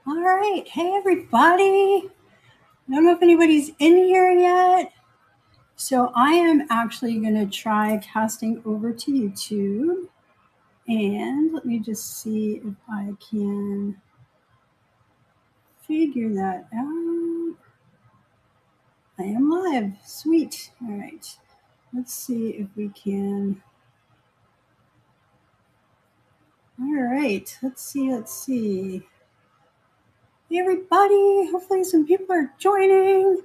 All right. Hey, everybody. I don't know if anybody's in here yet. So I am actually going to try casting over to YouTube. And let me just see if I can figure that out. I am live. Sweet. All right. Let's see if we can. All right. Let's see. Hey, everybody. Hopefully some people are joining.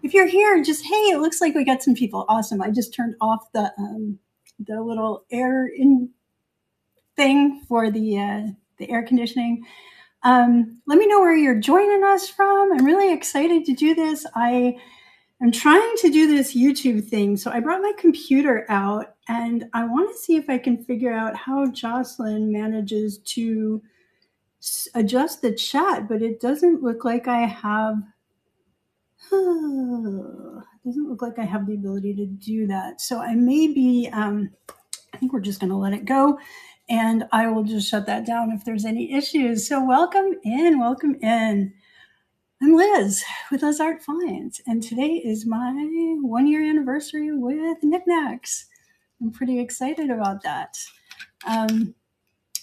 If you're here, just hey, it looks like we got some people. Awesome. I just turned off the little air in thing for the air conditioning. Let me know where you're joining us from. I'm really excited to do this. I am trying to do this YouTube thing, so I brought my computer out, and I want to see if I can figure out how Jocelyn manages to adjust the chat, but it doesn't look like I have. It doesn't look like I have the ability to do that. So I may be, I think we're just going to let it go, and I will just shut that down if there's any issues. So welcome in, welcome in. I'm Liz with LizArt Finds, and today is my 1-year anniversary with Knickknacks. I'm pretty excited about that.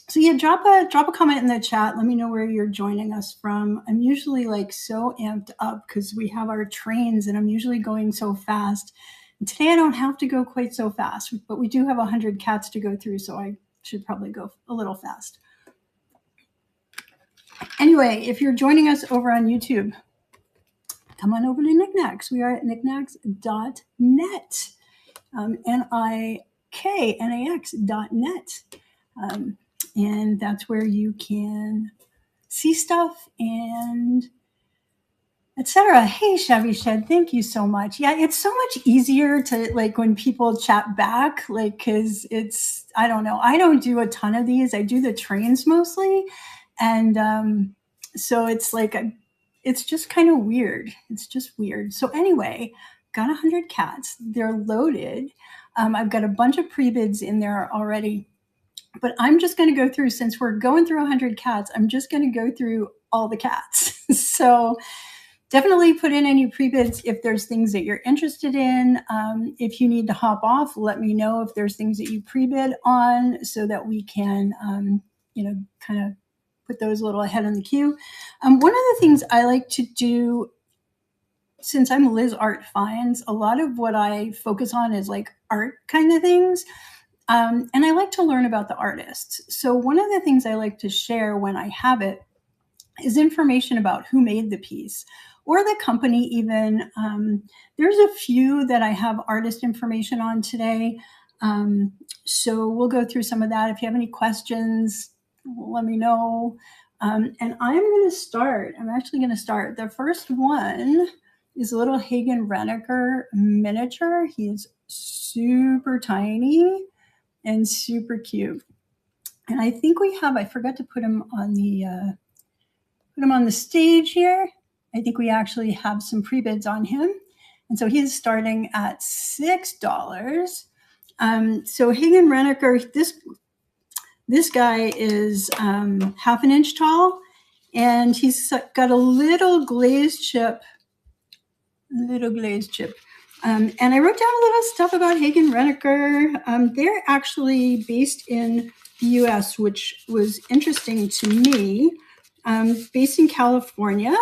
So yeah, drop a comment in the chat. Let me know where you're joining us from. I'm usually like so amped up because we have our trains and I'm usually going so fast. And today I don't have to go quite so fast, but we do have 100 cats to go through, so I should probably go a little fast. Anyway, if you're joining us over on YouTube, come on over to Knickknacks. We are at knickknacks.net, Niknax.net. And that's where you can see stuff and etc. Hey, Shabby Shed, thank you so much. Yeah, it's so much easier to like when people chat back, like because it's I don't know. I don't do a ton of these. I do the trains mostly, and so it's like it's just kind of weird. It's just weird. So anyway, got 100 cats. They're loaded. I've got a bunch of pre-bids in there already. But I'm just going to go through, since we're going through 100 cats, I'm just going to go through all the cats. So definitely put in any pre-bids if there's things that you're interested in. If you need to hop off, let me know if there's things that you pre-bid on so that we can, kind of put those a little ahead in the queue. One of the things I like to do, since I'm LizArt Finds, a lot of what I focus on is like art kind of things. And I like to learn about the artists. So one of the things I like to share when I have it is information about who made the piece or the company even. There's a few that I have artist information on today. So we'll go through some of that. If you have any questions, let me know. And I'm going to start. I'm actually going to start. The first one is a little Hagen Rener miniature. He's super tiny and super cute. And I think we have, I forgot to put him on the stage here. I think we actually have some pre-bids on him. And so he's starting at $6. So Hagen Rener, this guy is half an inch tall, and he's got a little glazed chip. And I wrote down a little stuff about Hagen Rener. They're actually based in the U.S., which was interesting to me. Based in California,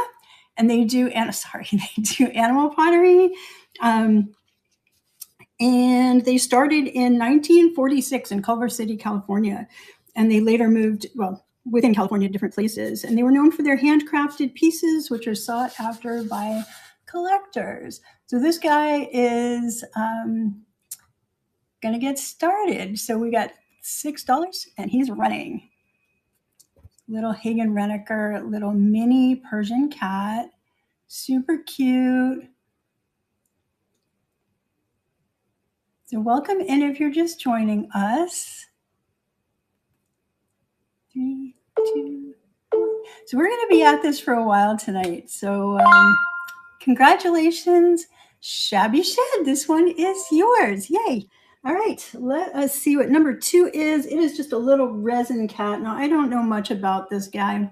and they do animal pottery. And they started in 1946 in Culver City, California, and they later moved within California to different places. And they were known for their handcrafted pieces, which are sought after by collectors. So this guy is going to get started. So we got $6, and he's running. Little Hagen Rener, little mini Persian cat, super cute. So welcome in if you're just joining us. 3, 2, 1. So we're going to be at this for a while tonight. So congratulations, Shabby Shed. This one is yours. Yay. All right, let us see what number 2 is. It is just a little resin cat. Now, I don't know much about this guy.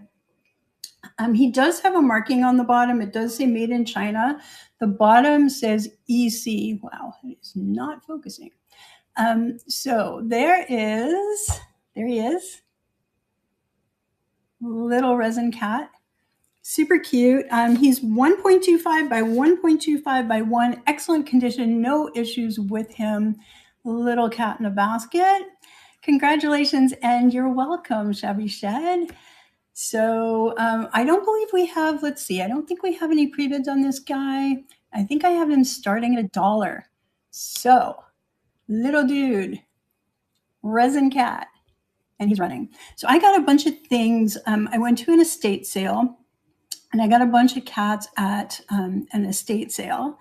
He does have a marking on the bottom. It does say made in China. The bottom says EC. Wow, it is not focusing. So there he is, little Resin Cat. Super cute. He's 1.25 by 1.25 by 1. Excellent condition. No issues with him. Little cat in a basket. Congratulations and you're welcome, Shabby Shed. So I don't believe we have, let's see, I don't think we have any pre-bids on this guy. I think I have him starting at $1. So little dude, Resin Cat, and he's running. So I got a bunch of things. I went to an estate sale and I got a bunch of cats at an estate sale.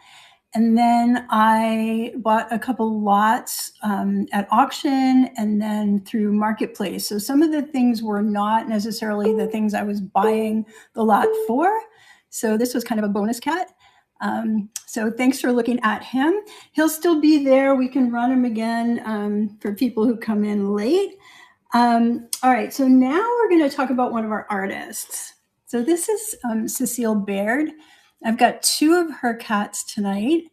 And then I bought a couple lots at auction and then through Marketplace. So some of the things were not necessarily the things I was buying the lot for. So this was kind of a bonus cat. So thanks for looking at him. He'll still be there. We can run him again for people who come in late. All right, so now we're going to talk about one of our artists. So this is Cecile Baird. I've got 2 of her cats tonight.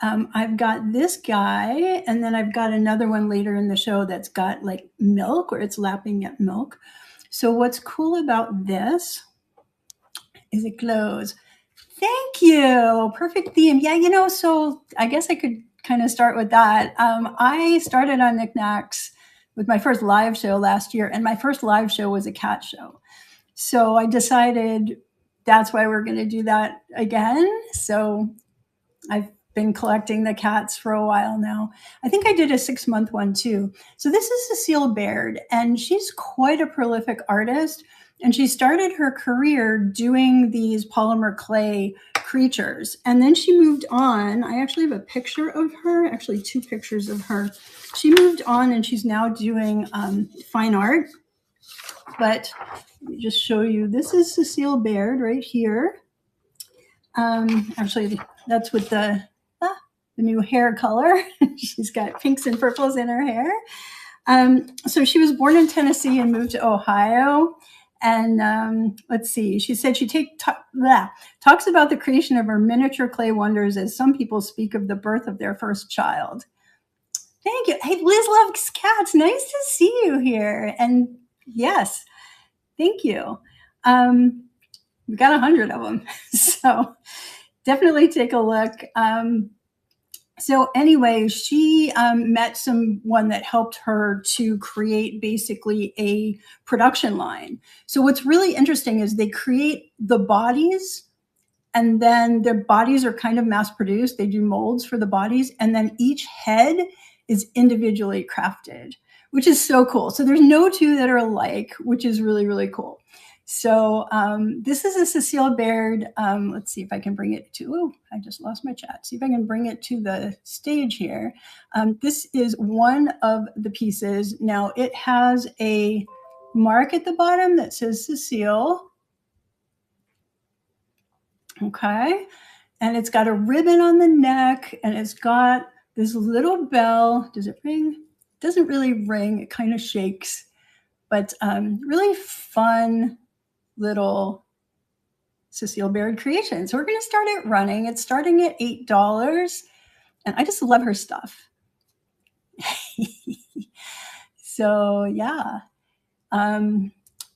I've got this guy, and then I've got another one later in the show that's got like milk, or it's lapping at milk. So what's cool about this is it glows. Thank you. Perfect theme. Yeah, you know, so I guess I could kind of start with that. I started on Knickknacks with my first live show last year, and my first live show was a cat show. So I decided that's why we're going to do that again. So I've been collecting the cats for a while now. I think I did a 6-month one too. So this is Cecile Baird, and she's quite a prolific artist. And she started her career doing these polymer clay creatures. And then she moved on. I actually have a picture of her, actually 2 pictures of her. She moved on and she's now doing fine art. But let me just show you. This is Cecile Baird right here. Actually, that's with the new hair color. She's got pinks and purples in her hair. So she was born in Tennessee and moved to Ohio. And let's see, she said she talks about the creation of her miniature clay wonders as some people speak of the birth of their first child. Thank you. Hey, Liz loves cats. Nice to see you here. And yes, thank you. We got 100 of them. So definitely take a look. So anyway, she met someone that helped her to create basically a production line. So what's really interesting is they create the bodies, and then their bodies are kind of mass produced. They do molds for the bodies, and then each head is individually crafted, which is so cool. So there's no 2 that are alike, which is really, really cool. So this is a Cecile Baird. Let's see if I can bring it to, oh, I just lost my chat. See if I can bring it to the stage here. This is one of the pieces. Now it has a mark at the bottom that says Cecile. Okay. And it's got a ribbon on the neck, and it's got this little bell. Does it ring? It doesn't really ring. It kind of shakes, but really fun little Cecile Baird creation. So we're going to start it running. It's starting at $8, and I just love her stuff. So yeah.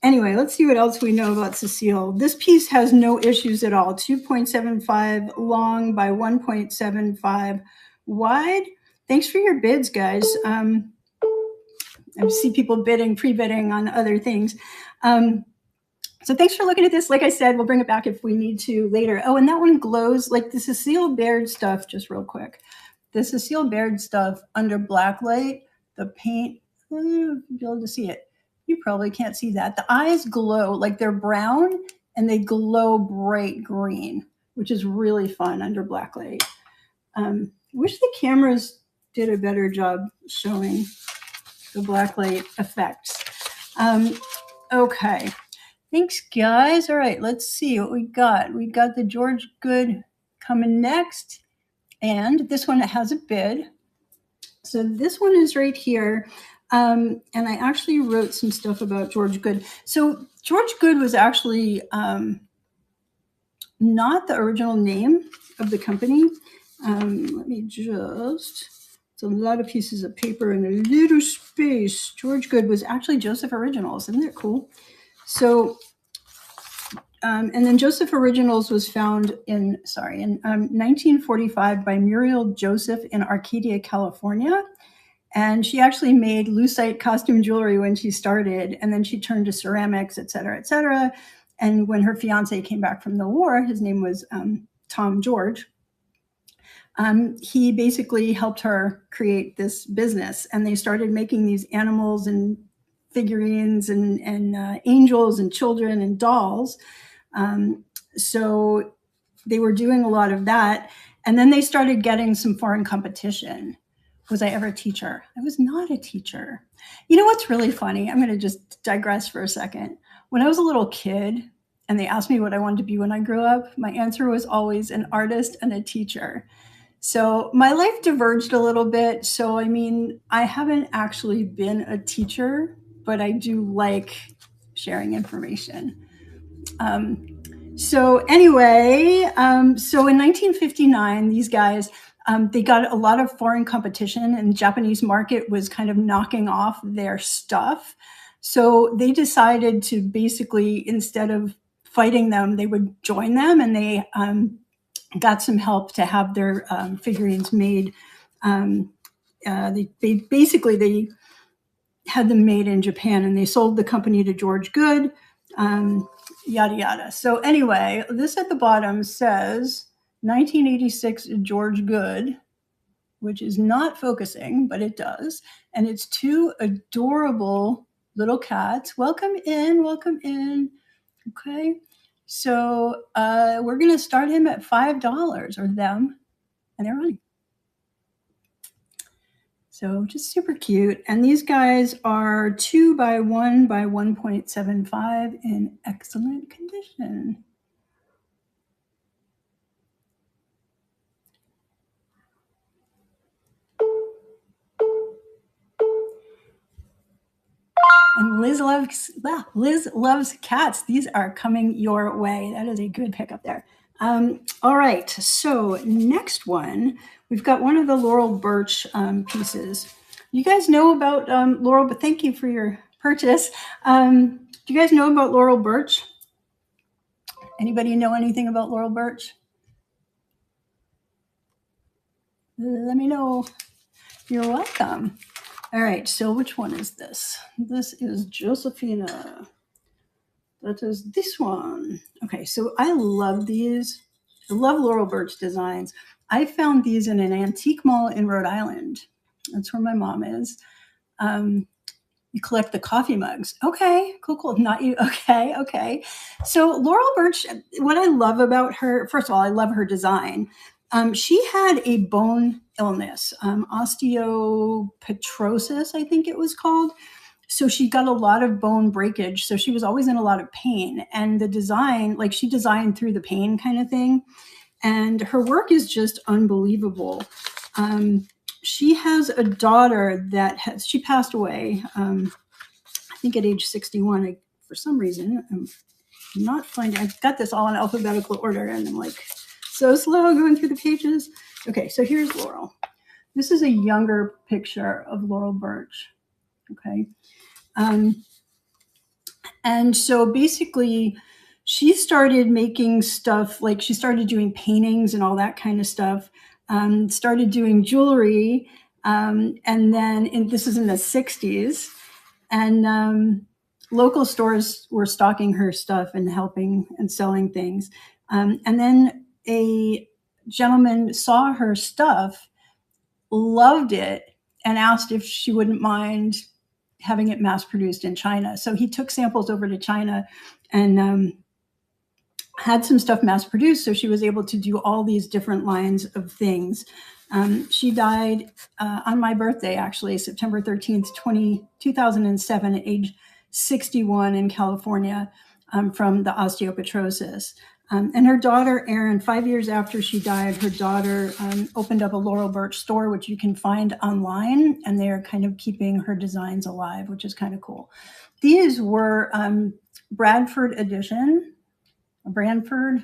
Anyway, let's see what else we know about Cecile. This piece has no issues at all. 2.75 long by 1.75 wide. Thanks for your bids, guys. I see people bidding, pre-bidding on other things. So thanks for looking at this. Like I said, we'll bring it back if we need to later. Oh, and that one glows like the Cecile Baird stuff, just real quick. The Cecile Baird stuff under black light, the paint, you'll be able to see it. You probably can't see that. The eyes glow like they're brown and they glow bright green, which is really fun under black light. I wish the cameras did a better job showing the black light effects. Okay. Thanks, guys. All right, let's see what we got. We got the George Good coming next, and this one has a bid. So this one is right here, and I actually wrote some stuff about George Good. So George Good was actually not the original name of the company. Let me just, it's a lot of pieces of paper and a little space. George Good was actually Joseph Originals. Isn't that cool? So, and then Joseph Originals was found in 1945 by Muriel Joseph in Arcadia, California. And she actually made lucite costume jewelry when she started, and then she turned to ceramics, et cetera, et cetera. And when her fiance came back from the war, his name was Tom George, he basically helped her create this business. And they started making these animals and figurines and angels and children and dolls. So they were doing a lot of that. And then they started getting some foreign competition. Was I ever a teacher? I was not a teacher. You know what's really funny? I'm going to just digress for a second. When I was a little kid and they asked me what I wanted to be when I grew up, my answer was always an artist and a teacher. So my life diverged a little bit. So, I mean, I haven't actually been a teacher, but I do like sharing information. So anyway, so in 1959, these guys, they got a lot of foreign competition, and the Japanese market was kind of knocking off their stuff. So they decided to basically, instead of fighting them, they would join them, and they got some help to have their figurines made. They basically had them made in Japan, and they sold the company to George Good, yada yada. So anyway, this at the bottom says 1986 George Good, which is not focusing, but it does. And it's two adorable little cats. Welcome in, welcome in. Okay. So we're going to start him at $5, or them, and they're running. So just super cute. And these guys are 2 by 1 by 1.75 in excellent condition. And Liz loves cats. These are coming your way. That is a good pickup there. All right, so next one, we've got one of the Laurel Birch pieces. You guys know about Laurel, but thank you for your purchase. Do you guys know about Laurel Birch? Anybody know anything about Laurel Birch? Let me know. You're welcome. All right, so which one is this? This is Josephina. That is this one. Okay, so I love these. I love Laurel Birch designs. I found these in an antique mall in Rhode Island. That's where my mom is. You collect the coffee mugs. Okay, cool. Not you. Okay. So Laurel Birch, what I love about her, first of all, I love her design. She had a bone illness, osteopetrosis, I think it was called. So she got a lot of bone breakage. So she was always in a lot of pain. And the design, like she designed through the pain kind of thing. And her work is just unbelievable. She has a daughter that she passed away, I think at age 61. For some reason, I'm not finding, I've got this all in alphabetical order and I'm like so slow going through the pages. Okay, so here's Laurel. This is a younger picture of Laurel Birch. Okay. And so basically she started making stuff, like she started doing paintings and all that kind of stuff, started doing jewelry. And then this is in the 60s, and local stores were stocking her stuff and helping and selling things. And then a gentleman saw her stuff, loved it, and asked if she wouldn't mind having it mass produced in China. So he took samples over to China and had some stuff mass produced. So she was able to do all these different lines of things. She died on my birthday, actually, September 13th, 2007, at age 61 in California, from the osteopetrosis. And her daughter, Erin, 5 years after she died, her daughter opened up a Laurel Birch store, which you can find online, and they're kind of keeping her designs alive, which is kind of cool. These were Bradford edition, Branford.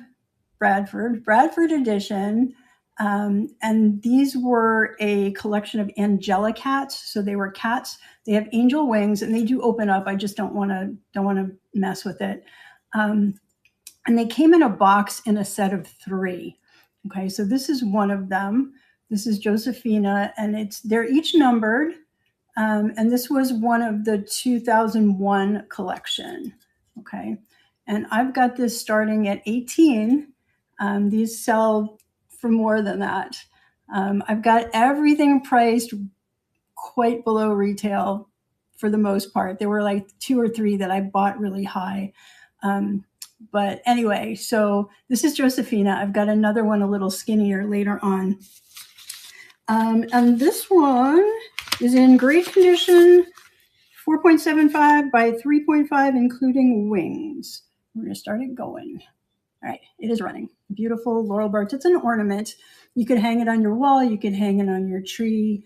Bradford edition. And these were a collection of Angela cats. So they were cats. They have angel wings, and they do open up. I just don't want to mess with it. And they came in a box in a set of 3. Okay, so this is one of them. This is Josephina, and they're each numbered. And this was one of the 2001 collection. Okay, and I've got this starting at 18. These sell for more than that. I've got everything priced quite below retail for the most part. There were like 2 or 3 that I bought really high. But anyway, so this is Josephina. I've got another one a little skinnier later on. And this one is in great condition, 4.75 by 3.5, including wings. We're going to start it going. All right, it is running. Beautiful Laurel Birch. It's an ornament. You could hang it on your wall. You could hang it on your tree.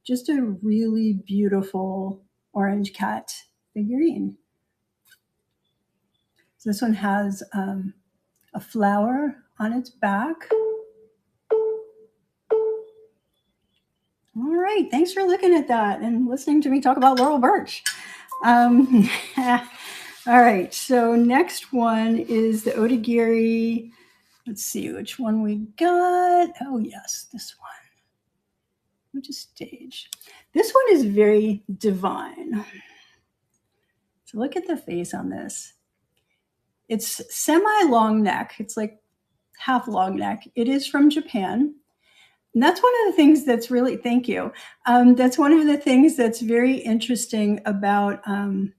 Just a really beautiful orange cat figurine. So this one has a flower on its back. All right, thanks for looking at that and listening to me talk about Laurel Birch. All right, so next one is the Odigiri. Let's see which one we got. Oh yes, this one. Which is stage. This one is very divine. So look at the face on this. It's semi-long neck. It's like half long neck. It is from Japan. And that's one of the things that's really, thank you. That's one of the things that's very interesting about, and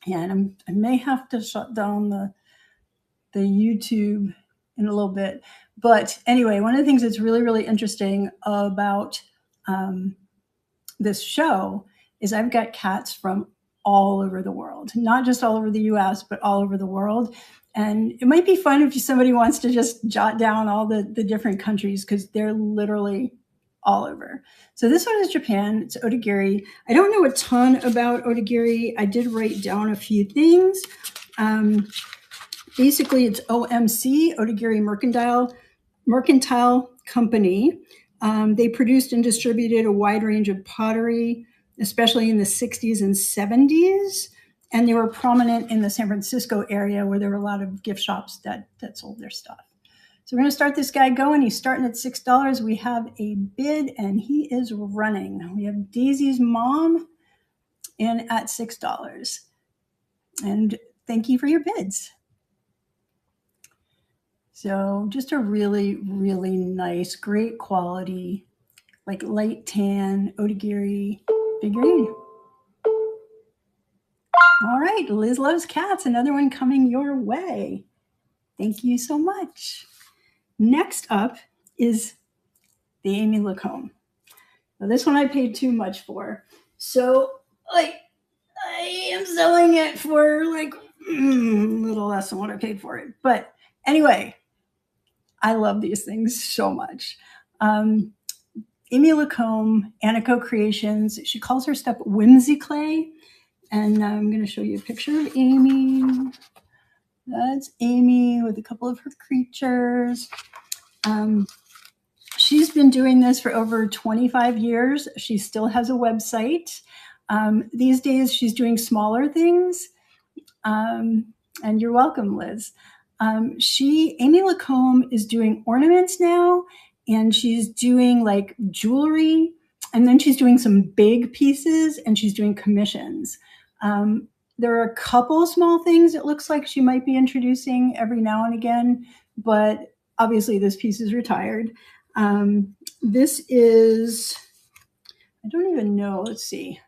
I may have to shut down the YouTube in a little bit. But anyway, one of the things that's really, really interesting about this show is I've got cats from all over the world, not just all over the US, but all over the world. And it might be fun if somebody wants to just jot down all the different countries, because they're literally all over. So this one is Japan. It's Odigiri. I don't know a ton about Odigiri. I did write down a few things. Basically, it's OMC, Odigiri Mercantile Company. They produced and distributed a wide range of pottery, especially in the 60s and 70s. And they were prominent in the San Francisco area, where there were a lot of gift shops that sold their stuff. So we're going to start this guy going. He's starting at $6. We have a bid, and he is running. We have Daisy's mom in at $6. And thank you for your bids. So just a really, really nice, great quality, like light tan Odigiri figurine. All right, Liz Loves Cats, another one coming your way. Thank you so much. Next up is the Amy Lacombe. Now this one I paid too much for. So I am selling it for like a little less than what I paid for it. But anyway, I love these things so much. Amy Lacombe, Anico Creations, she calls her stuff whimsy clay. And I'm going to show you a picture of Amy. That's Amy with a couple of her creatures. She's been doing this for over 25 years. She still has a website. These days, she's doing smaller things. And you're welcome, Liz. Amy Lacombe is doing ornaments now, and she's doing like jewelry, and then she's doing some big pieces, and she's doing commissions. There are a couple small things it looks like she might be introducing every now and again, but obviously this piece is retired. This is, I don't even know, let's see.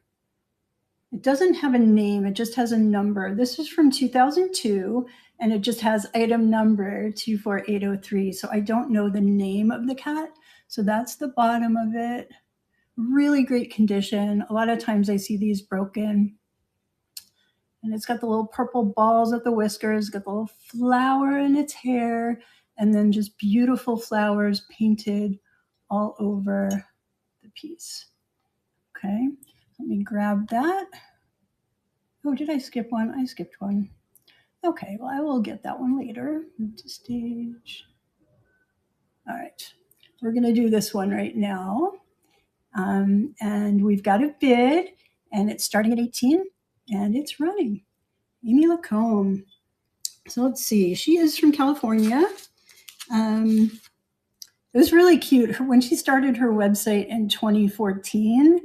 It doesn't have a name, it just has a number. This is from 2002, and it just has item number 24803. So I don't know the name of the cat. So that's the bottom of it. Really great condition. A lot of times I see these broken. And it's got the little purple balls at the whiskers, got the little flower in its hair, and then just beautiful flowers painted all over the piece. Okay, let me grab that. Oh, did I skip one? I skipped one. Okay, well, I will get that one later. Move to stage. All right, we're going to do this one right now. And we've got a bid, and it's starting at 18, and it's running. Amy Lacombe. So let's see. She is from California. It was really cute. When she started her website in 2014,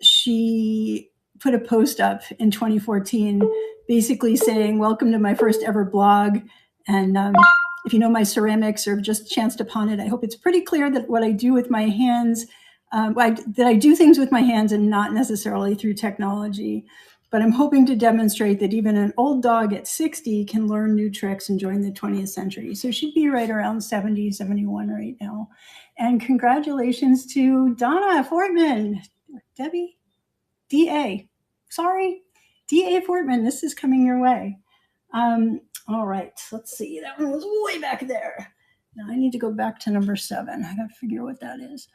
she put a post up in 2014 basically saying, "Welcome to my first ever blog. And if you know my ceramics or just chanced upon it, I hope it's pretty clear that what I do with my hands, that I do things with my hands and not necessarily through technology. But I'm hoping to demonstrate that even an old dog at 60 can learn new tricks and join the 20th century." So she'd be right around 70, 71 right now. And congratulations to Donna Fortman. Debbie? DA. Sorry. DA Fortman, this is coming your way. All right, let's see. That one was way back there. Now I need to go back to number 7. I got to figure what that is.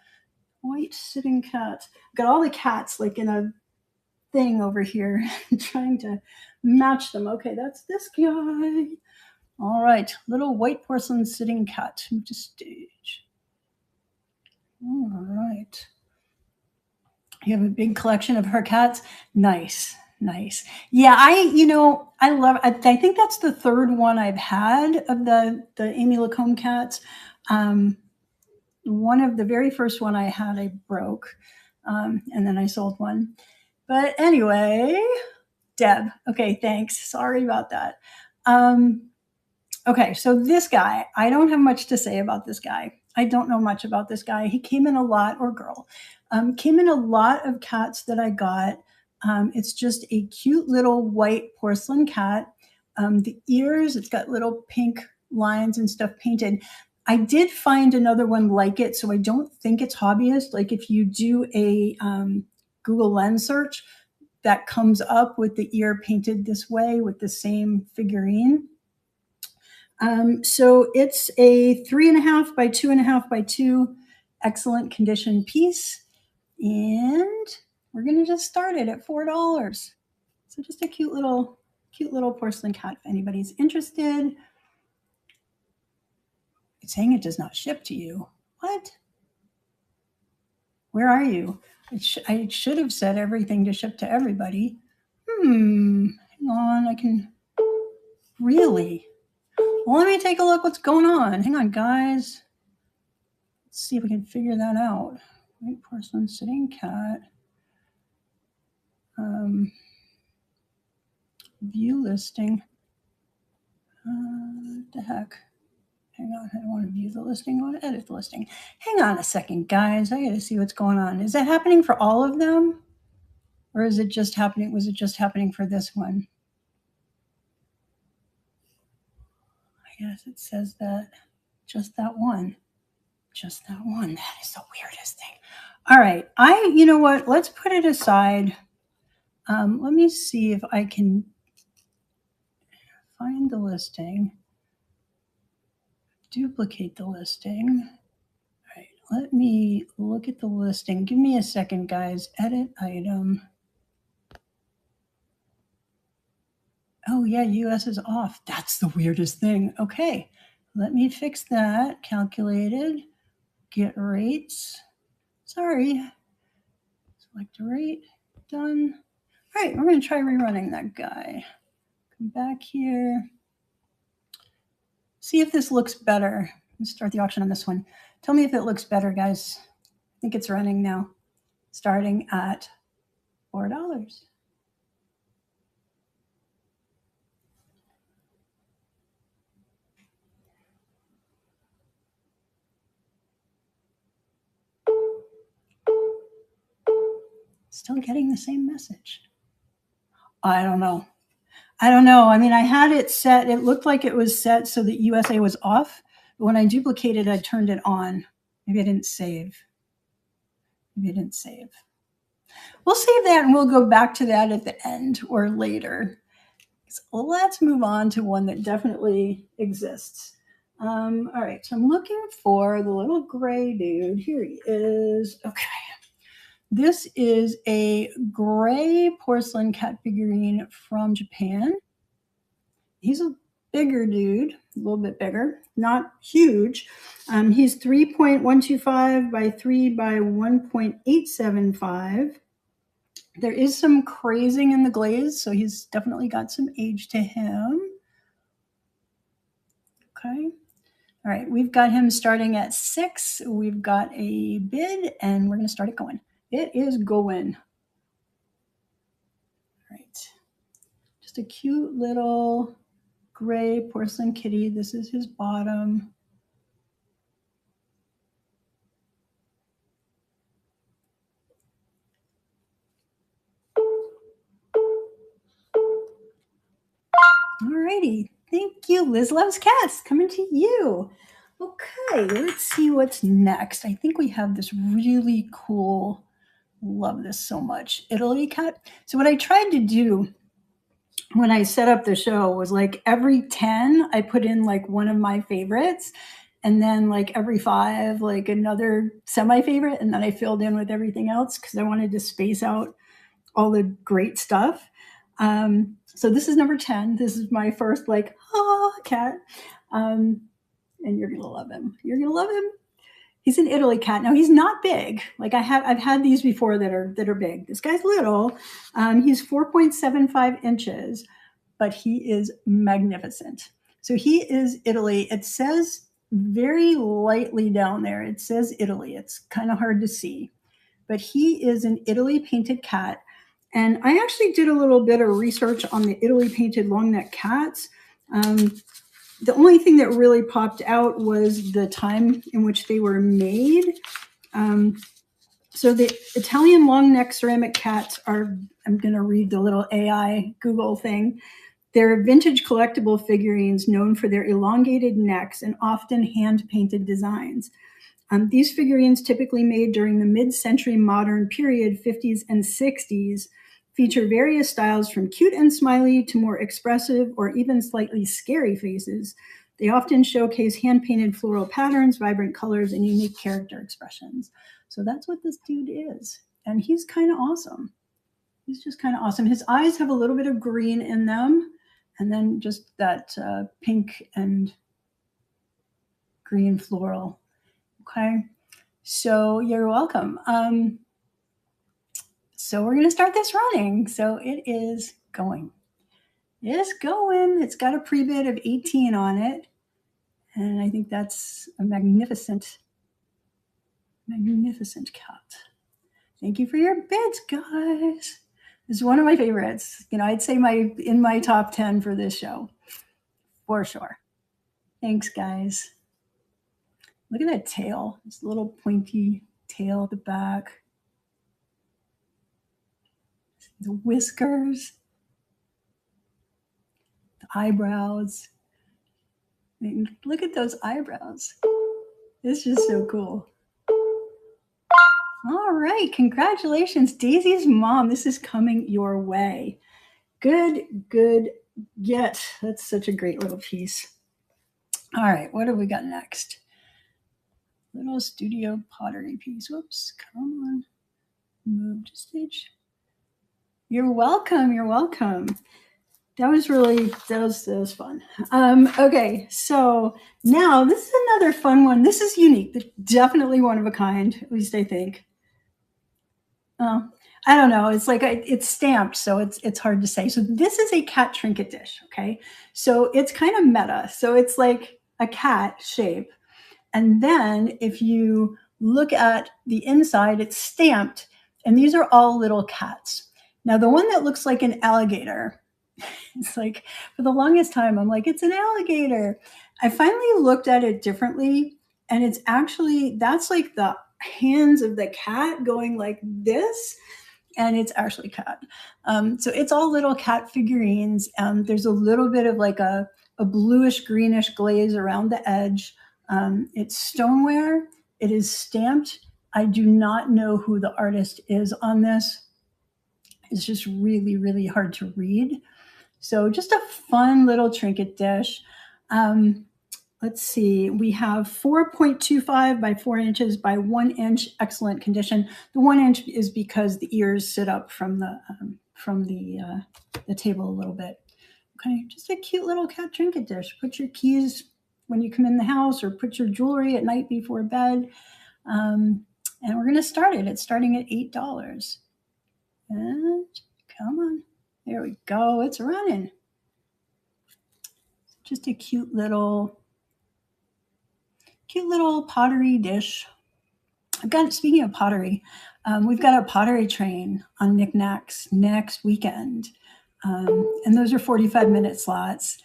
White sitting cat. Got all the cats like in a thing over here trying to match them. Okay, that's this guy. All right, little white porcelain sitting cat. Move to stage. All right. You have a big collection of her cats. Nice. Yeah, I love. I think that's the third one I've had of the Amy Lacombe cats. One of the very first one I had, I broke, and then I sold one. But anyway, Deb. Okay, thanks. Sorry about that. Okay, so this guy, I don't have much to say about this guy. I don't know much about this guy. He came in a lot, or girl, came in a lot of cats that I got. It's just a cute little white porcelain cat. The ears, it's got little pink lines and stuff painted. I did find another one like it, so I don't think it's hobbyist. Like if you do a Google Lens search, that comes up with the ear painted this way with the same figurine. So it's a 3.5 by 2.5 by 2, excellent condition piece. And we're going to just start it at $4. So just a cute little porcelain cat if anybody's interested. It's saying it does not ship to you. What? Where are you? I should have said everything to ship to everybody. Hang on, I can really. Well, let me take a look what's going on. Hang on, guys. Let's see if we can figure that out. White porcelain sitting cat. View listing. What the heck? Hang on, I don't want to view the listing. I want to edit the listing. Hang on a second, guys. I got to see what's going on. Is that happening for all of them? Or is it just happening? Was it just happening for this one? I guess it says that just that one. Just that one. That is the weirdest thing. All right. You know what? Let's put it aside. Let me see if I can find the listing. Duplicate the listing. All right. Let me look at the listing. Give me a second, guys. Edit item. Oh, yeah, US is off. That's the weirdest thing. Okay, let me fix that. Calculated. Get rates. Sorry. Select a rate. Done. All right, we're going to try rerunning that guy. Come back here. See if this looks better. Let's start the auction on this one. Tell me if it looks better, guys. I think it's running now. Starting at $4. Still getting the same message. I don't know. I mean, I had it set. It looked like it was set so that USA was off. But when I duplicated, I turned it on. Maybe I didn't save. We'll save that and we'll go back to that at the end or later. So let's move on to one that definitely exists. All right, so I'm looking for the little gray dude. Here he is. Okay. This is a gray porcelain cat figurine from Japan. he's a bigger dude, a little bit bigger, not huge. He's 3.125 by 3 by 1.875. There is some crazing in the glaze, so he's definitely got some age to him. Okay. All right, we've got him starting at 6. We've got a bid, and we're going to start it going. It is going. All right. Just a cute little gray porcelain kitty. This is his bottom. Alrighty, thank you. Liz Loves Cats, coming to you. Okay, let's see what's next. I think we have this really cool, love this so much, Italy cat. So what I tried to do when I set up the show was like every 10, I put in like one of my favorites, and then like every 5, like another semi-favorite, and then I filled in with everything else because I wanted to space out all the great stuff. So this is number 10. This is my first like cat, and you're gonna love him. You're gonna love him. He's an Italy cat. Now he's not big. Like I've had these before that are big. This guy's little. He's 4.75 inches, but he is magnificent. So he is Italy. It says very lightly down there. It says Italy. It's kind of hard to see, but he is an Italy painted cat. And I actually did a little bit of research on the Italy painted long neck cats. The only thing that really popped out was the time in which they were made. So the Italian long neck ceramic cats are, I'm going to read the little AI Google thing. They're vintage collectible figurines known for their elongated necks and often hand-painted designs. These figurines, typically made during the mid-century modern period, 50s and 60s, feature various styles from cute and smiley to more expressive or even slightly scary faces. They often showcase hand-painted floral patterns, vibrant colors, and unique character expressions. So that's what this dude is. And he's kind of awesome. He's just kind of awesome. His eyes have a little bit of green in them, and then just that pink and green floral. Okay, so you're welcome. So we're going to start this running. So it is going. It's going. It's got a pre-bid of 18 on it. And I think that's a magnificent, magnificent cat. Thank you for your bids, guys. This is one of my favorites. You know, I'd say in my top 10 for this show, for sure. Thanks, guys. Look at that tail. This little pointy tail at the back. The whiskers, the eyebrows. I mean, look at those eyebrows. It's just so cool. All right, congratulations, Daisy's mom. This is coming your way. Good, good get. That's such a great little piece. All right, what have we got next? Little studio pottery piece. Whoops, come on. Move to stage. You're welcome. You're welcome. That was fun. Okay, so now this is another fun one. This is unique. Definitely one of a kind, at least I think. I don't know. It's like it's stamped, so it's hard to say. So this is a cat trinket dish. Okay, so it's kind of meta. So it's like a cat shape, and then if you look at the inside, it's stamped, and these are all little cats. Now, the one that looks like an alligator, it's like, for the longest time, I'm like, it's an alligator. I finally looked at it differently, and it's actually, that's like the hands of the cat going like this, and it's actually cat. So it's all little cat figurines. There's a little bit of like a bluish greenish glaze around the edge. It's stoneware. It is stamped. I do not know who the artist is on this. It's just really, really hard to read. So just a fun little trinket dish. Let's see. We have 4.25 by 4 inches by 1 inch, excellent condition. The 1 inch is because the ears sit up from the table a little bit. Okay, just a cute little cat trinket dish. Put your keys when you come in the house, or put your jewelry at night before bed. And we're going to start it. It's starting at $8. And come on. There we go. It's running. Just a cute little pottery dish. Speaking of pottery, we've got a pottery train on Knickknacks next weekend. And those are 45-minute slots.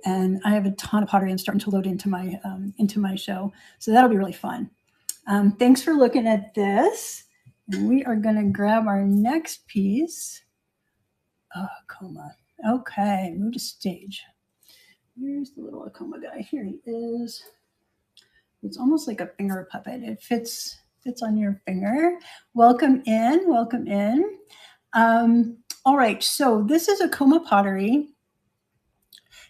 And I have a ton of pottery I'm starting to load into my show. So that'll be really fun. Thanks for looking at this. And we are going to grab our next piece. Oh, Akoma. Okay, move to stage. Here's the little Akoma guy. Here he is. It's almost like a finger puppet. It fits on your finger. Welcome in. Welcome in. All right, so this is Akoma pottery.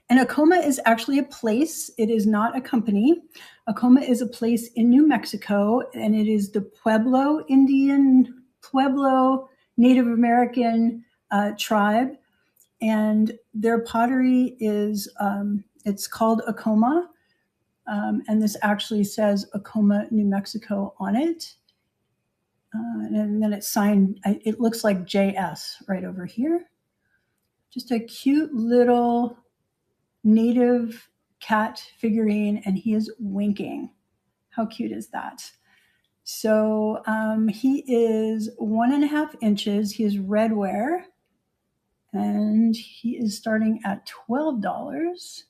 And Akoma is actually a place. It is not a company. Akoma is a place in New Mexico, and it is the Pueblo Native American tribe. And their pottery is, it's called Akoma. And this actually says Akoma, New Mexico on it. And then it's signed, it looks like JS right over here. Just a cute little native cat figurine, and he is winking. How cute is that? So he is 1.5 inches. He is redware, and he is starting at $12.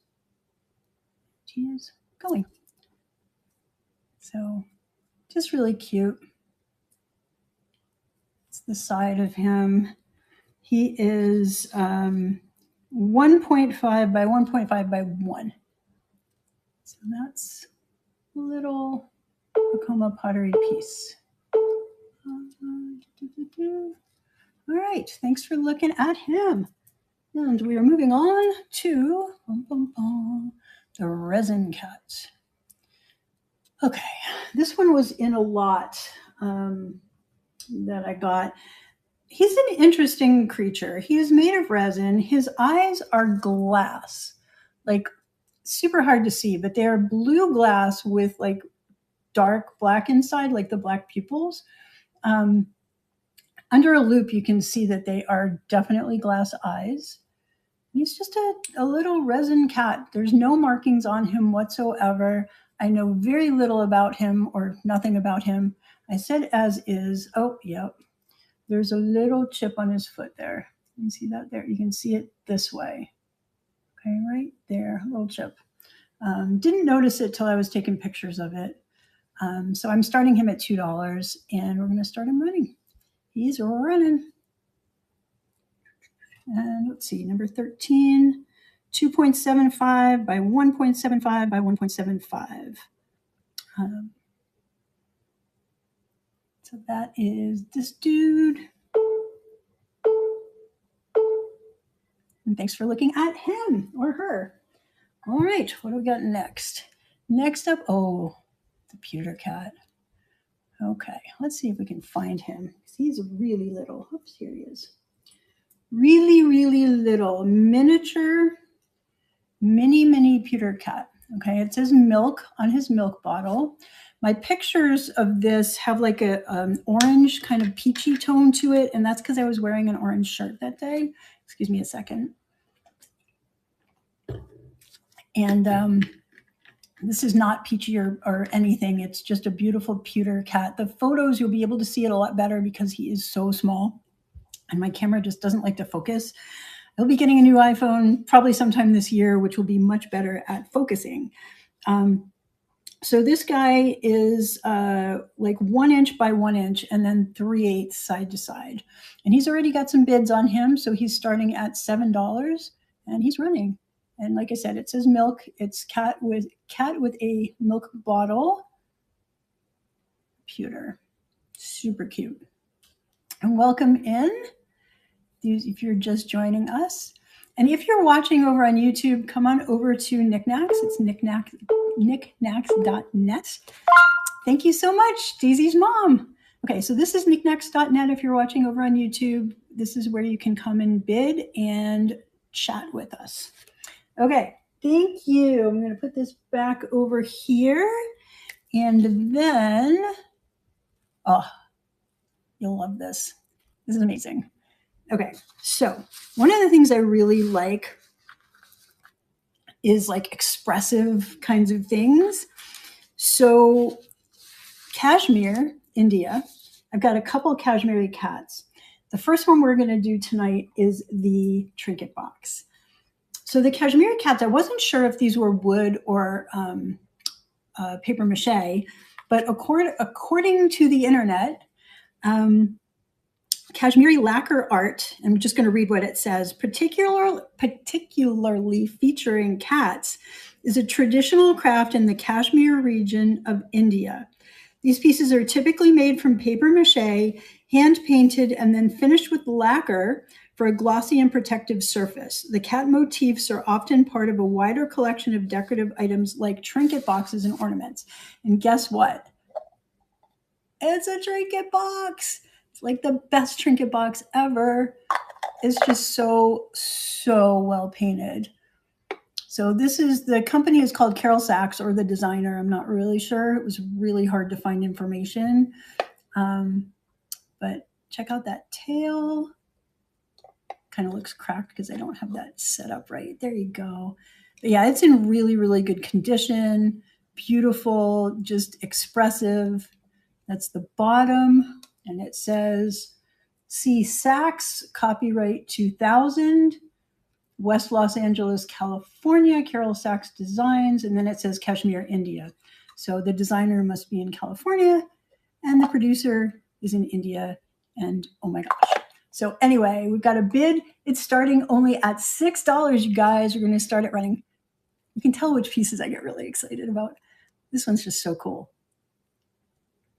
He is going. So just really cute. It's the side of him. He is 1.5 by 1.5 by 1. So that's a little Akoma pottery piece. All right, thanks for looking at him. And we are moving on to the Resin Cat. Okay, this one was in a lot that I got. He's an interesting creature. He is made of resin. His eyes are glass, like super hard to see, but they are blue glass with like dark black inside, like the black pupils. Under a loop, you can see that they are definitely glass eyes. He's just a little resin cat. There's no markings on him whatsoever. I know very little about him, or nothing about him. I said as is. Oh, yep. There's a little chip on his foot there. You can see that there. You can see it this way. Okay, right there, a little chip. Didn't notice it till I was taking pictures of it. So I'm starting him at $2, and we're going to start him running. He's running. And let's see, number 13, 2.75 by 1.75 by 1.75. So that is this dude. And thanks for looking at him or her. All right, what do we got next? Next up, oh, the pewter cat. Okay, let's see if we can find him. He's really little. Oops, here he is. Really, really little, miniature, mini pewter cat. Okay, it says milk on his milk bottle. My pictures of this have like a orange kind of peachy tone to it, and that's because I was wearing an orange shirt that day. Excuse me a second. And this is not peachy or anything. It's just a beautiful pewter cat. The photos, you'll be able to see it a lot better because he is so small, and my camera just doesn't like to focus. I'll be getting a new iPhone probably sometime this year, which will be much better at focusing. So this guy is like 1 inch by 1 inch, and then 3/8 side to side. And he's already got some bids on him. So he's starting at $7, and he's running. And like I said, it says milk. It's cat with a milk bottle. Pewter. Super cute. And welcome in if you're just joining us. And if you're watching over on YouTube, come on over to Knickknacks. It's knickknacks.net. Thank you so much, Daisy's mom. Okay, so this is knickknacks.net. If you're watching over on YouTube, this is where you can come and bid. And chat with us. Okay, thank you. I'm going to put this back over here. And then, oh, you'll love this. This is amazing. Okay, so one of the things I really like is like expressive kinds of things. So Kashmir, India, I've got a couple of Kashmiri cats. The first one we're going to do tonight is the Trinket Box. So the Kashmiri cats, I wasn't sure if these were wood or paper mache, but according to the internet, Kashmiri lacquer art, I'm just going to read what it says, particularly featuring cats, is a traditional craft in the Kashmir region of India. These pieces are typically made from paper mache, hand-painted, and then finished with lacquer for a glossy and protective surface. The cat motifs are often part of a wider collection of decorative items like trinket boxes and ornaments. And guess what? It's a trinket box. It's like the best trinket box ever. It's just so well painted. So this is, the company is called Carol Sachs, or the designer, I'm not really sure. It was really hard to find information. But check out that tail. Kind of looks cracked because I don't have that set up right. There you go. But yeah, it's in really, really good condition. Beautiful, just expressive. That's the bottom. And it says, C. Sachs, copyright 2000. West Los Angeles, California, Carol Sachs Designs, and then it says Kashmir, India. So the designer must be in California, and the producer is in India, and oh my gosh. So anyway, we've got a bid. It's starting only at $6, you guys. We're going to start it running. You can tell which pieces I get really excited about. This one's just so cool.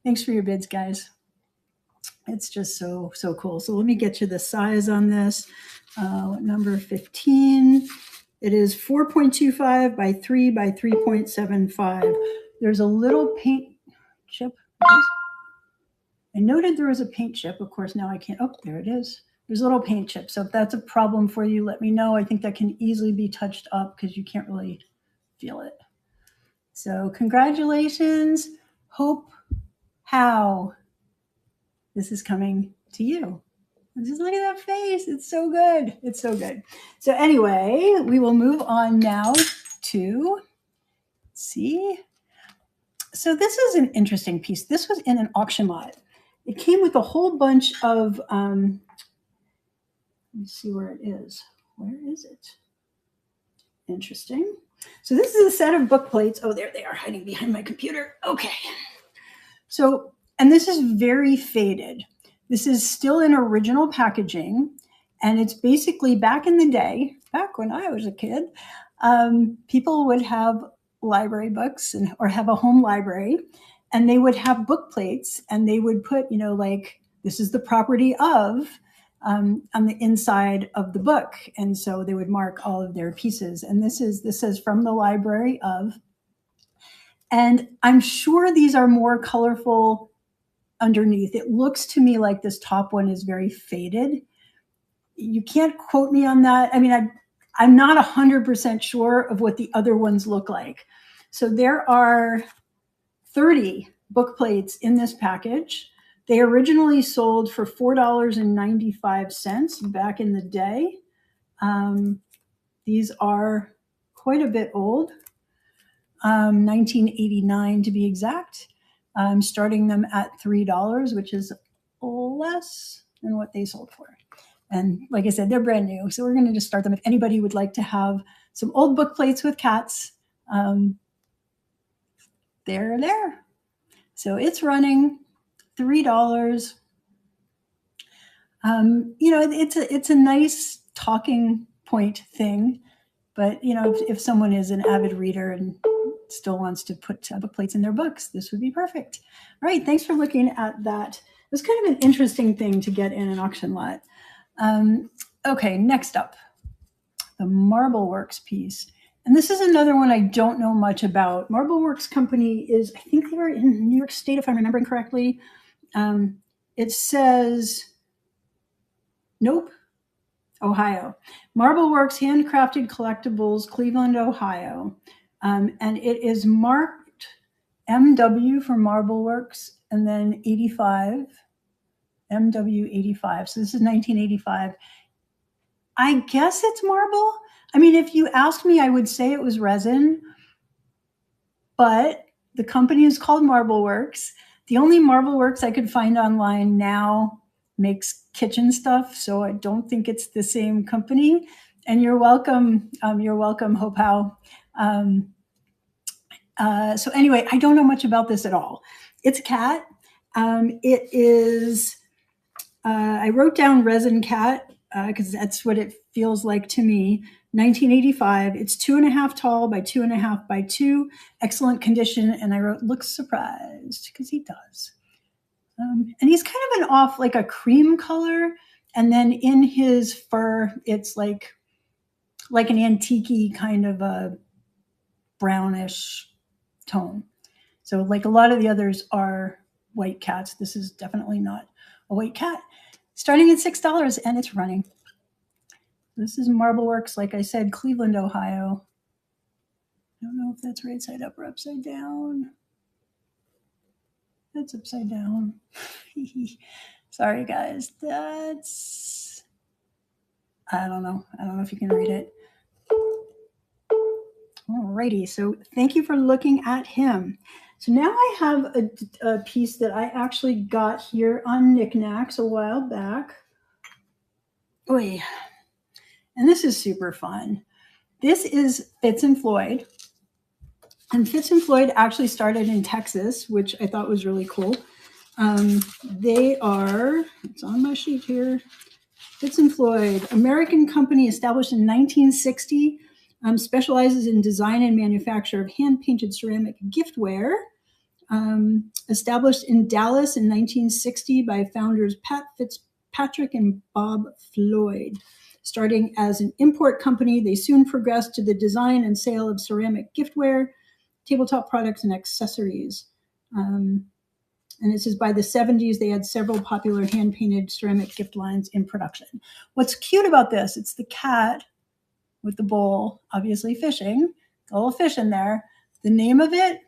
Thanks for your bids, guys. It's just so cool. So let me get you the size on this. Number 15. It is 4.25 by 3 by 3.75. There's a little paint chip. I noted there was a paint chip. Of course, now I can't. Oh, there it is. There's a little paint chip. So if that's a problem for you, let me know. I think that can easily be touched up because you can't really feel it. So congratulations. Hope how this is coming to you. Just look at that face. It's so good. It's so good. So anyway, we will move on now to, see. So this is an interesting piece. This was in an auction lot. It came with a whole bunch of, let me see where it is. Where is it? Interesting. So this is a set of book plates. Oh, there they are, hiding behind my computer. Okay. So, and this is very faded. This is still in original packaging, and it's basically, back in the day, back when I was a kid, people would have library books or have a home library, and they would have book plates, and they would put, like, this is the property of, on the inside of the book. And so they would mark all of their pieces. And this says from the library of, and I'm sure these are more colorful underneath. It looks to me like this top one is very faded. You can't quote me on that. I mean, I'm not 100% sure of what the other ones look like. So there are 30 book plates in this package. They originally sold for $4.95 back in the day. These are quite a bit old, 1989 to be exact. I'm starting them at $3, which is less than what they sold for. And like I said, they're brand new. So we're going to just start them. If anybody would like to have some old book plates with cats, they're there. So it's running $3. It's a nice talking point thing. But, if someone is an avid reader and still wants to put book plates in their books, this would be perfect. All right, thanks for looking at that. It was kind of an interesting thing to get in an auction lot. Okay, next up, the Marbleworks piece. And this is another one I don't know much about. Marbleworks Company is, I think they were in New York State, if I'm remembering correctly. It says, nope. Ohio. Marble Works Handcrafted Collectibles, Cleveland, Ohio. And it is marked MW for Marble Works and then 85, MW 85. So this is 1985. I guess it's marble. I mean, if you asked me, I would say it was resin, but the company is called Marble Works. The only Marble Works I could find online now makes kitchen stuff, so I don't think it's the same company. And you're welcome. You're welcome, Hope How. So anyway, I don't know much about this at all. It's a cat. It is. I wrote down Resin Cat because that's what it feels like to me. 1985. It's 2.5 tall by 2.5 by 2. Excellent condition. And I wrote, looks surprised, because he does. And he's kind of an off, like a cream color. And then in his fur, it's like an antique kind of a brownish tone. So like a lot of the others are white cats. This is definitely not a white cat. Starting at $6 and it's running. This is Marble Works, like I said, Cleveland, Ohio. I don't know if that's right side up or upside down. That's upside down. Sorry, guys. That's, I don't know. I don't know if you can read it. Alrighty, so thank you for looking at him. So now I have a piece that I actually got here on Knickknacks a while back. Oy. And this is super fun. This is Fitz and Floyd. And Fitz and Floyd actually started in Texas, which I thought was really cool. They are, it's on my sheet here, Fitz and Floyd, American company established in 1960, specializes in design and manufacture of hand-painted ceramic giftware. Established in Dallas in 1960 by founders Pat Fitzpatrick and Bob Floyd. Starting as an import company, they soon progressed to the design and sale of ceramic giftware, tabletop products, and accessories. And it says by the 70s, they had several popular hand-painted ceramic gift lines in production. What's cute about this, it's the cat with the bowl, obviously fishing, a little fish in there. The name of it,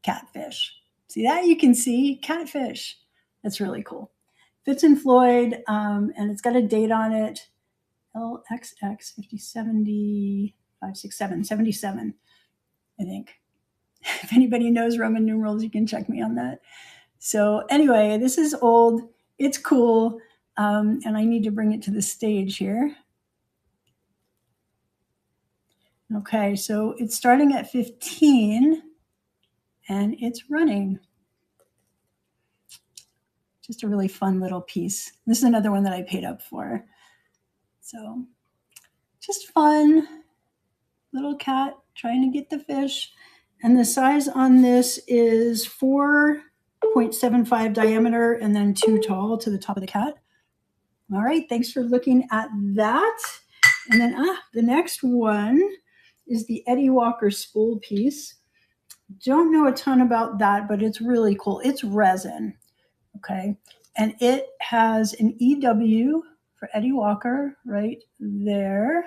Catfish. See that? You can see Catfish. That's really cool. Fitz and Floyd, and it's got a date on it. LXX 5070 567 77, I think. If anybody knows Roman numerals, you can check me on that. So anyway, this is old. It's cool. And I need to bring it to the stage here. Okay, so it's starting at 15 and it's running. Just a really fun little piece. This is another one that I paid up for. So just fun. Little cat trying to get the fish. And the size on this is 4.75 diameter and then 2 tall to the top of the cat. All right, thanks for looking at that. And then the next one is the Eddie Walker spool piece. Don't know a ton about that, but it's really cool. It's resin, okay? And it has an EW for Eddie Walker right there.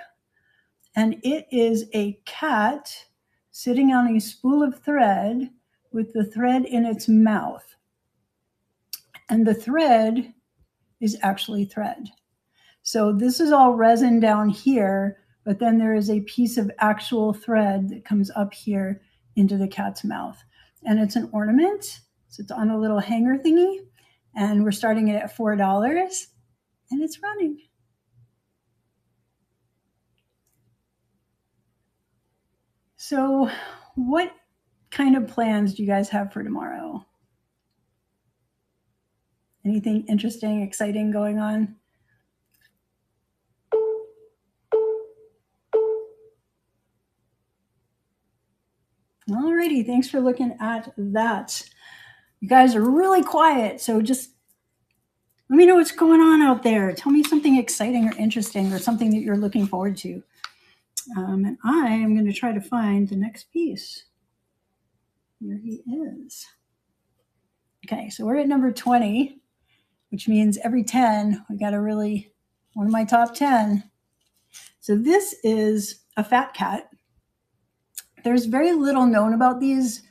And it is a cat sitting on a spool of thread with the thread in its mouth. And the thread is actually thread. So this is all resin down here, but then there is a piece of actual thread that comes up here into the cat's mouth. And it's an ornament, so it's on a little hanger thingy. And we're starting it at $4, and it's running. So what kind of plans do you guys have for tomorrow? Anything interesting, exciting going on? Alrighty, thanks for looking at that. You guys are really quiet, so just let me know what's going on out there. Tell me something exciting or interesting or something that you're looking forward to. And I am going to try to find the next piece. Here he is. Okay, so we're at number 20, which means every 10, we got to really one of my top 10. So this is a fat cat. There's very little known about these.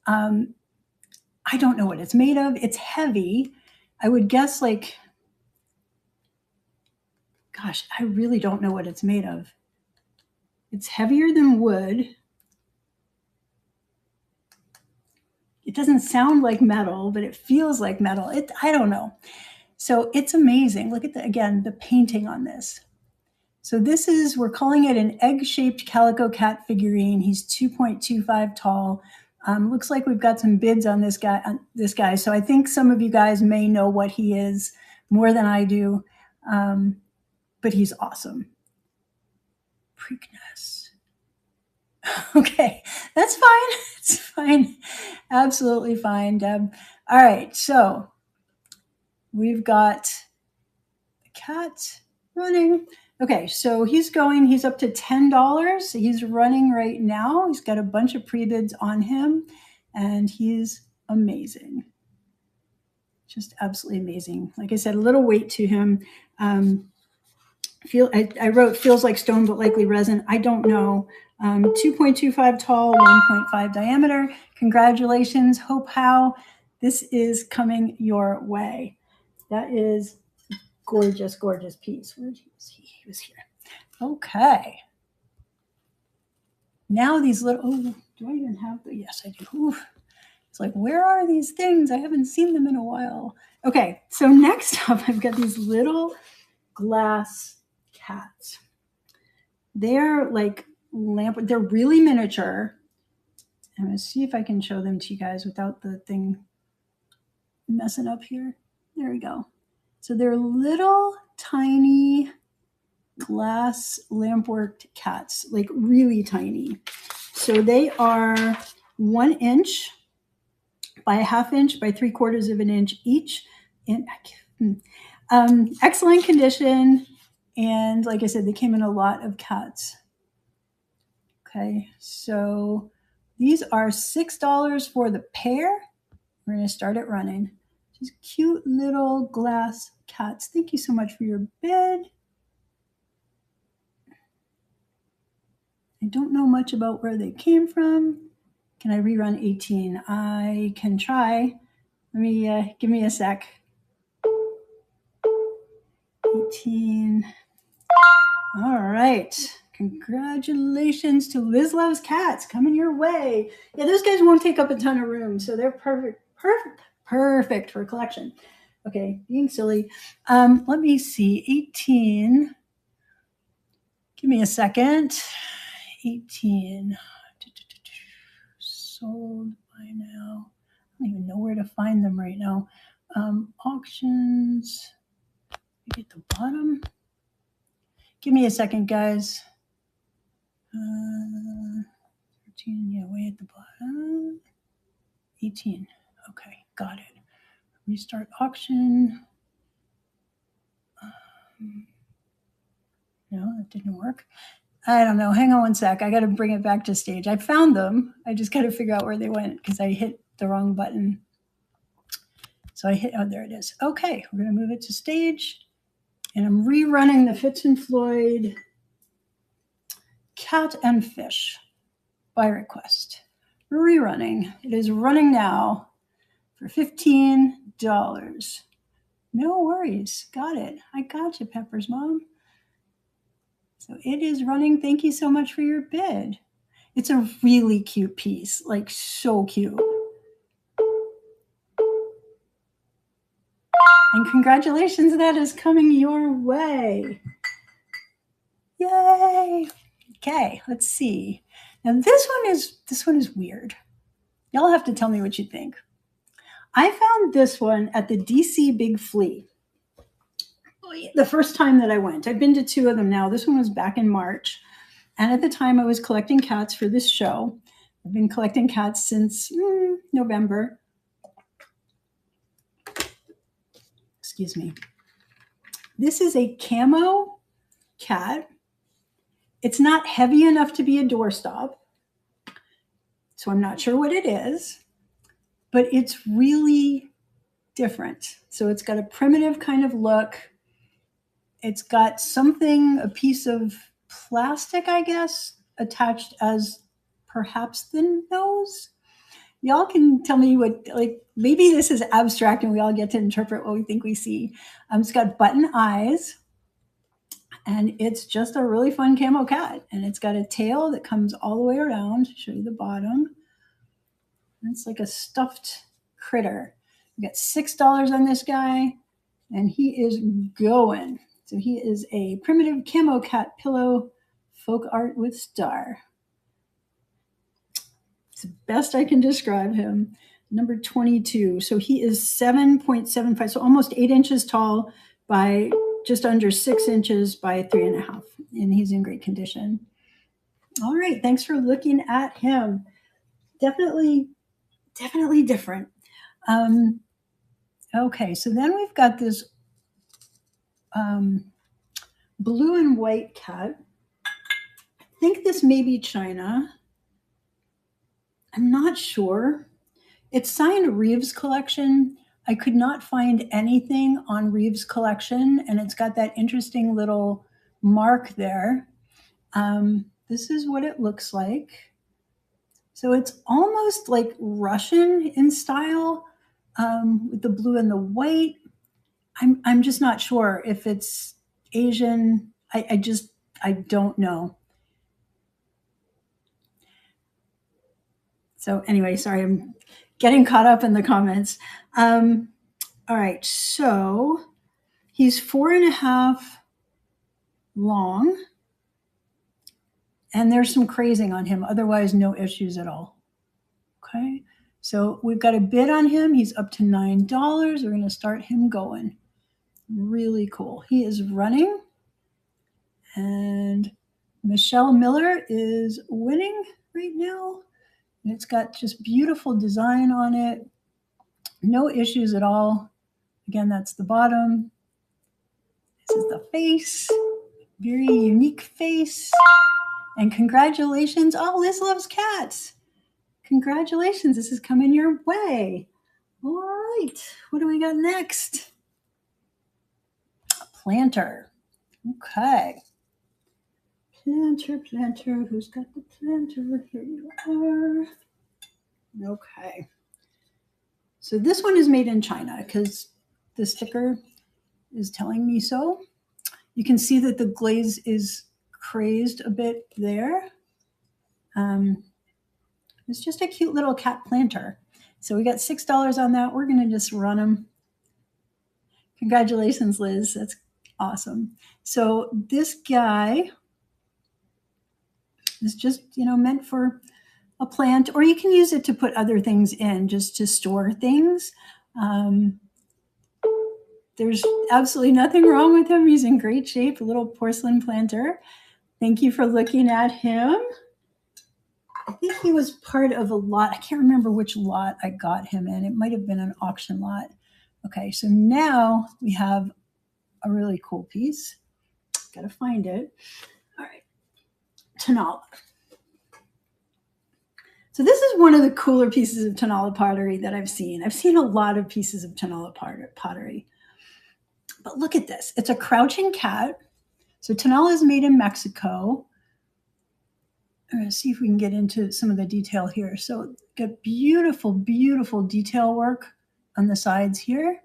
I don't know what it's made of. It's heavy. I would guess like, gosh, I really don't know what it's made of. It's heavier than wood. It doesn't sound like metal, but it feels like metal. I don't know. So it's amazing. Look at again, the painting on this. So this is, we're calling it an egg-shaped calico cat figurine. He's 2.25 tall. Looks like we've got some bids on this guy. So I think some of you guys may know what he is more than I do, but he's awesome. Preakness. Okay, that's fine. It's fine. Absolutely fine, Deb. All right, so we've got the cat running. Okay, so he's up to $10. He's running right now. He's got a bunch of pre-bids on him, and he's amazing. Just absolutely amazing. Like I said, a little weight to him. I wrote feels like stone, but likely resin. I don't know. 2.25 tall, 1.5 diameter. Congratulations, Hope How. This is coming your way. That is gorgeous, gorgeous piece. Where was he? He was here. Okay. Now these little, oh, do I even have the, yes, I do. Ooh. It's like, where are these things? I haven't seen them in a while. Okay, so next up, I've got these little glass cats. They're like they're really miniature. I'm gonna see if I can show them to you guys without the thing messing up here. There we go. So they're little tiny glass lampworked cats, like really tiny. So they are 1 inch by 1/2 inch by 3/4 of an inch each. Excellent condition. And like I said, they came in a lot of cats. Okay, so these are $6 for the pair. We're going to start it running. Just cute little glass cats. Thank you so much for your bid. I don't know much about where they came from. Can I rerun 18? I can try. Let me, give me a sec. 18. All right. Congratulations to Liz Loves Cats coming your way. Yeah, those guys won't take up a ton of room, so they're perfect for collection. Okay, being silly. Let me see. 18. Give me a second. 18. Sold by now. I don't even know where to find them right now. Auctions. Maybe at the bottom. Give me a second, guys. 13, yeah, way at the bottom. 18. Okay, got it. Restart auction. No, that didn't work. I don't know. Hang on one sec. I got to bring it back to stage. I found them. I just got to figure out where they went because I hit the wrong button. So I hit, oh, there it is. Okay, we're going to move it to stage. And I'm rerunning the Fitz and Floyd Cat and Fish by request. Rerunning. It is running now for $15. No worries. Got it. I got you, Pepper's mom. So it is running. Thank you so much for your bid. It's a really cute piece, like so cute. And congratulations, that is coming your way. Yay. Okay, let's see. Now this one is weird. Y'all have to tell me what you think. I found this one at the DC Big Flea. The first time that I went. I've been to 2 of them now. This one was back in March. And at the time I was collecting cats for this show. I've been collecting cats since November. Excuse me. This is a camo cat. It's not heavy enough to be a doorstop. So I'm not sure what it is. But it's really different. So it's got a primitive kind of look. it's got something, a piece of plastic, I guess, attached as perhaps the nose. Y'all can tell me what, like, maybe this is abstract and we all get to interpret what we think we see. It's got button eyes, and it's just a really fun camo cat. And it's got a tail that comes all the way around. Show you the bottom. It's like a stuffed critter. We got $6 on this guy, and he is going. So he is a primitive camo cat pillow, folk art with star. It's the best I can describe him. Number 22. So he is 7.75, so almost 8 inches tall by just under 6 inches by 3.5. And he's in great condition. All right, thanks for looking at him. Definitely different. Okay, so then we've got this blue and white cat. I think this may be China. I'm not sure. It's signed Reeves Collection. I could not find anything on Reeves Collection, and it's got that interesting little mark there. This is what it looks like. So it's almost like Russian in style, with the blue and the white. I'm just not sure if it's Asian. I don't know. So anyway, sorry, I'm getting caught up in the comments. All right, so he's 4.5 long, and there's some crazing on him. Otherwise, no issues at all. Okay, so we've got a bid on him. He's up to $9. We're going to start him going. Really cool. He is running, and Michelle Miller is winning right now. And it's got just beautiful design on it. No issues at all. Again, that's the bottom. This is the face. Very unique face. And congratulations. Oh, Liz loves cats. Congratulations. This is coming your way. All right. What do we got next? A planter. Okay. Planter. Who's got the planter? Here you are. Okay. So this one is made in China because the sticker is telling me so. You can see that the glaze is crazed a bit there. It's just a cute little cat planter. So we got $6 on that. We're going to just run them. Congratulations, Liz. That's awesome. So this guy is just, meant for a plant, or you can use it to put other things in, just to store things. There's absolutely nothing wrong with him. He's in great shape, a little porcelain planter. Thank you for looking at him. I think he was part of a lot. I can't remember which lot I got him in. It might have been an auction lot. Okay, so now we have a really cool piece. Got to find it. All right, Tanala. So this is one of the cooler pieces of Tanala pottery that I've seen. I've seen a lot of pieces of Tanala pottery. But look at this. It's a crouching cat. So Tanala is made in Mexico. I'm going to see if we can get into some of the detail here. So got beautiful, beautiful detail work on the sides here.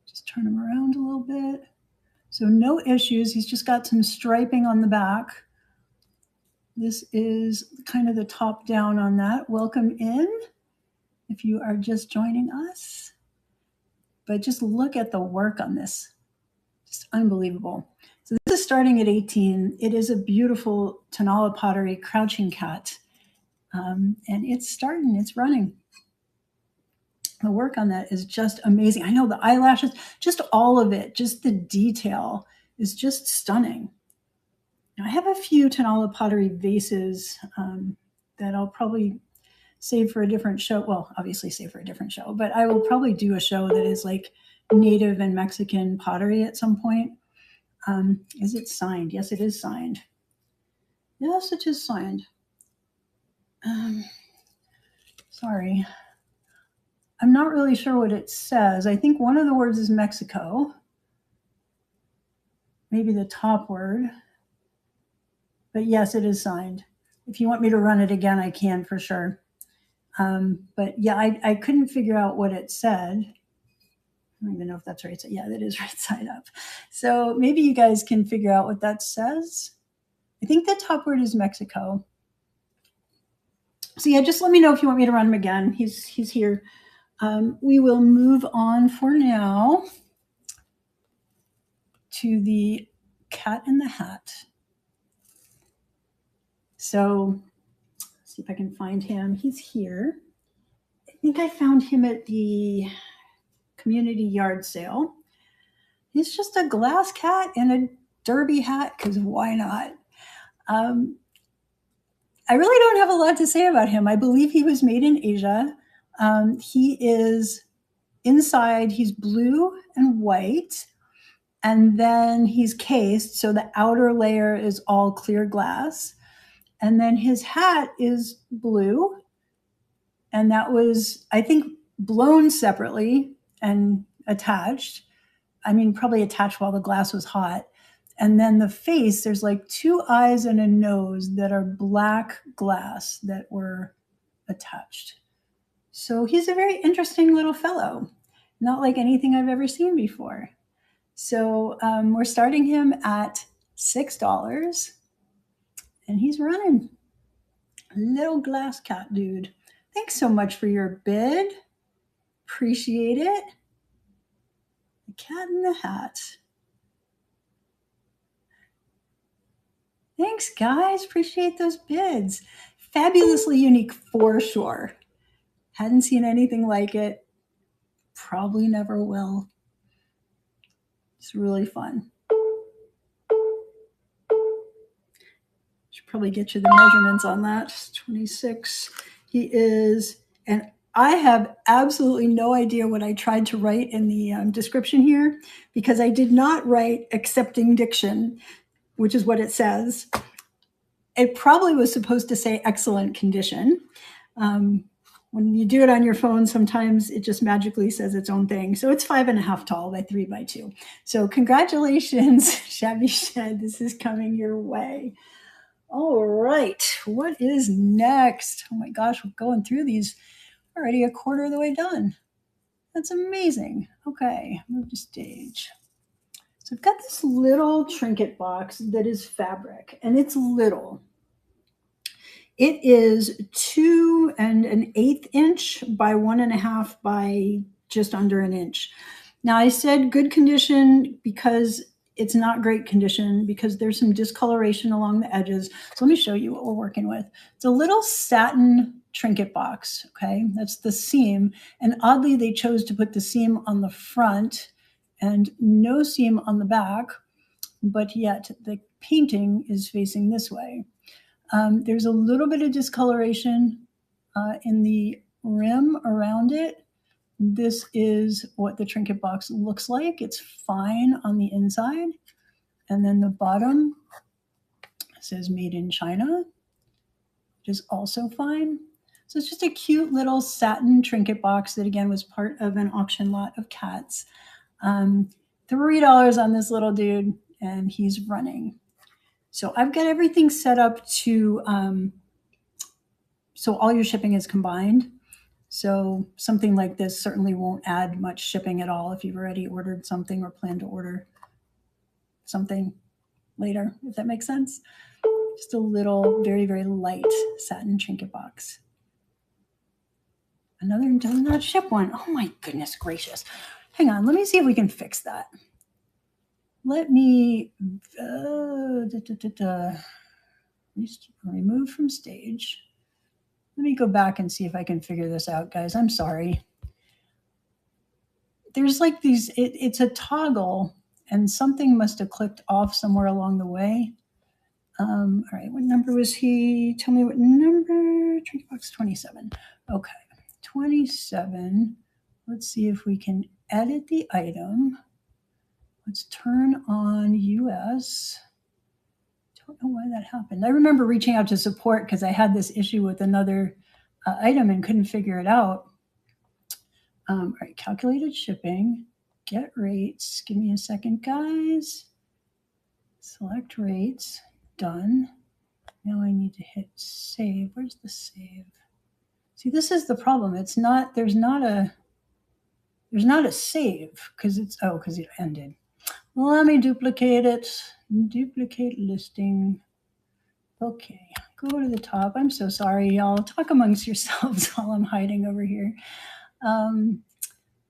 Just turn him around a little bit. So no issues. He's just got some striping on the back. This is kind of the top down on that. Welcome in if you are just joining us. But just look at the work on this. Just unbelievable. So this is starting at 18. It is a beautiful Tanala pottery crouching cat. And it's running. The work on that is just amazing. I know the eyelashes, just all of it, just the detail is just stunning. Now, I have a few Tanala pottery vases that I'll probably save for a different show. Well, obviously save for a different show, but I will probably do a show that is like native and Mexican pottery at some point. Is it signed? Yes, it is signed. Yes, it is signed. Sorry. I'm not really sure what it says. I think one of the words is Mexico. maybe the top word. But yes, it is signed. If you want me to run it again, I can for sure. But yeah, I couldn't figure out what it said. I don't even know if that's right. Yeah, that is right side up. So maybe you guys can figure out what that says. I think the top word is Mexico. So yeah, just let me know if you want me to run him again. He's here. We will move on for now to the Cat in the Hat. So let's see if I can find him. He's here. I think I found him at the community yard sale. He's just a glass cat in a derby hat, because why not? I really don't have a lot to say about him. I believe he was made in Asia. He is inside, he's blue and white, and then he's cased, so the outer layer is all clear glass. And then his hat is blue, and that was, I think, blown separately and attached. I mean, probably attached while the glass was hot. And then the face, there's like 2 eyes and a nose that are black glass that were attached. So he's a very interesting little fellow, not like anything I've ever seen before. So we're starting him at $6, and he's running. Little glass cat dude. Thanks so much for your bid. Appreciate it. The Cat in the Hat. Thanks, guys. Appreciate those bids. Fabulously unique for sure. Hadn't seen anything like it. Probably never will. It's really fun. Should probably get you the measurements on that. 26. He is, and I have absolutely no idea what I tried to write in the description here, because I did not write accepting diction, which is what it says. It probably was supposed to say excellent condition. When you do it on your phone, sometimes it just magically says its own thing. So it's 5.5 tall by 3 by 2. So congratulations, Shabby Shed. This is coming your way. All right, what is next? Oh my gosh, we're going through these already a quarter of the way done. That's amazing. Okay, move to stage. So I've got this little trinket box that is fabric, and it's little. It is 2 1/8 inch by 1.5 by just under an inch. Now I said good condition because it's not great condition, because there's some discoloration along the edges. So let me show you what we're working with. It's a little satin trinket box, okay? That's the seam. And oddly, they chose to put the seam on the front and no seam on the back, but yet the painting is facing this way. There's a little bit of discoloration in the rim around it. This is what the trinket box looks like. It's fine on the inside. And then the bottom says made in China, which is also fine. So it's just a cute little satin trinket box that, again, was part of an auction lot of cats. $3 on this little dude, and he's running. So I've got everything set up to, so all your shipping is combined. So something like this certainly won't add much shipping at all if you've already ordered something or plan to order something later, if that makes sense. Just a little, very, very light satin trinket box. Another does not ship one. Oh my goodness gracious. Hang on, let me see if we can fix that. Let me remove from stage. Let me go back and see if I can figure this out, guys. I'm sorry. There's like these, it's a toggle, and something must have clicked off somewhere along the way. All right, what number was he? Tell me what number. Trinket box 27. Okay, 27. Let's see if we can edit the item. Let's turn on US. Don't know why that happened. I remember reaching out to support because I had this issue with another item and couldn't figure it out. All right, calculated shipping, get rates. Give me a second, guys. Select rates, done. Now I need to hit save. Where's the save? See, this is the problem. It's not, there's not a save because because it ended. Let me duplicate it. Duplicate listing. Okay, go to the top. I'm so sorry, y'all. Talk amongst yourselves while I'm hiding over here. All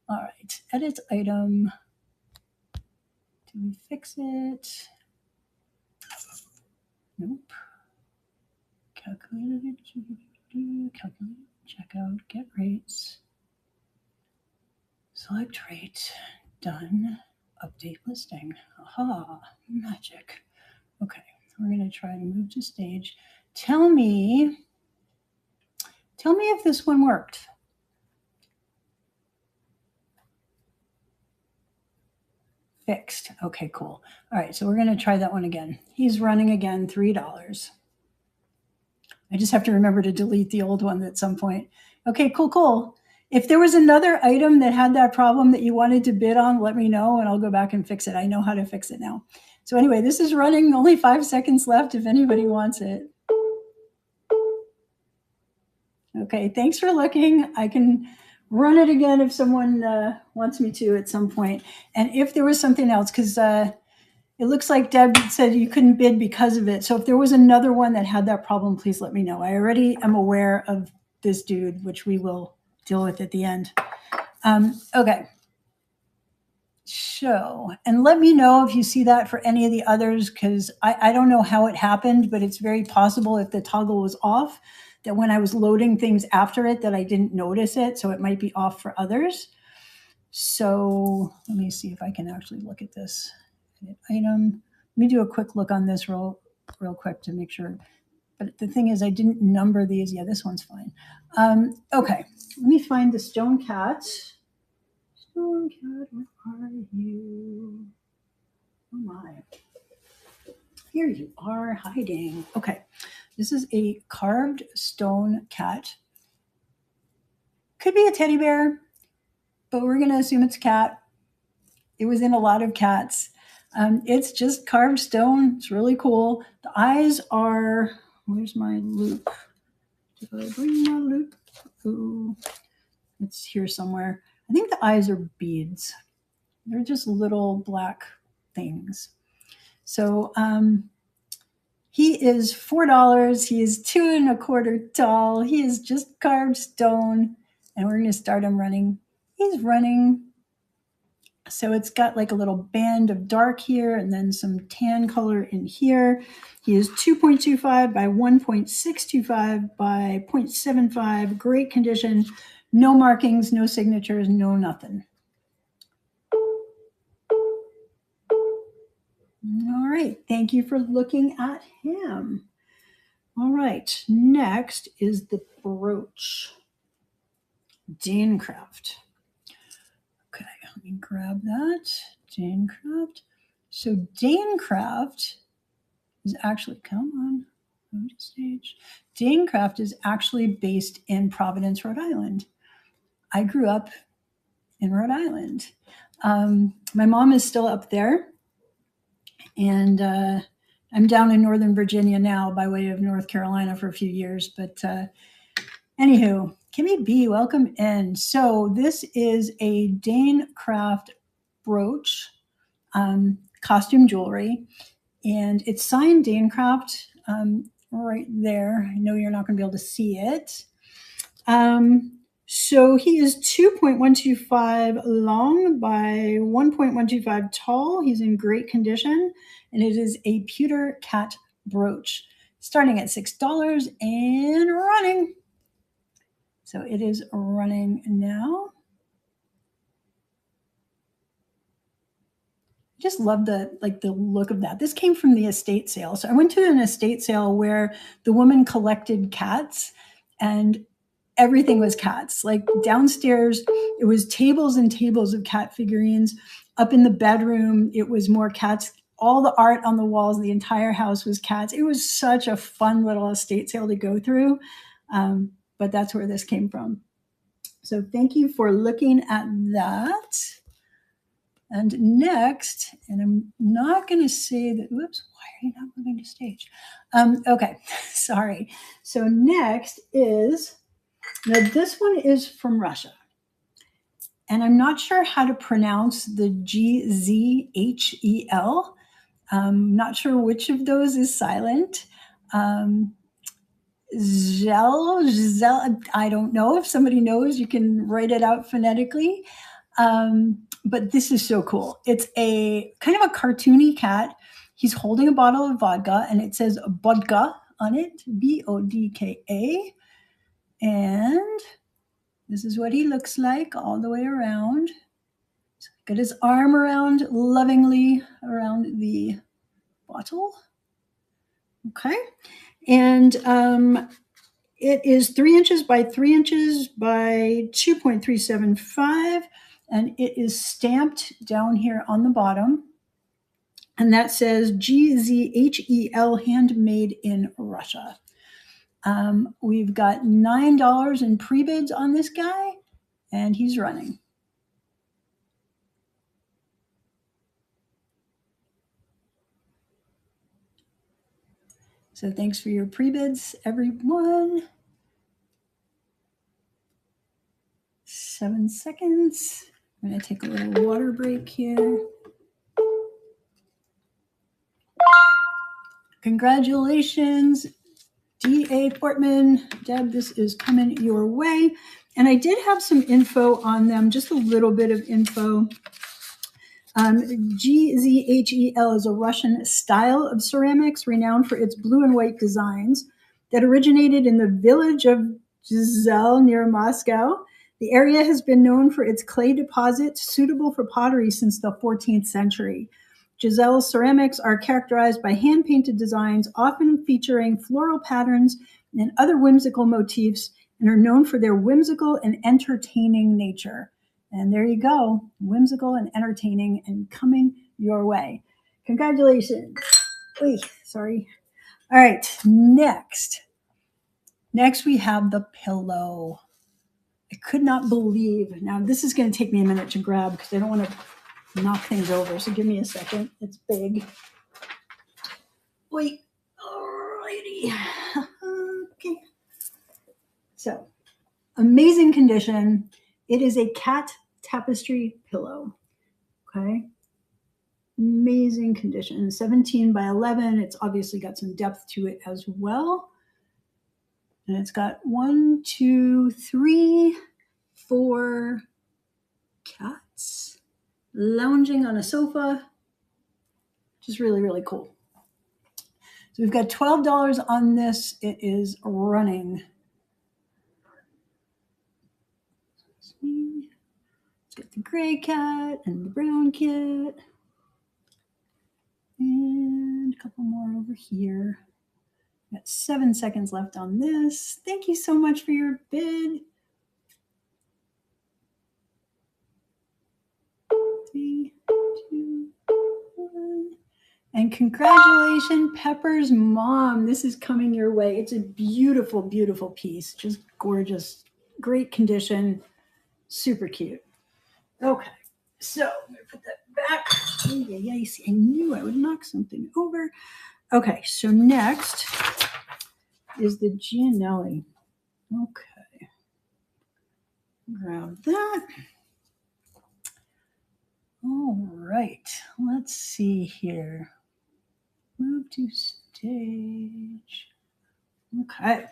right, edit item. Do we fix it? Nope. Calculated. Calculate. Checkout. Get rates. Select rate. Done. Update listing. Aha, magic. Okay, we're going to try to move to stage. Tell me if this one worked. Fixed. Okay, cool. All right, so we're going to try that one again. He's running again, $3. I just have to remember to delete the old one at some point. Okay, cool. If there was another item that had that problem that you wanted to bid on, let me know and I'll go back and fix it. I know how to fix it now. So anyway, this is running, only 5 seconds left if anybody wants it. Okay, thanks for looking. I can run it again if someone wants me to at some point. And if there was something else, because it looks like Deb said you couldn't bid because of it. So if there was another one that had that problem, please let me know. I already am aware of this dude, which we will deal with at the end. Okay. So, and let me know if you see that for any of the others, because I don't know how it happened, but it's very possible if the toggle was off, that when I was loading things after it, that I didn't notice it. So it might be off for others. So let me see if I can actually look at this item. Let me do a quick look on this real quick to make sure. But the thing is, I didn't number these. Yeah, this one's fine. Okay, let me find the stone cat. Stone cat, where are you? Oh my. Here you are hiding. Okay, this is a carved stone cat. Could be a teddy bear, but we're going to assume it's a cat. It was in a lot of cats. It's just carved stone. It's really cool. The eyes are, where's my loop? Did I bring my loop? Ooh, it's here somewhere. I think the eyes are beads. They're just little black things. So he is $4. He is 2 1/4 tall. He is just carved stone. And we're going to start him running. He's running. So it's got like a little band of dark here and then some tan color in here. He is 2.25 by 1.625 by 0.75. Great condition. No markings, no signatures, no nothing. All right. Thank you for looking at him. All right. Next is the brooch. Danecraft. Okay, let me grab that. Danecraft. So Danecraft is actually, come on, go to stage. Danecraft is actually based in Providence, Rhode Island. I grew up in Rhode Island. My mom is still up there, and I'm down in Northern Virginia now by way of North Carolina for a few years. But anywho, Kimmy B, welcome in. So this is a Danecraft brooch, costume jewelry, and it's signed Danecraft right there. I know you're not going to be able to see it. So he is 2.125 long by 1.125 tall. He's in great condition, and it is a pewter cat brooch, starting at $6 and running. So it is running now. I just love the look of that. This came from the estate sale. So I went to an estate sale where the woman collected cats, and everything was cats. Like downstairs, it was tables and tables of cat figurines. Up in the bedroom, it was more cats. All the art on the walls, the entire house was cats. It was such a fun little estate sale to go through. But that's where this came from. So thank you for looking at that. And next, and I'm not going to say that, whoops, why are you not moving to stage? Okay, sorry. So next is, now this one is from Russia. And I'm not sure how to pronounce the GZHEL. Not sure which of those is silent. Giselle, I don't know. If somebody knows, you can write it out phonetically. But this is so cool. It's a kind of a cartoony cat. He's holding a bottle of vodka, and it says vodka on it, BODKA. And this is what he looks like all the way around. So got his arm around lovingly around the bottle. Okay. And it is 3 inches by 3 inches by 2.375. And it is stamped down here on the bottom. And that says GZHEL, handmade in Russia. We've got $9 in pre-bids on this guy, and he's running. So thanks for your pre-bids, everyone. 7 seconds. I'm going to take a little water break here. Congratulations, D.A. Portman. Deb, this is coming your way. And I did have some info on them, just a little bit of info. GZHEL is a Russian style of ceramics renowned for its blue and white designs that originated in the village of Giselle near Moscow. The area has been known for its clay deposits suitable for pottery since the 14th century. Giselle's ceramics are characterized by hand-painted designs, often featuring floral patterns and other whimsical motifs, and are known for their whimsical and entertaining nature. And there you go, whimsical and entertaining and coming your way. Congratulations. Oy, sorry. All right, next we have the pillow. I could not believe, now this is going to take me a minute to grab because I don't want to knock things over, so give me a second. It's big. Wait, alrighty. Okay. So, amazing condition. It is a cat tapestry pillow. Okay. Amazing condition. 17 by 11. It's obviously got some depth to it as well. And it's got 1, 2, 3, 4 cats lounging on a sofa. Just really, really cool. So we've got $12 on this. It is running. Let's get the gray cat and the brown cat. And a couple more over here. Got 7 seconds left on this. Thank you so much for your bid. 3, 2, 1. And congratulations, Pepper's mom. This is coming your way. It's a beautiful, beautiful piece. Just gorgeous. Great condition. Super cute. Okay. So I'm going to put that back. Yeah, see, I knew I would knock something over. Okay. So next is the Gianelli. Okay. Grab that. All right. Let's see here. Move to stage. Okay.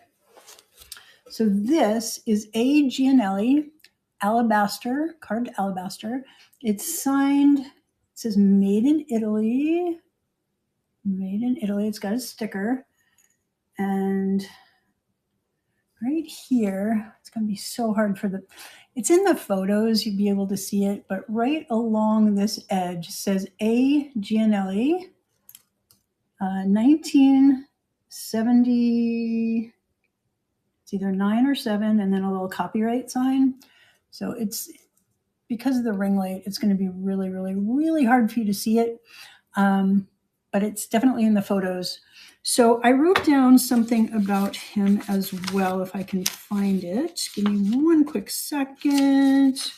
So this is a Gianelli alabaster, carved alabaster. It's signed, it says made in Italy. Made in Italy. It's got a sticker. And right here, it's going to be so hard for it's in the photos, you'd be able to see it, but right along this edge says A. Gianelli, 1970, it's either 9 or 7, and then a little copyright sign. So it's, because of the ring light, it's going to be really, really, really hard for you to see it. But it's definitely in the photos. So I wrote down something about him as well, if I can find it. Give me one quick second.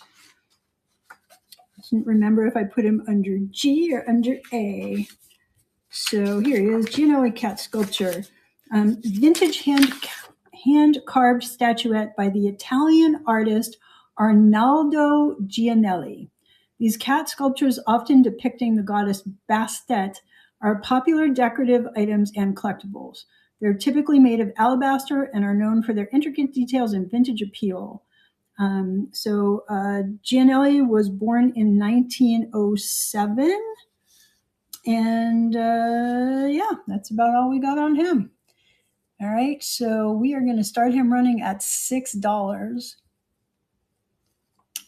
Didn't remember if I put him under G or under A. So here he is, Gianelli cat sculpture. Vintage hand-carved statuette by the Italian artist Arnaldo Gianelli. These cat sculptures, often depicting the goddess Bastet, are popular decorative items and collectibles. They're typically made of alabaster and are known for their intricate details and vintage appeal. Gianelli was born in 1907. And yeah, that's about all we got on him. All right, so we are going to start him running at $6.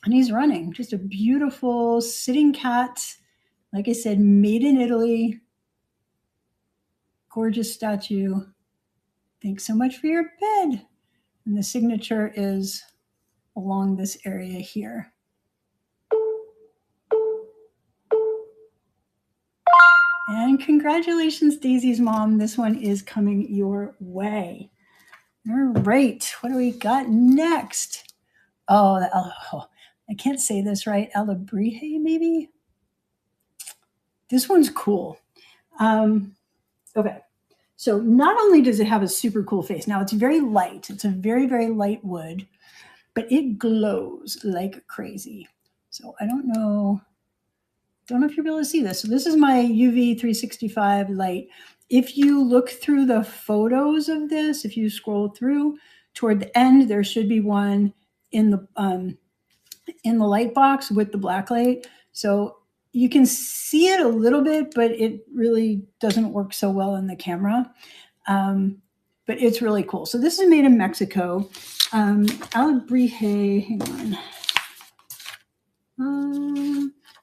And he's running. Just a beautiful sitting cat. Like I said, made in Italy. Gorgeous statue. Thanks so much for your bid. And the signature is along this area here. And congratulations, Daisy's mom. This one is coming your way. All right, what do we got next? Oh, I can't say this right. Alabrihe, maybe? This one's cool. Okay, so not only does it have a super cool face, now it's very light. It's a very, very light wood, but it glows like crazy. So I don't know if you'll be able to see this. So this is my UV 365 light. If you look through the photos of this, if you scroll through toward the end, there should be one in the light box with the black light. So you can see it a little bit, but it really doesn't work so well in the camera. But it's really cool. So this is made in Mexico. Alabrihe, hang on.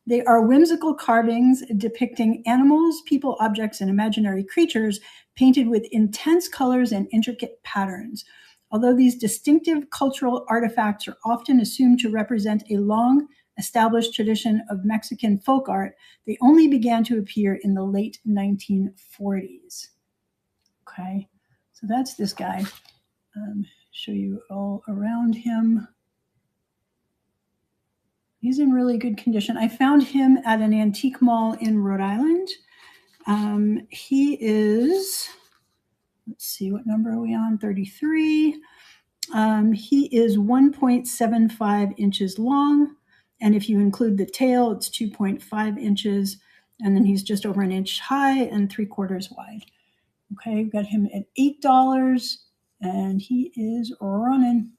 They are whimsical carvings depicting animals, people, objects, and imaginary creatures painted with intense colors and intricate patterns. Although these distinctive cultural artifacts are often assumed to represent a long-established tradition of Mexican folk art, they only began to appear in the late 1940s. Okay, so that's this guy. Show you all around him. He's in really good condition. I found him at an antique mall in Rhode Island. He is, let's see, what number are we on? 33. He is 1.75 inches long. And if you include the tail, it's 2.5 inches. And then he's just over an inch high and 3/4 wide. Okay, we've got him at $8. And he is running.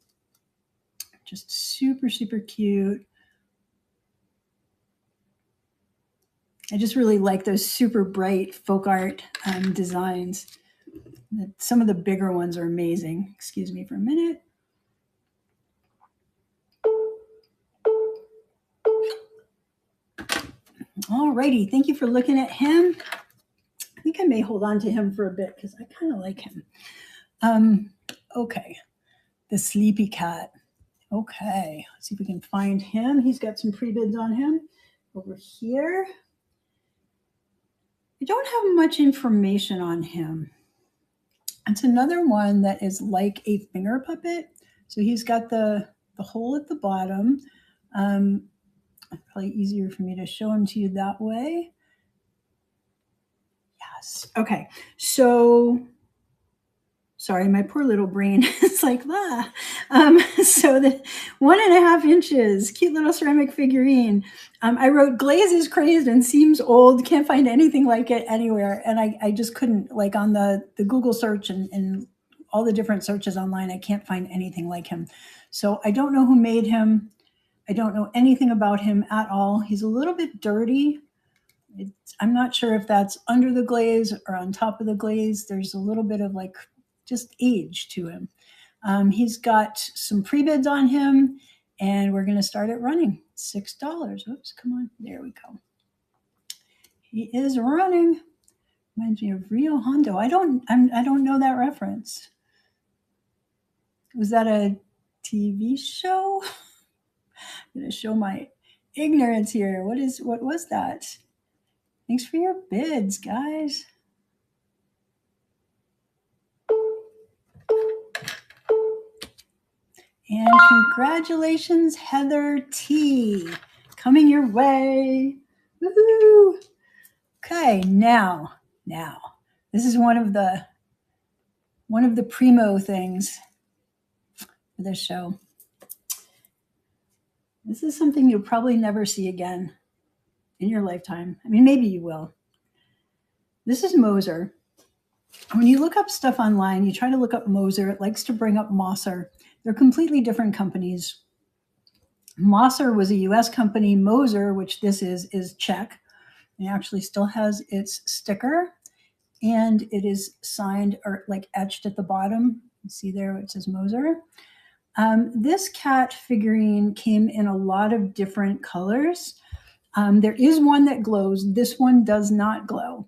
Just super, super cute. I just really like those super bright folk art designs. Some of the bigger ones are amazing. Excuse me for a minute. All righty, thank you for looking at him. I think I may hold on to him for a bit because I kind of like him. Okay, the sleepy cat. Okay, let's see if we can find him. He's got some pre-bids on him over here. I don't have much information on him. It's another one that is like a finger puppet. So he's got the hole at the bottom. Probably easier for me to show him to you that way. Yes. Okay. So, sorry, my poor little brain is like, ah. So the 1.5 inches, cute little ceramic figurine. I wrote glaze is crazed and seems old. Can't find anything like it anywhere. And I just couldn't, like on the Google search and all the different searches online, I can't find anything like him. So I don't know who made him. I don't know anything about him at all. He's a little bit dirty. I'm not sure if that's under the glaze or on top of the glaze. There's a little bit of like just age to him. He's got some pre-bids on him, and we're going to start it running. $6. Oops, come on. There we go. He is running. Reminds me of Rio Hondo. I don't know that reference. Was that a TV show? I'm going to show my ignorance here. What was that? Thanks for your bids, guys. And congratulations, Heather T. coming your way. Woohoo! Okay, now, this is one of the primo things for this show. This is something you'll probably never see again in your lifetime. I mean, maybe you will. This is Moser. When you look up stuff online, you try to look up Moser. It likes to bring up Mosser. They're completely different companies. Mosser was a US company. Moser, which this is Czech. It actually still has its sticker, and it is signed or like etched at the bottom. You see there it says Moser. This cat figurine came in a lot of different colors. There is one that glows. This one does not glow.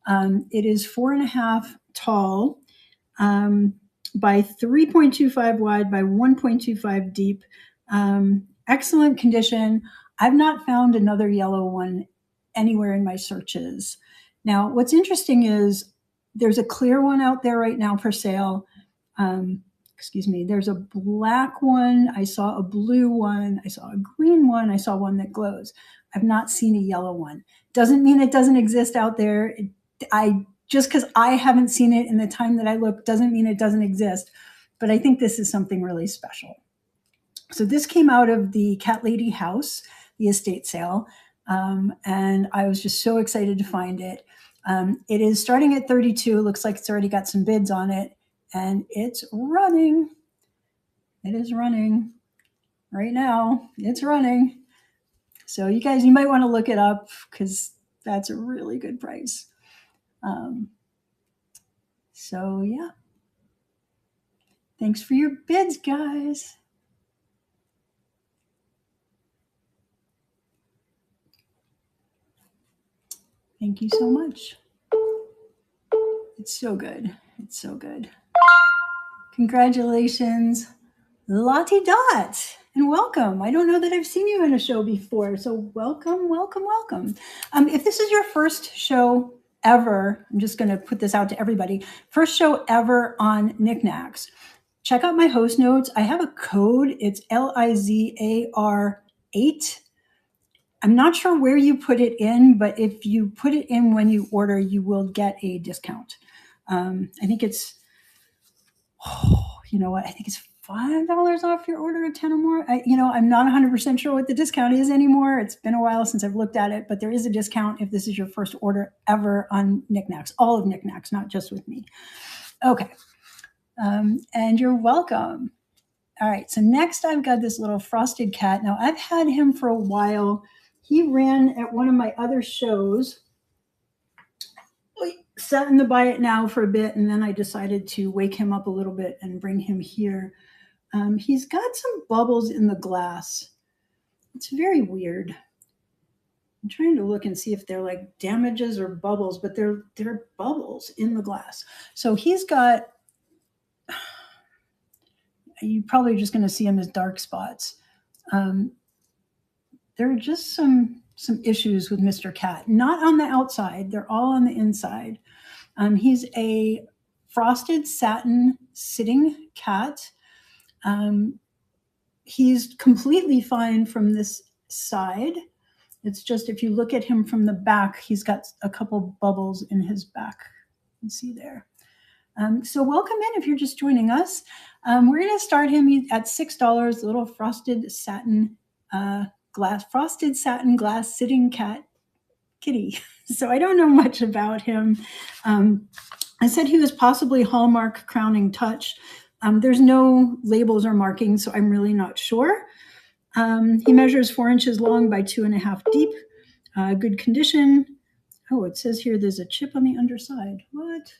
It is 4.5 tall by 3.25 wide by 1.25 deep. Excellent condition. I've not found another yellow one anywhere in my searches. Now, what's interesting is there's a clear one out there right now for sale. There's a black one. I saw a blue one. I saw a green one. I saw one that glows. I've not seen a yellow one. Doesn't mean it doesn't exist out there. Just because I haven't seen it in the time that I looked doesn't mean it doesn't exist. But I think this is something really special. So this came out of the Cat Lady house, the estate sale. And I was just so excited to find it. It is starting at $32. It looks like it's already got some bids on it. And it's running. It is running right now. It's running. So you guys, you might want to look it up because that's a really good price. So yeah. Thanks for your bids, guys. Thank you so much. It's so good. It's so good. Congratulations, Lottie Dot, and welcome. I don't know that I've seen you in a show before, so welcome, welcome, welcome. If this is your first show ever, I'm just going to put this out to everybody, first show ever on Knickknacks, check out my host notes. I have a code. It's LIZAR8. I'm not sure where you put it in, but if you put it in when you order, you will get a discount. I think it's, you know what? I think it's $5 off your order of 10 or more. I'm not 100% sure what the discount is anymore. It's been a while since I've looked at it, but there is a discount if this is your first order ever on Knickknacks, all of Knickknacks, not just with me. Okay. And you're welcome. All right. So next I've got this little frosted cat. Now I've had him for a while. He ran at one of my other shows. Sat in the buy it now for a bit, and then I decided to wake him up a little bit and bring him here. He's got some bubbles in the glass. It's very weird. I'm trying to look and see if they're like damages or bubbles, but they're bubbles in the glass. So he's got, you're probably just going to see him as dark spots. There are just some issues with Mr. Cat, not on the outside. They're all on the inside. He's a frosted satin sitting cat. He's completely fine from this side. It's just if you look at him from the back, he's got a couple bubbles in his back. You can see there. So welcome in if you're just joining us. We're going to start him at $6, little frosted satin glass sitting cat kitty. So I don't know much about him. I said he was possibly Hallmark Crowning Touch. There's no labels or markings, so I'm really not sure. He measures 4 inches long by 2.5 deep. Good condition. Oh, it says here there's a chip on the underside. What?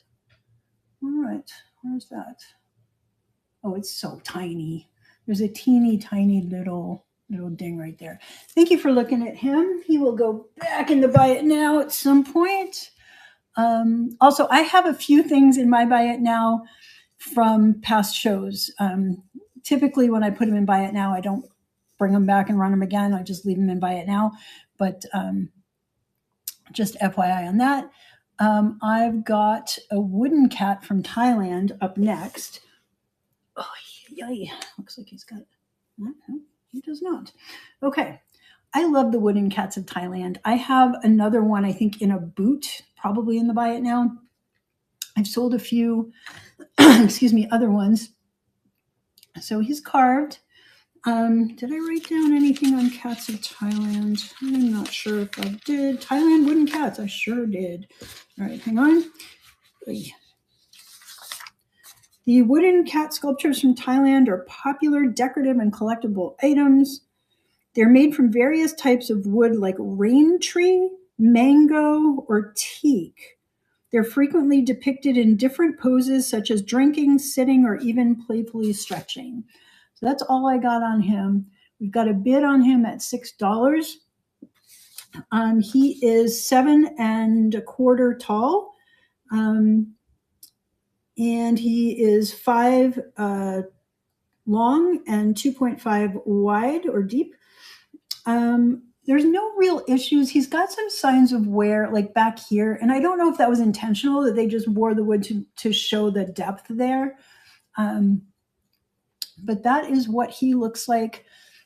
All right, where's that? Oh, it's so tiny. There's a teeny tiny little ding right there. Thank you for looking at him. He will go back in the buy it now at some point. Also, I have a few things in my buy it now from past shows. Typically when I put them in buy it now, I don't bring them back and run them again. I just leave them in buy it now. But just FYI on that. I've got a wooden cat from Thailand up next. Oh, yay. Looks like he's got, no, he does not. Okay. I love the wooden cats of Thailand. I have another one, I think, in a boot, probably in the Buy It Now. I've sold a few, excuse me, other ones. So he's carved. Did I write down anything on cats of Thailand? I'm not sure if I did. Thailand wooden cats, I sure did. All right, hang on. The wooden cat sculptures from Thailand are popular decorative and collectible items. They're made from various types of wood like rain tree, mango, or teak. They're frequently depicted in different poses such as drinking, sitting, or even playfully stretching. So that's all I got on him. We've got a bid on him at $6. He is 7¼ tall. And he is 5 long and 2.5 wide or deep. There's no real issues. He's got some signs of wear, like back here, and I don't know if that was intentional, that they just wore the wood to show the depth there. But that is what he looks like.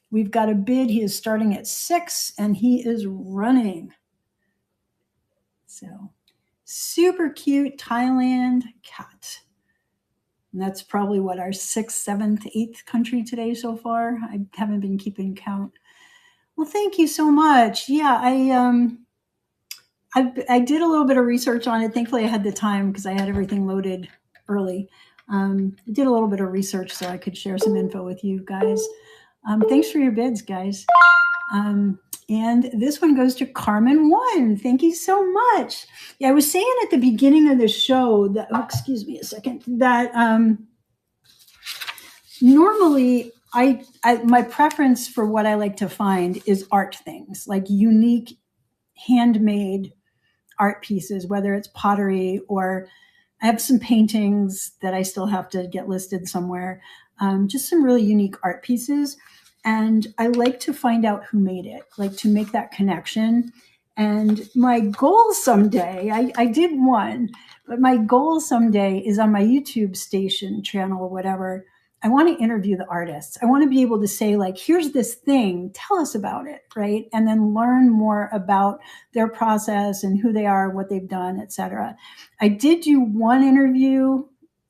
We've got a bid. He is starting at $6, and he is running. So super cute Thailand cat. And that's probably what, our 6th, 7th, 8th country today so far. I haven't been keeping count. Well, thank you so much. Yeah, I did a little bit of research on it. Thankfully, I had the time because I had everything loaded early. I did a little bit of research so I could share some info with you guys. Thanks for your bids, guys. And this one goes to Carmen 1. Thank you so much. Yeah, I was saying at the beginning of the show that, oh, excuse me a second, that normally my preference for what I like to find is art things, like unique handmade art pieces, whether it's pottery or I have some paintings that I still have to get listed somewhere, just some really unique art pieces. And I like to find out who made it, like to make that connection. And my goal someday, I did one, but my goal someday is on my YouTube station channel or whatever. I want to interview the artists. I want to be able to say, like, here's this thing, tell us about it, right? And then learn more about their process and who they are, what they've done, etc. I did do one interview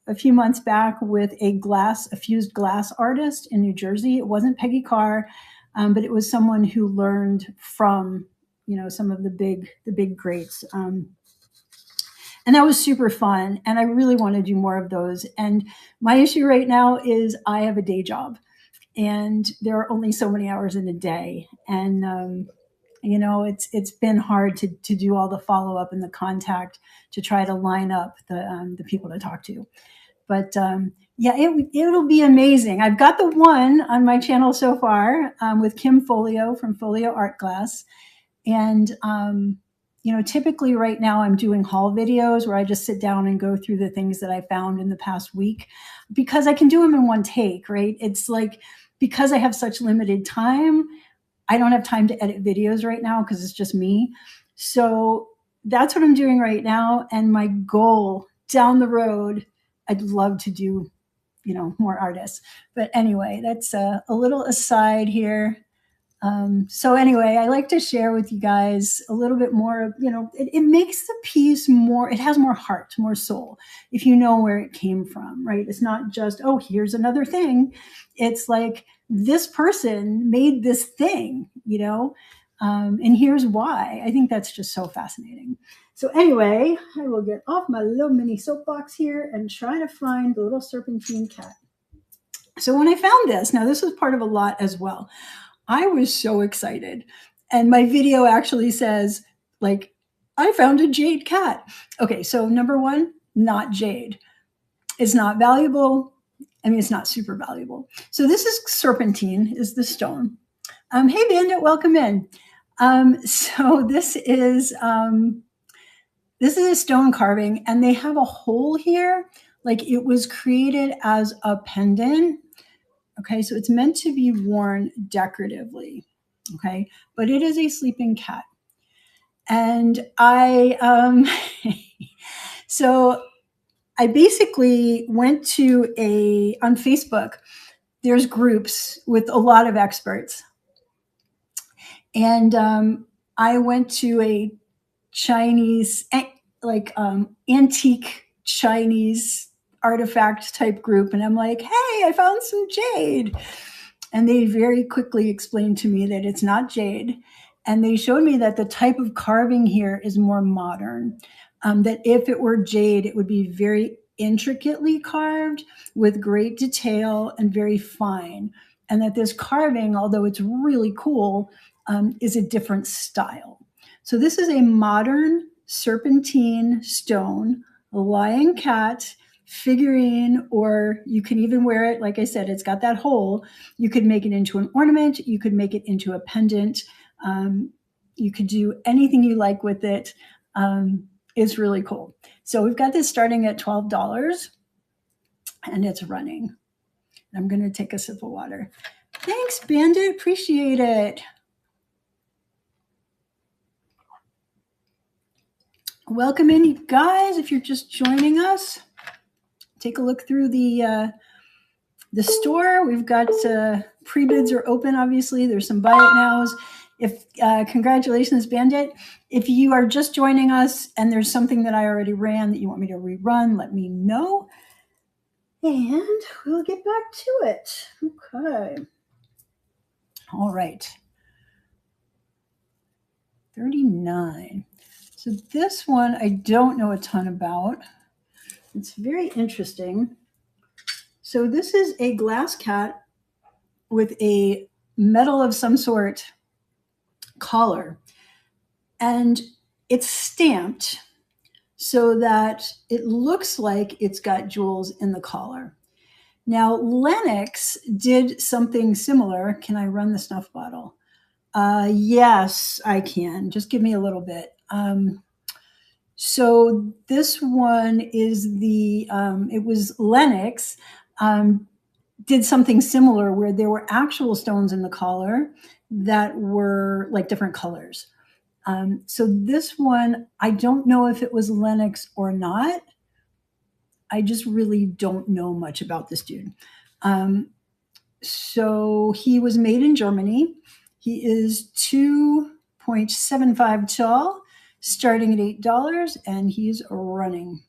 a few months back with a fused glass artist in New Jersey. It wasn't Peggy Carr, but it was someone who learned from, some of the big greats. And that was super fun. And I really want to do more of those. And my issue right now is I have a day job and there are only so many hours in a day. And, it's been hard to do all the follow-up and the contact to try to line up the people to talk to. But yeah, it'll be amazing. I've got the one on my channel so far with Kim Folio from Folio Art Glass. And, typically right now I'm doing haul videos where I just sit down and go through the things that I found in the past week because I can do them in one take, right? It's like, because I have such limited time, I don't have time to edit videos right now because it's just me. So that's what I'm doing right now. And my goal down the road, I'd love to do, more artists. But anyway, that's a little aside here. So anyway, I like to share with you guys a little bit more, it makes the piece more, it has more heart, more soul, if you know where it came from, right? It's not just, oh, here's another thing. It's like, this person made this thing, and here's why. I think that's just so fascinating. So anyway, I will get off my little mini soapbox here and try to find the little serpentine cat. So when I found this, now this was part of a lot as well. I was so excited. And my video actually says, like, I found a jade cat. Okay, so number one, not jade. It's not valuable. I mean, it's not super valuable. So this is serpentine, is the stone. Hey, Bandit, welcome in. So this is a stone carving, and they have a hole here. Like, it was created as a pendant. Okay, so it's meant to be worn decoratively, okay? But it is a sleeping cat. And so I basically went to on Facebook, there's groups with a lot of experts. And I went to a Chinese, antique Chinese artifact type group, and I'm like, hey, I found some jade. And they very quickly explained to me that it's not jade. And they showed me that the type of carving here is more modern. That if it were jade, it would be very intricately carved with great detail and very fine. And that this carving, although it's really cool, is a different style. So this is a modern serpentine stone lion cat figurine, or you can even wear it. Like I said, it's got that hole. You could make it into an ornament. You could make it into a pendant. You could do anything you like with it. It's really cool. So we've got this starting at $12 and it's running. I'm going to take a sip of water. Thanks, Bandit. Appreciate it. Welcome in, you guys. If you're just joining us, take a look through the store. We've got pre-bids are open, obviously. There's some buy it nows. If congratulations, Bandit. If you are just joining us and there's something that I already ran that you want me to rerun, let me know. And we'll get back to it. Okay. All right. 39. So this one I don't know a ton about. It's very interesting. So this is a glass cat with a metal of some sort collar. And it's stamped so that it looks like it's got jewels in the collar. Now, Lenox did something similar. Can I run the snuff bottle? Yes, I can. Just give me a little bit. So this one is it was Lenox, did something similar where there were actual stones in the collar that were like different colors. So this one, I don't know if it was Lenox or not. I just really don't know much about this dude. So he was made in Germany. He is 2.75 tall, starting at $8, and he's running.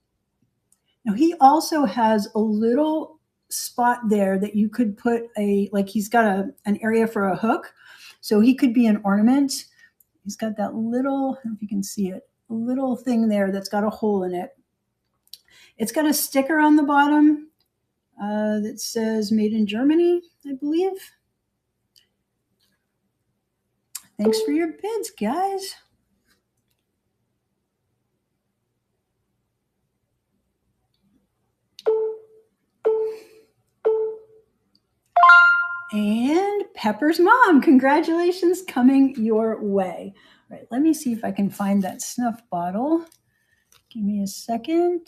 Now he also has a little spot there that you could put he's got an area for a hook. So he could be an ornament. He's got that little, I don't know if you can see it, a little thing there that's got a hole in it. It's got a sticker on the bottom that says made in Germany, I believe. Thanks for your bids, guys. And Pepper's mom, congratulations, coming your way. All right, let me see if I can find that snuff bottle. Give me a second.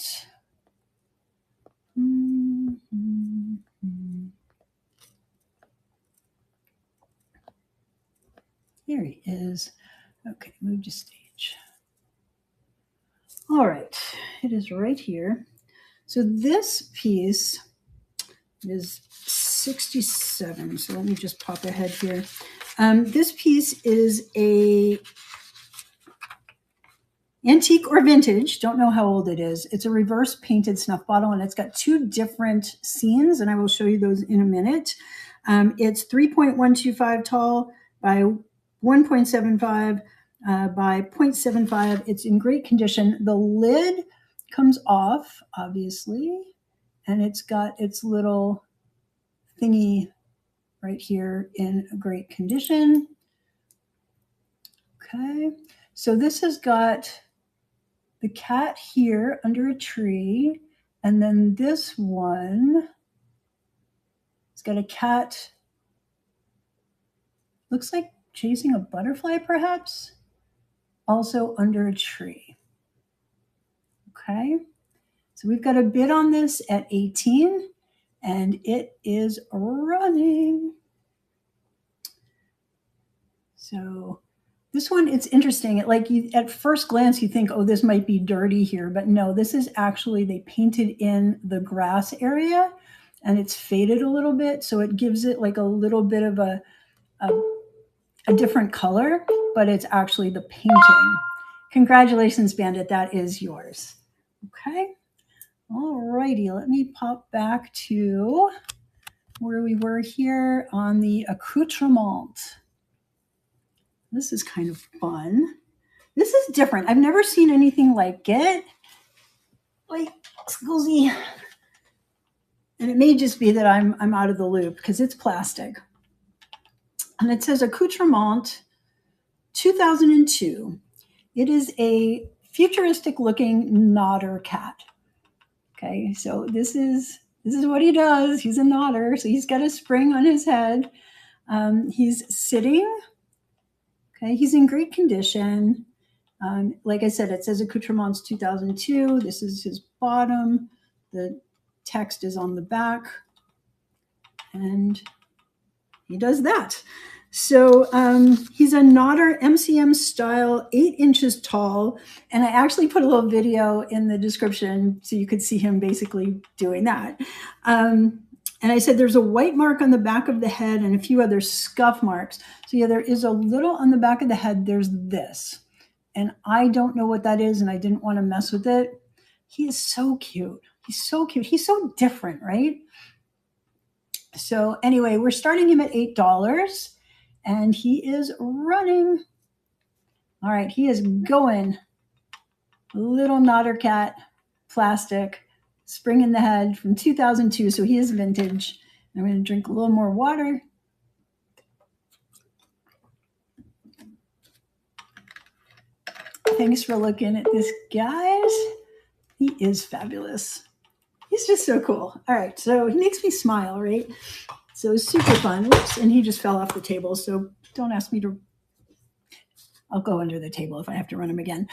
Here he is. Okay, move to stage. All right, it is right here. So this piece is 67. So let me just pop ahead here. This piece is a antique or vintage. Don't know how old it is. It's a reverse painted snuff bottle, and it's got two different scenes, and I will show you those in a minute. It's 3.125 tall by 1.75 by 0.75. It's in great condition. The lid comes off, obviously, and it's got its little thingy right here in great condition. Okay, so this has got the cat here under a tree, and then this one, it's got a cat, looks like chasing a butterfly perhaps, also under a tree. Okay, so we've got a bid on this at 18, and it is running. So this one, it's interesting. At first glance, you think, oh, this might be dirty here, but no, this is actually, they painted in the grass area and it's faded a little bit. So it gives it like a little bit of a a different color, but it's actually the painting. Congratulations, Bandit, that is yours. Okay. All righty, let me pop back to where we were here on the accoutrement. This is kind of fun. This is different. I've never seen anything like it. Wait, excuse me. And it may just be that I'm out of the loop because it's plastic. And it says accoutrement 2002. It is a futuristic looking nodder cat. Okay, so this is what he does. He's a nodder, so he's got a spring on his head. He's sitting. Okay, he's in great condition. Like I said, it says accoutrements 2002. This is his bottom. The text is on the back, and he does that. So he's a nodder MCM style, 8 inches tall. And I actually put a little video in the description so you could see him basically doing that. And I said there's a white mark on the back of the head and a few other scuff marks. So yeah, there is a little on the back of the head. There's this. And I don't know what that is, and I didn't want to mess with it. He is so cute. He's so cute. He's so different, right? So anyway, we're starting him at $8. And he is running. All right, he is going. Little nodder cat, plastic, spring in the head from 2002. So he is vintage. I'm going to drink a little more water. Thanks for looking at this, guys. He is fabulous. He's just so cool. All right, so he makes me smile, right? So it's super fun. Whoops, and he just fell off the table. So don't ask me to. I'll go under the table if I have to run him again.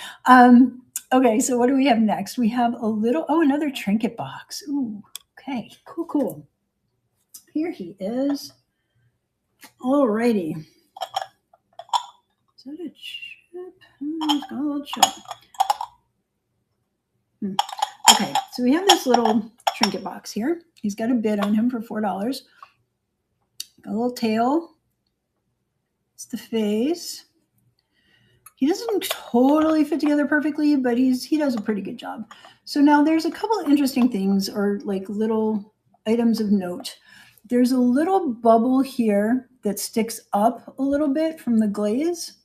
Okay, so what do we have next? We have a little, another Trinket box. Ooh, okay, cool. Here he is. All righty. Is that a chip? It's got a little chip. Okay, so we have this little Trinket box here. He's got a bid on him for $4. Got a little tail. It's the face. He doesn't totally fit together perfectly, but he does a pretty good job. So now there's a couple of interesting things, or like little items of note. There's a little bubble here that sticks up a little bit from the glaze.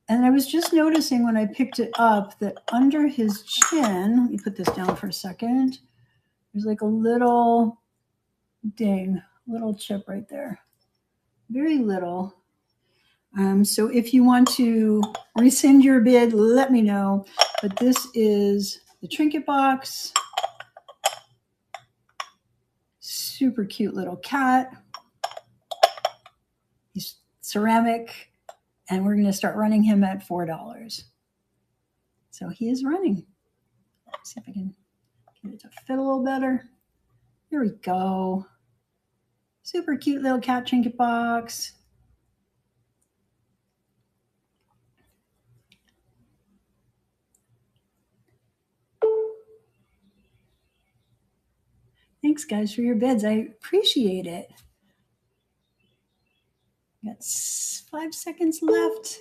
And I was just noticing when I picked it up that under his chin, let me put this down for a second, there's like a little ding, little chip right there. Very little. So if you want to rescind your bid, let me know. But this is the Trinket box. Super cute little cat. He's ceramic, and we're going to start running him at $4. So he is running. Let's see if I can get it to fit a little better. Here we go. Super cute little cat Trinket box. Thanks, guys, for your bids. I appreciate it. Got 5 seconds left.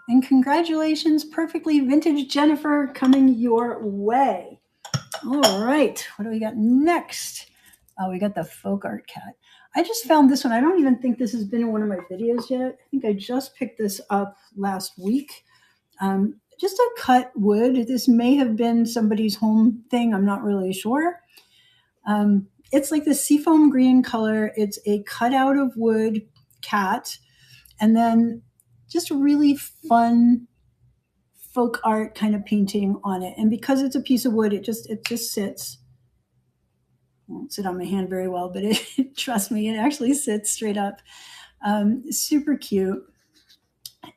And congratulations, perfectly vintage Jennifer, coming your way. All right, what do we got next? Oh, we got the folk art cat. I just found this one. I don't even think this has been in one of my videos yet. I think I just picked this up last week. Just a cut wood. This may have been somebody's home thing. I'm not really sure. It's like the seafoam green color. It's a cutout of wood cat. And then just a really fun folk art kind of painting on it. And because it's a piece of wood, it just sits. It won't sit on my hand very well, but trust me, it actually sits straight up. Super cute.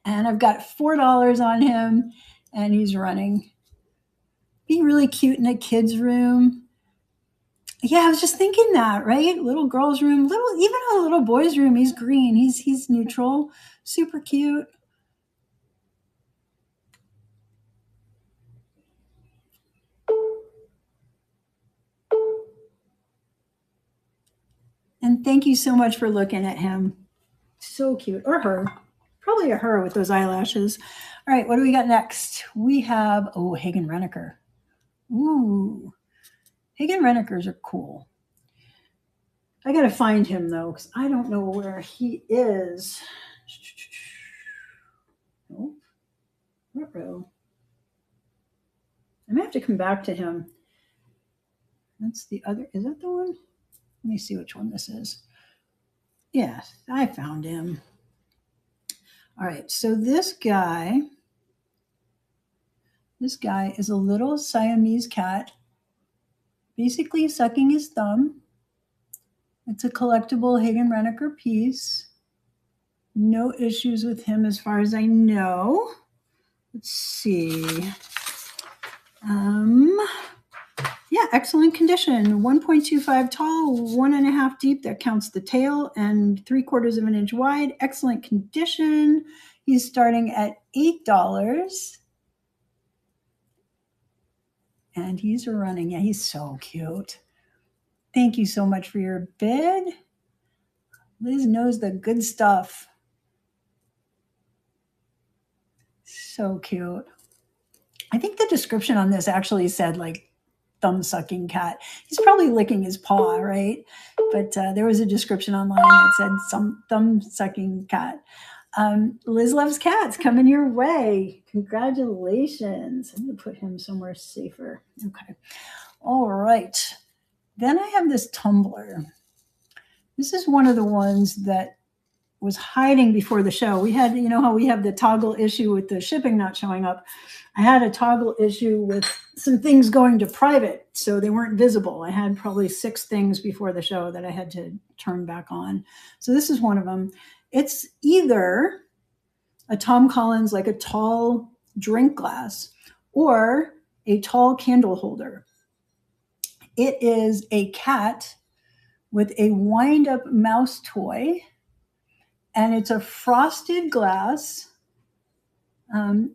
And I've got $4 on him, and he's running. Be really cute in a kid's room. Yeah, I was just thinking that, right? Little girl's room, even a little boy's room. He's green. He's neutral. Super cute. And thank you so much for looking at him. So cute. Or her. Probably a her with those eyelashes. All right, what do we got next? We have, oh, Hagen Rener. Ooh. Hagen Renekers are cool. I got to find him, though, because I don't know where he is. Nope. Uh-oh. I may have to come back to him. That's the other. Is that the one? Let me see which one this is. Yes, I found him. All right, so this guy is a little Siamese cat, basically sucking his thumb. It's a collectible Hagen Rener piece. No issues with him as far as I know. Let's see. Yeah, excellent condition. 1.25 tall, 1.5 deep. That counts the tail, and 3/4 of an inch wide. Excellent condition. He's starting at $8. And he's running. Yeah, he's so cute. Thank you so much for your bid. Liz knows the good stuff. So cute. I think the description on this actually said like thumb-sucking cat. He's probably licking his paw, right? But there was a description online that said some thumb-sucking cat. Liz loves cats coming your way. Congratulations. I'm going to put him somewhere safer. Okay. All right. Then I have this tumbler. This is one of the ones that was hiding before the show. We had, you know how we have the toggle issue with the shipping not showing up. I had a toggle issue with some things going to private, so they weren't visible. I had probably 6 things before the show that I had to turn back on. So this is one of them. It's either a Tom Collins, like a tall drink glass, or a tall candle holder. It is a cat with a wind-up mouse toy, and it's a frosted glass.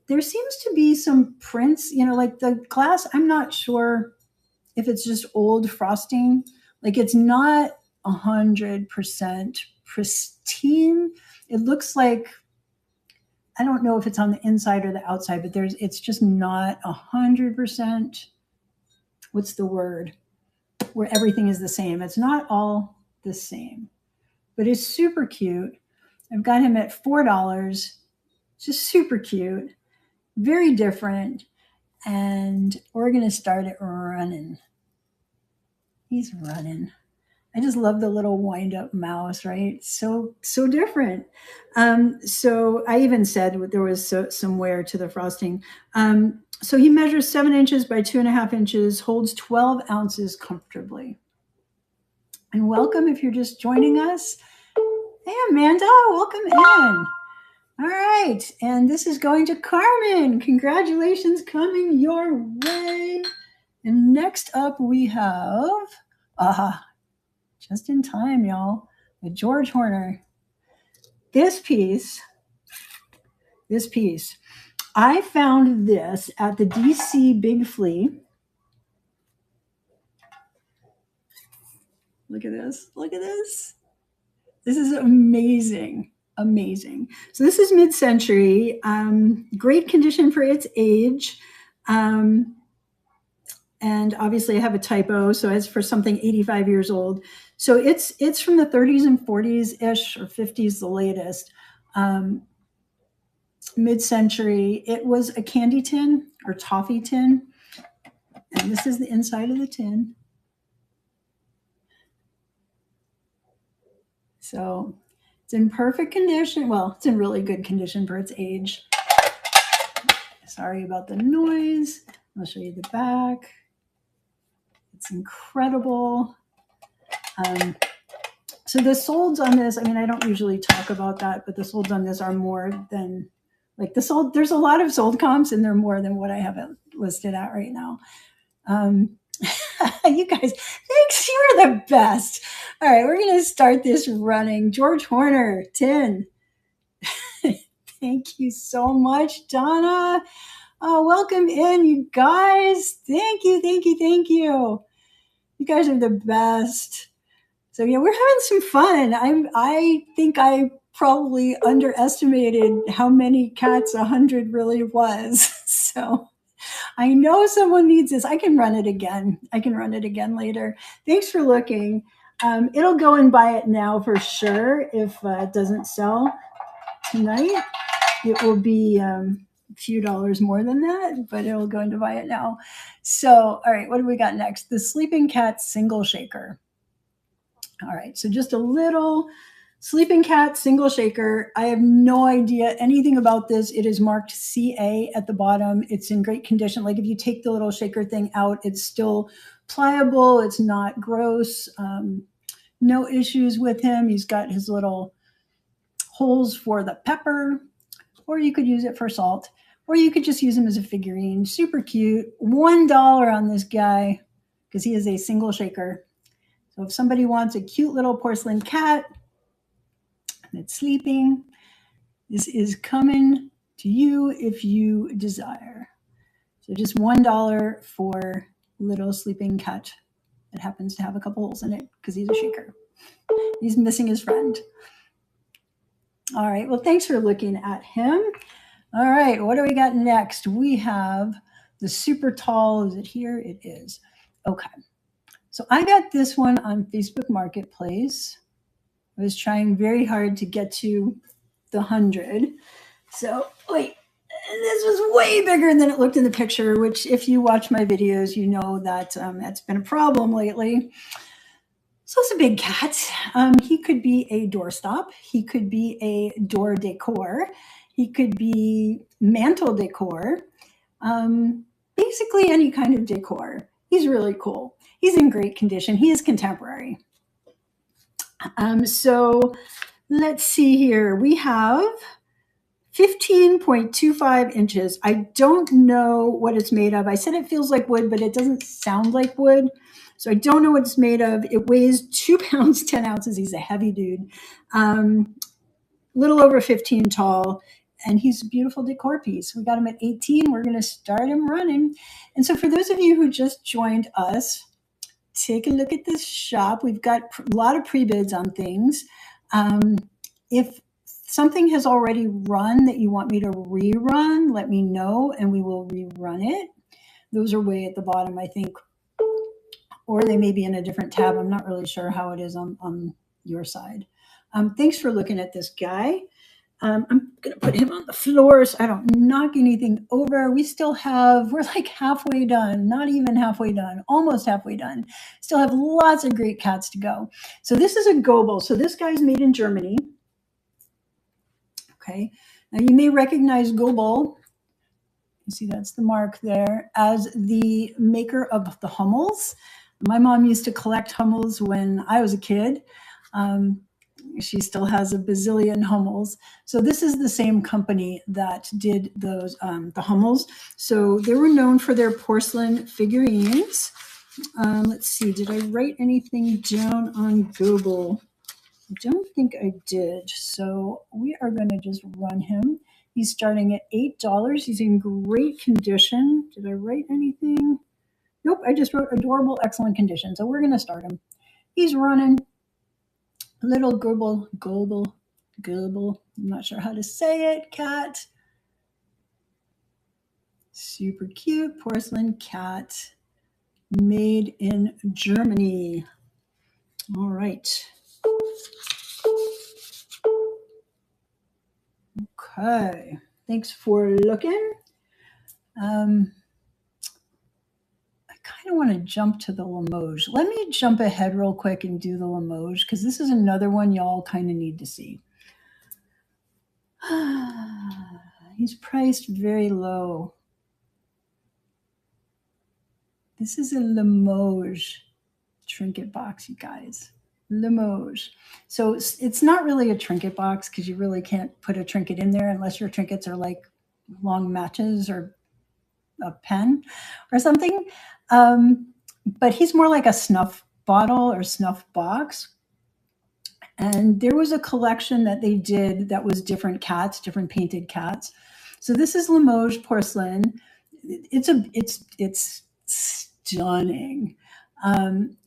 There seems to be some prints, you know, like the glass, I'm not sure if it's just old frosting. Like it's not 100% pristine. It looks like, I don't know if it's on the inside or the outside, but it's just not 100%, what's the word, where everything is the same. It's not all the same, but it's super cute. I've got him at $4. Just super cute, very different. And we're going to start it running. He's running. I just love the little wind-up mouse, right? So different. So I even said there was some wear to the frosting. So he measures 7 inches by 2.5 inches, holds 12 ounces comfortably. And welcome if you're just joining us. Hey, Amanda, welcome in. All right, and this is going to Carmen. Congratulations coming your way. And next up we have, just in time, y'all, the George Horner. This piece, I found this at the DC Big Flea. Look at this, look at this. This is amazing. Amazing. So this is mid-century, great condition for its age. And obviously I have a typo, so it's for something 85 years old. So it's from the 30s and 40s-ish, or 50s, the latest. Mid-century. It was a candy tin or toffee tin. And this is the inside of the tin. So it's in perfect condition. Well, it's in really good condition for its age. Sorry about the noise. I'll show you the back. It's incredible. So the solds on this, I mean, I don't usually talk about that, but the solds on this are more than, like the sold, there's a lot of sold comps and they're more than what I have it listed at right now. You guys, thanks, you're the best. All right, we're going to start this running. George Horner, 10. Thank you so much, Donna. Oh, welcome in, you guys. Thank you, thank you, thank you. You guys are the best. So yeah, we're having some fun. I think I probably underestimated how many cats 100 really was. So I know someone needs this. I can run it again. I can run it again later. Thanks for looking. It'll go and buy it now for sure if it doesn't sell tonight. It will be a few dollars more than that, but it'll go into buy it now. So, all right, what do we got next? The Sleeping Cat Single Shaker. All right, so just a little Sleeping Cat Single Shaker. I have no idea anything about this. It is marked CA at the bottom. It's in great condition. Like if you take the little shaker thing out, it's still pliable. It's not gross. No issues with him. He's got his little holes for the pepper, or you could use it for salt, or you could just use him as a figurine. Super cute. $1 on this guy because he is a single shaker. So if somebody wants a cute little porcelain cat that's sleeping, this is coming to you if you desire. So just $1 for little sleeping cat that happens to have a couple holes in it because he's a shaker. He's missing his friend. All right, well, thanks for looking at him. All right, what do we got next? We have the super tall, is it here? It is. Okay, so I got this one on Facebook Marketplace. I was trying very hard to get to the 100. So, wait, this was way bigger than it looked in the picture, which if you watch my videos, you know that that's been a problem lately. So it's a big cat. He could be a doorstop. He could be a door decor. He could be mantle decor. Basically any kind of decor. He's really cool. He's in great condition. He is contemporary. So let's see here. We have 15.25 inches. I don't know what it's made of. I said it feels like wood, but it doesn't sound like wood. So I don't know what it's made of. It weighs 2 pounds, 10 ounces. He's a heavy dude. Little over 15 tall. And he's a beautiful decor piece. We got him at 18. We're going to start him running. And so for those of you who just joined us, take a look at this shop. We've got a lot of pre-bids on things. If something has already run that you want me to rerun, let me know and we will rerun it. Those are way at the bottom, I think. Or they may be in a different tab. I'm not really sure how it is on your side. Thanks for looking at this guy. I'm going to put him on the floor so I don't knock anything over. We're like halfway done, not even halfway done, almost halfway done. Still have lots of great cats to go. So this is a Goebel. So this guy's made in Germany. Okay. Now you may recognize Goebel. You see that's the mark there as the maker of the Hummels. My mom used to collect Hummels when I was a kid. She still has a bazillion Hummels. So this is the same company that did those the Hummels. So they were known for their porcelain figurines. Let's see, did I write anything down on Goebel? I don't think I did. So we are going to just run him. He's starting at $8. He's in great condition. Did I write anything? Nope, I just wrote adorable, excellent condition. So we're going to start him. He's running. Little Goebel. I'm not sure how to say it. Cat. Super cute porcelain cat made in Germany. All right. Okay. Thanks for looking. I kind of want to jump to the Limoges. Let me jump ahead real quick and do the Limoges because this is another one y'all kind of need to see. He's priced very low. This is a Limoges trinket box, you guys. Limoges. So it's not really a trinket box because you really can't put a trinket in there unless your trinkets are like long matches or a pen or something. But he's more like a snuff bottle or snuff box. And there was a collection that they did that was different cats, different painted cats. So this is Limoges porcelain. It's stunning.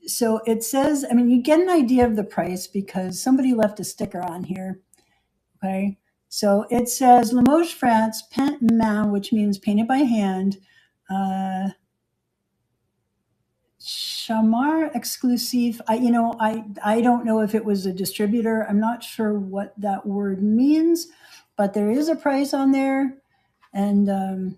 So it says, I mean, you get an idea of the price because somebody left a sticker on here. Okay. So it says Limoges, France, peint main, which means painted by hand. Chamar exclusive. I don't know if it was a distributor. I'm not sure what that word means, but there is a price on there. And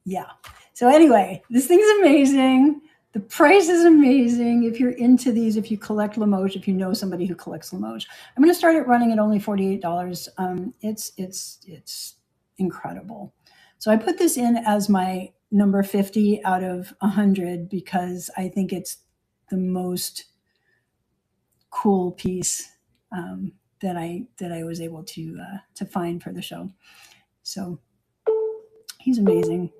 yeah. So anyway, this thing's amazing. The price is amazing. If you're into these, if you collect Limoges, if you know somebody who collects Limoges, I'm going to start it running at only $48. It's incredible. So I put this in as my number 50 out of 100 because I think it's the most cool piece that I was able to find for the show. So he's amazing.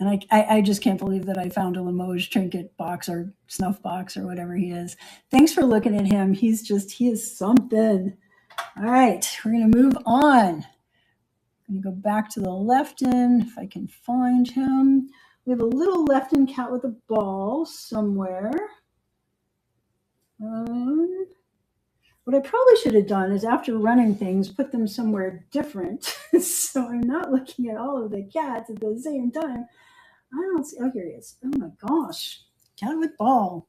And I just can't believe that I found a Limoges trinket box or snuff box or whatever he is. Thanks for looking at him. He is something. All right, we're going to move on. I'm going to go back to the Lefton, if I can find him. We have a little Lefton cat with a ball somewhere. What I probably should have done is after running things, put them somewhere different. So I'm not looking at all of the cats at the same time. I don't see. Oh, here he is. Oh my gosh. Cat with ball.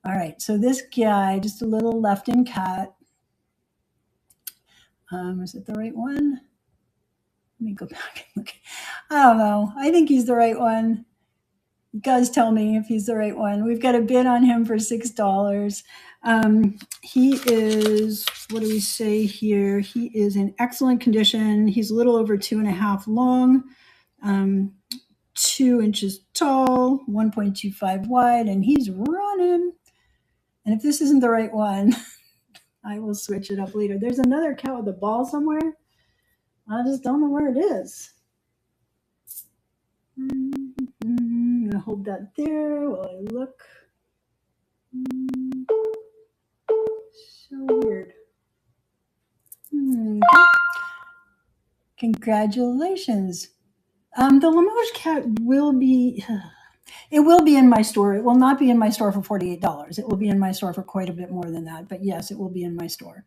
All right. So this guy, just a little Lefton cat. Is it the right one? Let me go back and look. I don't know. I think he's the right one. You guys tell me if he's the right one. We've got a bid on him for $6. He is, what do we say here? He is in excellent condition. He's a little over 2.5 long. 2 inches tall, 1.25 wide, and he's running. And if this isn't the right one, I will switch it up later. There's another cat with a ball somewhere. I just don't know where it is. I'm going to hold that there while I look. So weird. Congratulations. The Limoges cat will be, it will be in my store. It will not be in my store for $48. It will be in my store for quite a bit more than that. But yes, it will be in my store.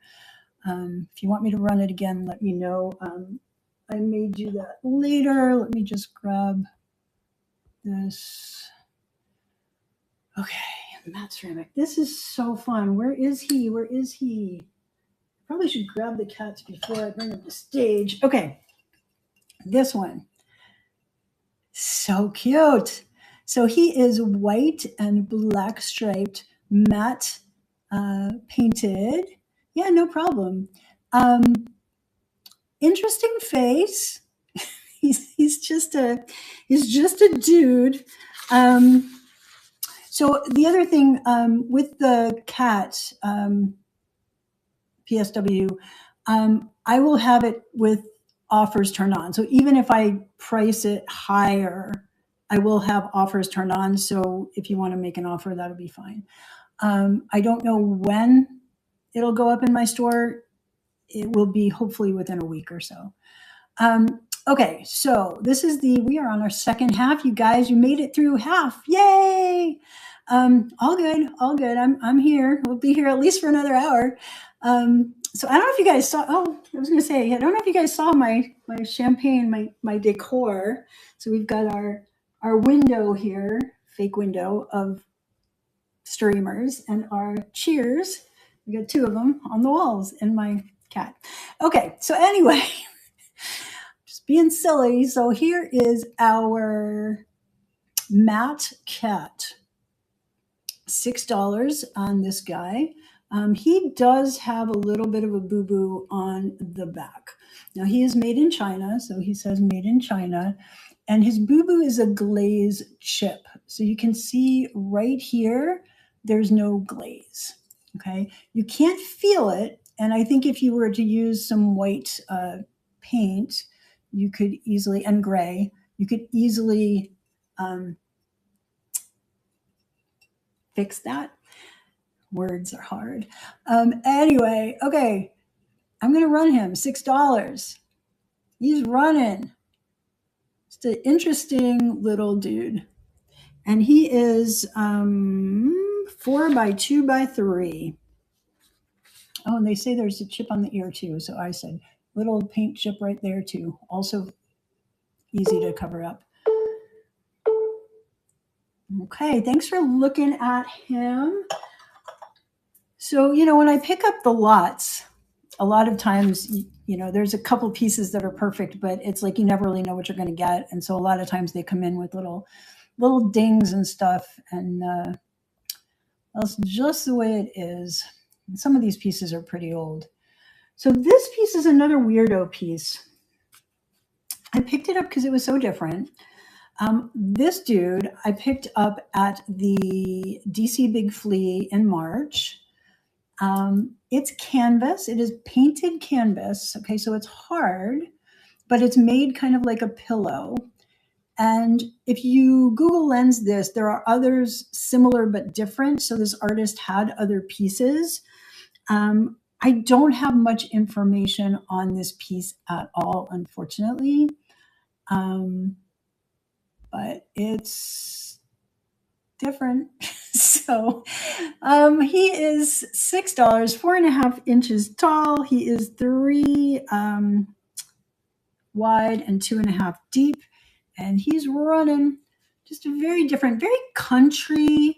If you want me to run it again, let me know. I may do that later. Let me just grab this. Okay, matte ceramic. This is so fun. Where is he? Where is he? Probably should grab the cats before I bring them to stage. Okay, this one. So cute. So he is white and black striped, matte painted. Yeah, no problem. Interesting face. he's just a dude. So the other thing with the cat PSW, I will have it with offers turned on. So even if I price it higher, I will have offers turned on. So if you want to make an offer, that'll be fine. I don't know when it'll go up in my store. It will be hopefully within a week or so. Okay, so we are on our second half. You guys, you made it through half. Yay! All good. I'm here. We'll be here at least for another hour. So I don't know if you guys saw, I was going to say, I don't know if you guys saw my champagne, my decor. So we've got our window here, fake window of streamers, and our cheers. We got 2 of them on the walls and my cat. Okay, so anyway, just being silly. So here is our matte cat. $6 on this guy. He does have a little bit of a boo-boo on the back. Now he is made in China, so he says made in China, and his boo-boo is a glaze chip. So you can see right here, there's no glaze, okay? You can't feel it, and I think if you were to use some white paint, you could easily, and gray, you could easily fix that. Words are hard. Anyway, okay, I'm going to run him $6. He's running. Just an interesting little dude. And he is 4 by 2 by 3. Oh, and they say there's a chip on the ear too. So I said little paint chip right there too. Also easy to cover up. Okay, thanks for looking at him. So, when I pick up the lots, a lot of times, there's a couple pieces that are perfect, but it's like you never really know what you're going to get. And so a lot of times they come in with little dings and stuff. And that's just the way it is. And some of these pieces are pretty old. So this piece is another weirdo piece. I picked it up because it was so different. This dude I picked up at the DC Big Flea in March. It's canvas. It is painted canvas. Okay, so it's hard, but it's made kind of like a pillow. And if you Google Lens this, there are others similar but different. So this artist had other pieces. I don't have much information on this piece at all, unfortunately. But it's different. So he is $6, 4.5 inches tall. He is 3 wide and 2.5 deep. And he's running just a very different, very country,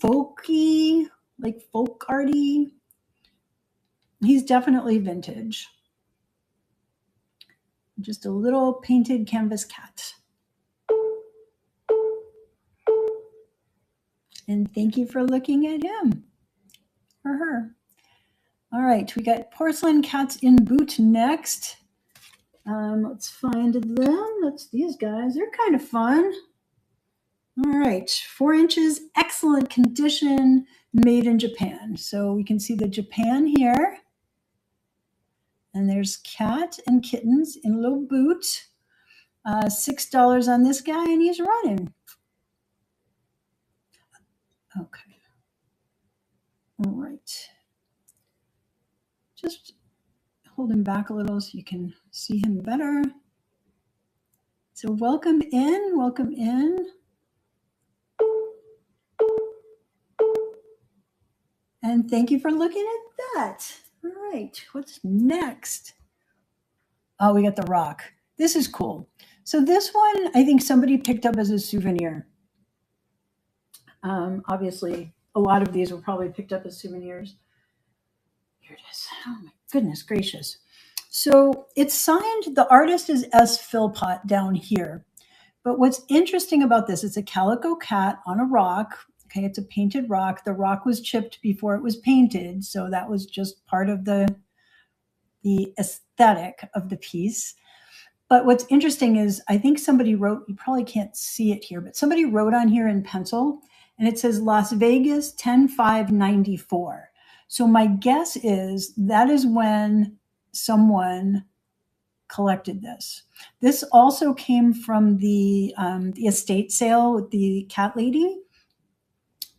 folky, like folk arty. He's definitely vintage. Just a little painted canvas cat. And thank you for looking at him or her. All right, we got porcelain cats in boot next. Let's find them. That's these guys. They're kind of fun. All right, 4 inches, excellent condition, made in Japan. So we can see the Japan here. And there's cat and kittens in a little boot. $6 on this guy, and he's running. Okay. All right. Just hold him back a little so you can see him better. So welcome in, welcome in. And thank you for looking at that. All right, what's next? Oh, we got the rock. This is cool. So this one, I think somebody picked up as a souvenir. Obviously, a lot of these were probably picked up as souvenirs. Here it is. Oh my goodness gracious. So it's signed, the artist is S. Philpott down here. But what's interesting about this, it's a calico cat on a rock. Okay, it's a painted rock. The rock was chipped before it was painted. So that was just part of the aesthetic of the piece. But what's interesting is I think somebody wrote, you probably can't see it here, but somebody wrote on here in pencil, and it says Las Vegas 10/5/94. So my guess is that is when someone collected this. This also came from the estate sale with the cat lady.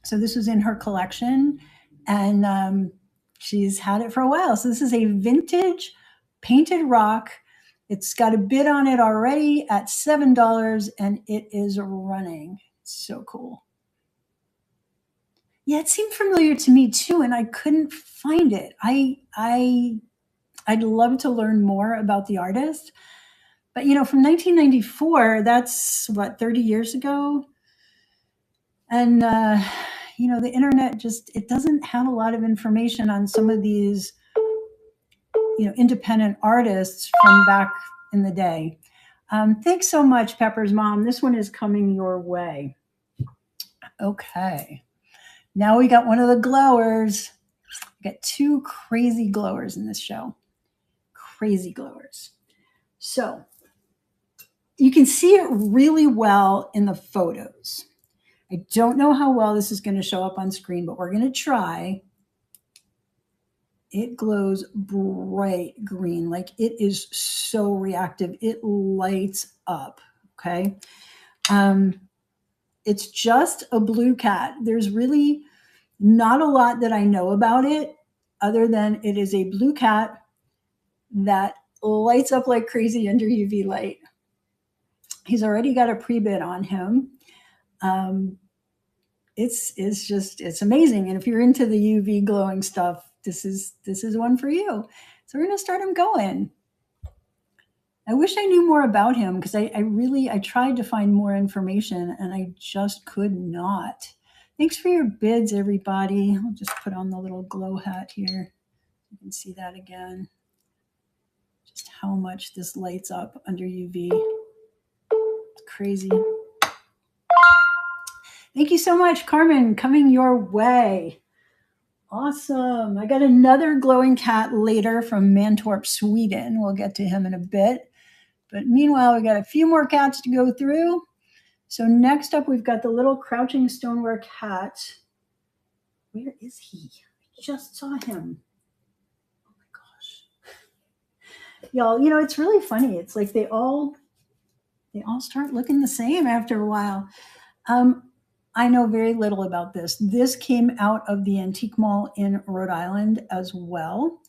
So this was in her collection, and she's had it for a while. So this is a vintage painted rock. It's got a bid on it already at $7, and it is running. It's so cool. Yeah, it seemed familiar to me too, and I couldn't find it. I'd love to learn more about the artist, but from 1994, that's what, 30 years ago, and the internet just, it doesn't have a lot of information on some of these independent artists from back in the day. Thanks so much, Pepper's mom. This one is coming your way. Okay. Now we got one of the glowers. We got 2 crazy glowers in this show. Crazy glowers. So you can see it really well in the photos. I don't know how well this is going to show up on screen, but we're going to try. It glows bright green, like it is so reactive. It lights up, okay? It's just a blue cat. There's really not a lot that I know about it other than it is a blue cat that lights up like crazy under UV light. He's already got a pre-bid on him. It's amazing. And if you're into the UV glowing stuff, this is one for you. So we're going to start him going. I wish I knew more about him because I tried to find more information and I just could not. Thanks for your bids, everybody. I'll just put on the little glow hat here. You can see that again. Just how much this lights up under UV. It's crazy. Thank you so much, Carmen, coming your way. Awesome. I got another glowing cat later from Mantorp, Sweden. We'll get to him in a bit. But meanwhile, we got a few more cats to go through. So next up, we've got the little crouching stoneware cat. Where is he? I just saw him. Oh my gosh. Y'all, you know, it's really funny. It's like they all start looking the same after a while. I know very little about this. This came out of the Antique Mall in Rhode Island as well.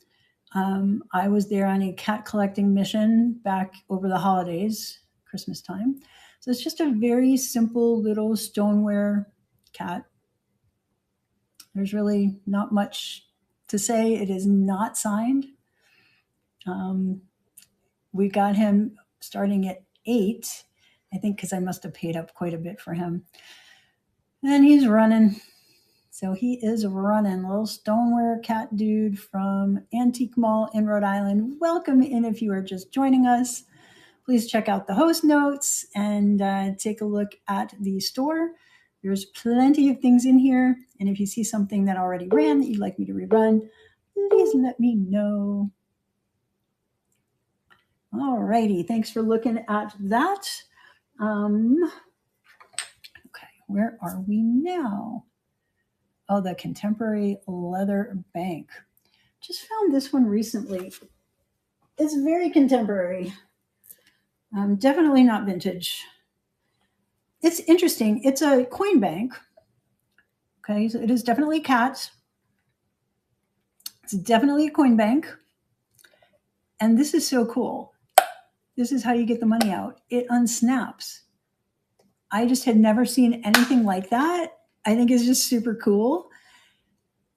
I was there on a cat collecting mission back over the holidays, Christmas time. So it's just a very simple little stoneware cat. There's really not much to say. It is not signed. We got him starting at $8, I think, because I must have paid up quite a bit for him. And he's running. So he is running. Little stoneware cat dude from Antique Mall in Rhode Island. Welcome in if you are just joining us. Please check out the host notes and take a look at the store. There's plenty of things in here. And if you see something that already ran that you'd like me to rerun, please let me know. All righty. Thanks for looking at that. Where are we now? Oh, the contemporary leather bank. Just found this one recently. It's very contemporary. Definitely not vintage. It's interesting. It's a coin bank. Okay, so it is definitely cat. It's definitely a coin bank. And this is so cool. This is how you get the money out. It unsnaps. I just had never seen anything like that. I think it's just super cool.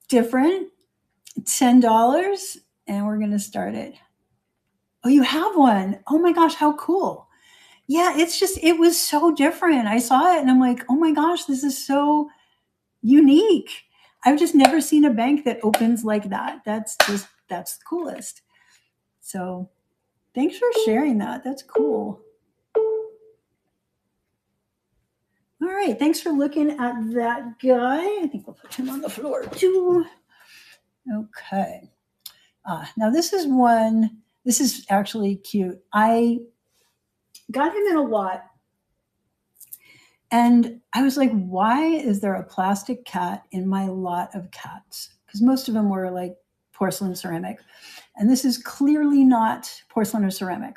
Different. $10. And we're going to start it. Oh, you have one. Oh my gosh, how cool. Yeah, it was so different. I saw it and I'm like, oh my gosh, this is so unique. I've just never seen a bank that opens like that. That's the coolest. So thanks for sharing that. That's cool. All right, thanks for looking at that guy. I think we'll put him on the floor too. Okay. Now this is actually cute. I got him in a lot and I was like, why is there a plastic cat in my lot of cats? Because most of them were like porcelain ceramic. And this is clearly not porcelain or ceramic.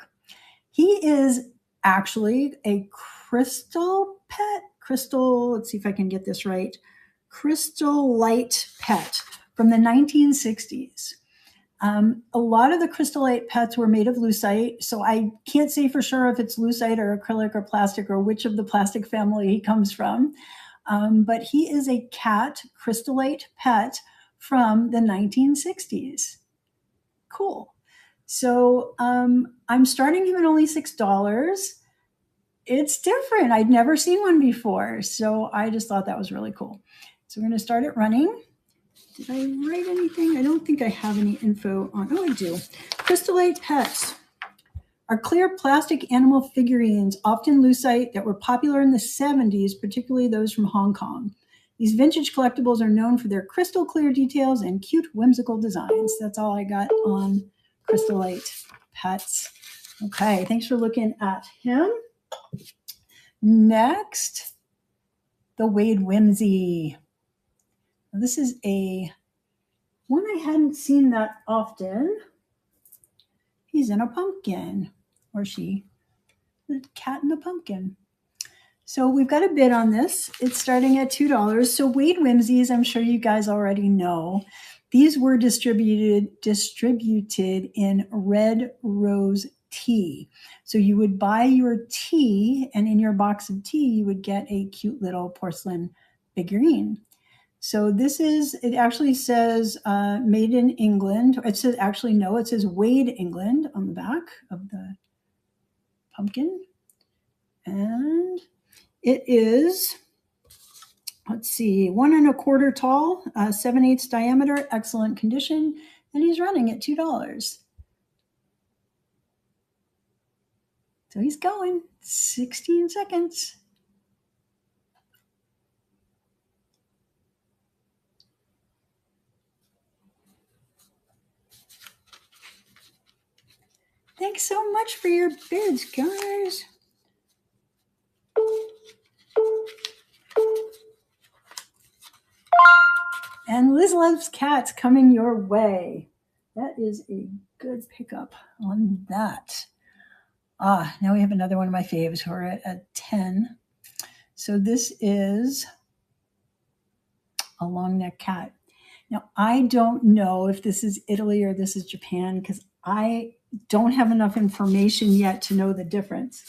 He is actually a crystal pet. Let's see if I can get this right. Crystal light pet from the 1960s. A lot of the crystallite pets were made of lucite, so I can't say for sure if it's lucite or acrylic or plastic or which of the plastic family he comes from, but he is a cat crystallite pet from the 1960s. Cool. So I'm starting him at only $6. It's different. I'd never seen one before, so I just thought that was really cool. So we're going to start it running. Did I write anything? I don't think I have any info on. Oh, I do. Crystallite pets are clear plastic animal figurines, often lucite, that were popular in the 70s, particularly those from Hong Kong. These vintage collectibles are known for their crystal clear details and cute, whimsical designs. That's all I got on crystallite pets. Okay, thanks for looking at him. Next, the Wade Whimsy. Now, this is one I hadn't seen that often. He's in a pumpkin, or she, the cat in a pumpkin. So we've got a bid on this. It's starting at $2. So Wade Whimsies, I'm sure you guys already know. These were distributed in red rose tea. So you would buy your tea, and in your box of tea, you would get a cute little porcelain figurine. So this is, it actually says made in England. It says, actually, no, it says Wade, England on the back of the pumpkin. And it is, let's see, 1 1/4 tall, 7/8 diameter, excellent condition, and he's running at $2. So he's going 16 seconds. Thanks so much for your bids, guys. And Liz Loves Cats coming your way. That is a good pickup on that. Now we have another one of my faves. We're at 10. So this is a long neck cat. Now, I don't know if this is Italy or this is Japan because I don't have enough information yet to know the difference.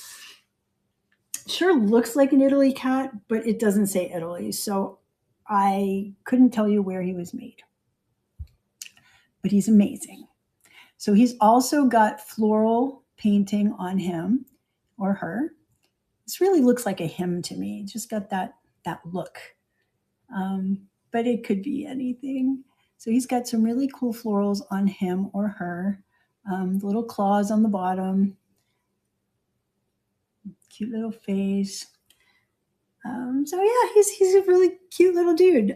Sure looks like an Italy cat, but it doesn't say Italy. So I couldn't tell you where he was made. But he's amazing. So he's also got floral painting on him or her. This really looks like a him to me. It's just got that look. But it could be anything. So he's got some really cool florals on him or her. The little claws on the bottom. Cute little face. So yeah, he's a really cute little dude.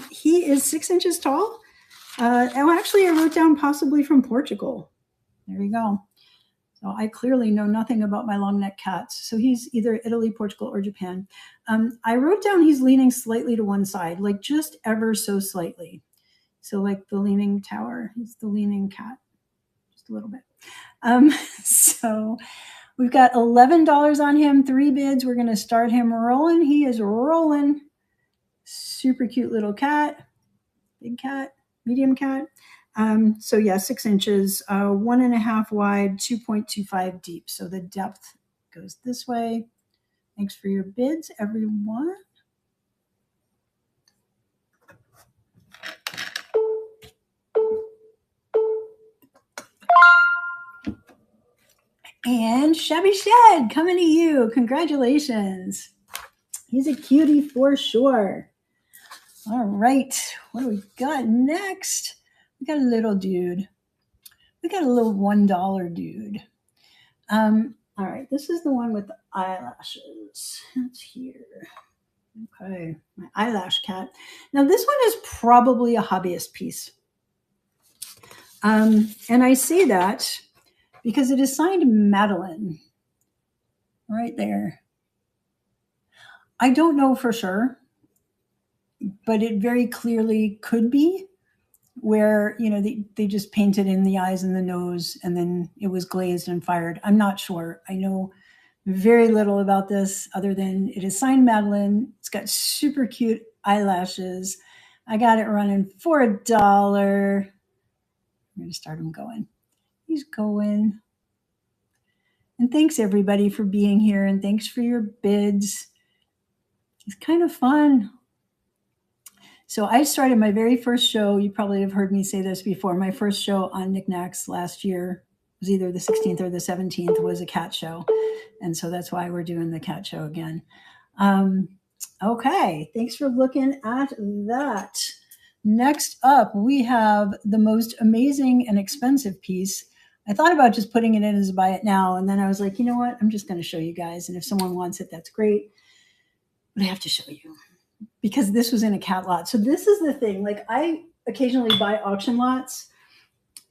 He is 6 inches tall. Actually, I wrote down possibly from Portugal. There you go. So I clearly know nothing about my long neck cats. So he's either Italy, Portugal, or Japan. I wrote down he's leaning slightly to one side, like just ever so slightly. So like the leaning tower, he's the leaning cat, just a little bit. So we've got $11 on him, 3 bids. We're going to start him rolling. He is rolling. Super cute little cat, big cat, medium cat. So yeah, 6 inches, 1.5 wide, 2.25 deep. So the depth goes this way. Thanks for your bids, everyone. And Shabby Shed coming to you. Congratulations. He's a cutie for sure. All right. What do we got next? We got a little dude. We got a little $1 dude. All right. This is the one with the eyelashes. That's here. Okay. My eyelash cat. Now, this one is probably a hobbyist piece. And I say that because it is signed Madeline right there. I don't know for sure, but it very clearly could be where, you know, they just painted in the eyes and the nose and then it was glazed and fired. I'm not sure. I know very little about this other than it is signed Madeline. It's got super cute eyelashes. I got it running for $1. I'm going to start him going. He's going. And thanks everybody for being here and thanks for your bids. It's kind of fun. So I started my very first show. You probably have heard me say this before. My first show on Knickknacks last year was either the 16th or the 17th was a cat show. And so that's why we're doing the cat show again. Okay, thanks for looking at that. Next up, we have the most amazing and expensive piece. I thought about just putting it in as a buy it now. And then I was like, you know what? I'm just going to show you guys. And if someone wants it, that's great. But I have to show you because this was in a cat lot. So this is the thing. Like I occasionally buy auction lots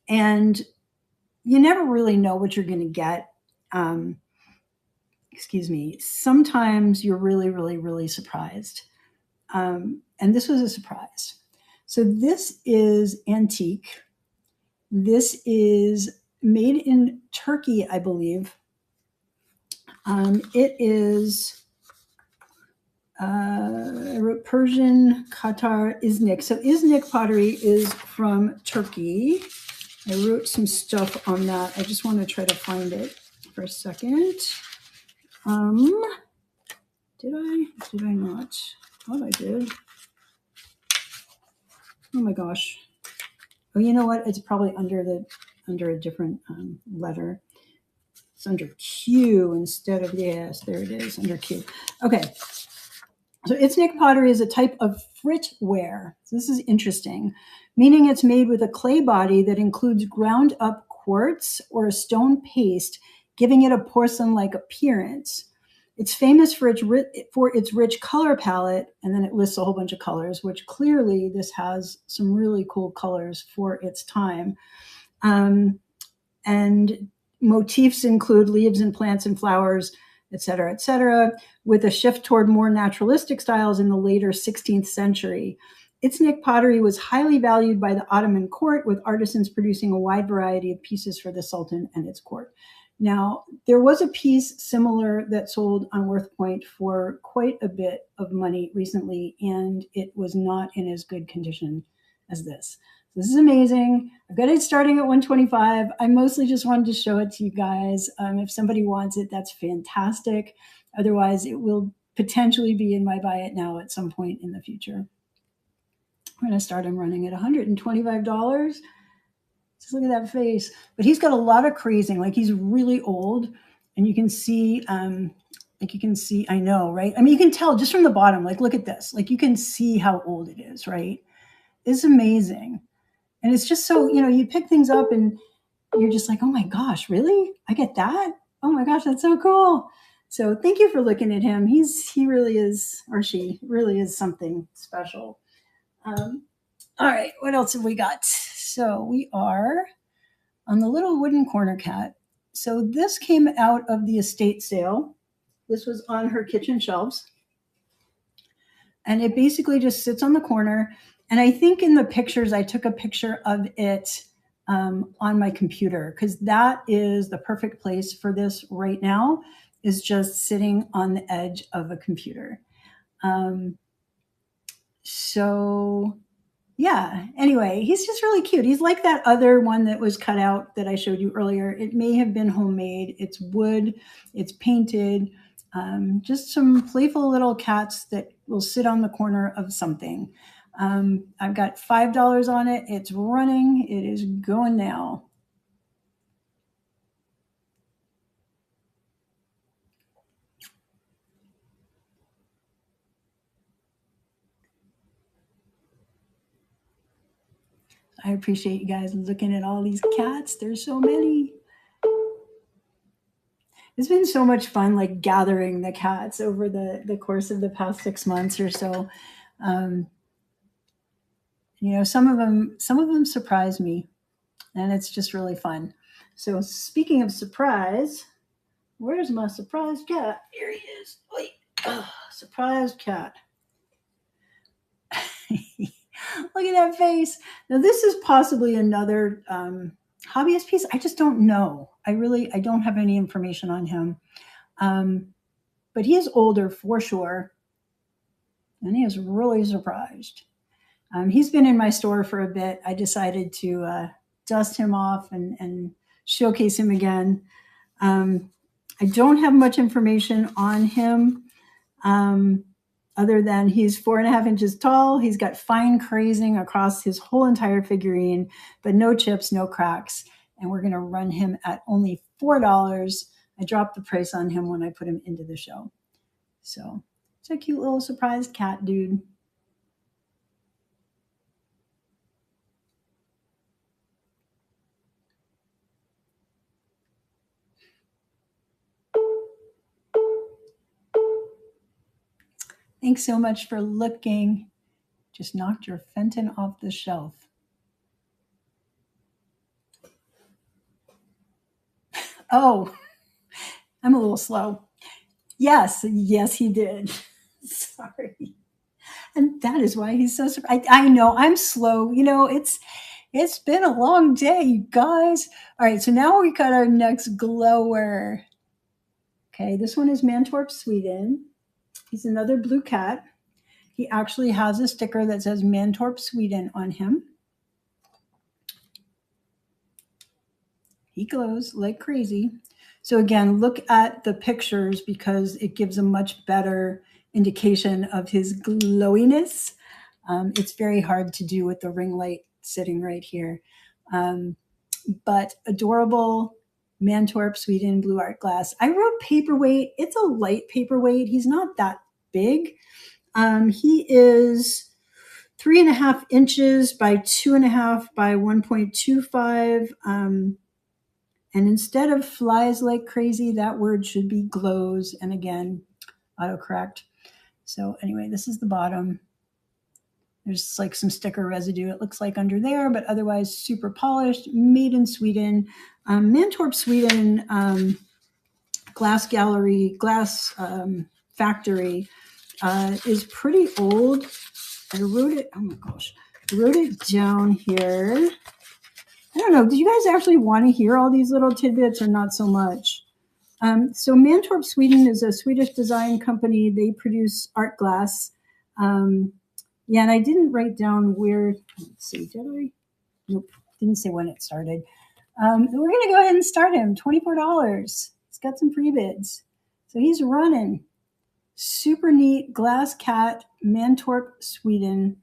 and you never really know what you're going to get. Excuse me. Sometimes you're really, really, really surprised. And this was a surprise. So this is antique. This is made in Turkey, I believe. It is, I wrote Persian, Qatar, Iznik. So Iznik pottery is from Turkey. I wrote some stuff on that. I just want to try to find it for a second. Did I not? Thought I did. Oh my gosh. Oh, you know what? It's probably under a different letter. It's under Q instead of, yes, there it is, under Q. Okay. So Itsnik pottery is a type of fritware. So this is interesting, meaning it's made with a clay body that includes ground up quartz or a stone paste, giving it a porcelain-like appearance. It's famous for its rich color palette, and then it lists a whole bunch of colors, which clearly this has some really cool colors for its time. And motifs include leaves and plants and flowers, et cetera, with a shift toward more naturalistic styles in the later 16th century. Itsnik pottery was highly valued by the Ottoman court, with artisans producing a wide variety of pieces for the Sultan and its court. Now, there was a piece similar that sold on Worth Point for quite a bit of money recently, and it was not in as good condition as this. This is amazing. I've got it starting at $125. I mostly just wanted to show it to you guys. If somebody wants it, that's fantastic. Otherwise, it will potentially be in my buy it now at some point in the future. I'm going to start him running at $125. Just look at that face. But he's got a lot of crazing. Like, he's really old, and you can see, I know, right? I mean, you can tell just from the bottom. Like, look at this. Like, you can see how old it is, right? It's amazing. And it's just so, you pick things up and you're just like, oh my gosh, really? I get that? Oh my gosh, that's so cool. So thank you for looking at him. He really is, or she really is something special. All right, what else have we got? So we are on the little wooden corner cat. So this came out of the estate sale. This was on her kitchen shelves. And it basically just sits on the corner. And I think in the pictures, I took a picture of it on my computer, because that is the perfect place for this right now, is just sitting on the edge of a computer. So yeah, anyway, he's just really cute. He's like that other one that was cut out that I showed you earlier. It may have been homemade. It's wood, it's painted, just some playful little cats that will sit on the corner of something. I've got $5 on it. It's running. It is going now. I appreciate you guys looking at all these cats. There's so many. It's been so much fun, like gathering the cats over the course of the past 6 months or so. Some of them surprise me, and it's just really fun. So speaking of surprise, where's my surprise cat? Here he is. Wait, surprise cat. Look at that face. Now this is possibly another hobbyist piece. I just don't know. I don't have any information on him. But he is older for sure. And he is really surprised. He's been in my store for a bit. I decided to dust him off and showcase him again. I don't have much information on him, other than he's 4.5 inches tall. He's got fine crazing across his whole entire figurine, but no chips, no cracks. And we're going to run him at only $4. I dropped the price on him when I put him into the show. So it's a cute little surprise cat dude. Thanks so much for looking. Just knocked your Fenton off the shelf. Oh, I'm a little slow. Yes, he did. Sorry. And that is why he's so surprised. I know I'm slow. It's been a long day, you guys. All right, so now we got our next glower. Okay, this one is Mantorp, Sweden. He's another blue cat. He actually has a sticker that says Mantorp, Sweden on him. He glows like crazy. So again, look at the pictures because it gives a much better indication of his glowiness. It's very hard to do with the ring light sitting right here. But adorable Mantorp Sweden blue art glass. I wrote paperweight. It's a light paperweight. He's not that big. He is 3.5 inches by 2.5 by 1.25. And instead of flies like crazy, that word should be glows. And again, autocorrect. So anyway, this is the bottom. There's like some sticker residue, it looks like, under there, but otherwise super polished, made in Sweden. Mantorp, Sweden, glass gallery, glass factory is pretty old. I wrote it, oh my gosh, I wrote it down here. I don't know, do you guys actually want to hear all these little tidbits or not so much? So Mantorp, Sweden is a Swedish design company. They produce art glass. Yeah, and I didn't write down where, let's see, did I? Nope, didn't say when it started. We're going to go ahead and start him, $24. He's got some pre-bids. So he's running. Super neat glass cat, Mantorp, Sweden.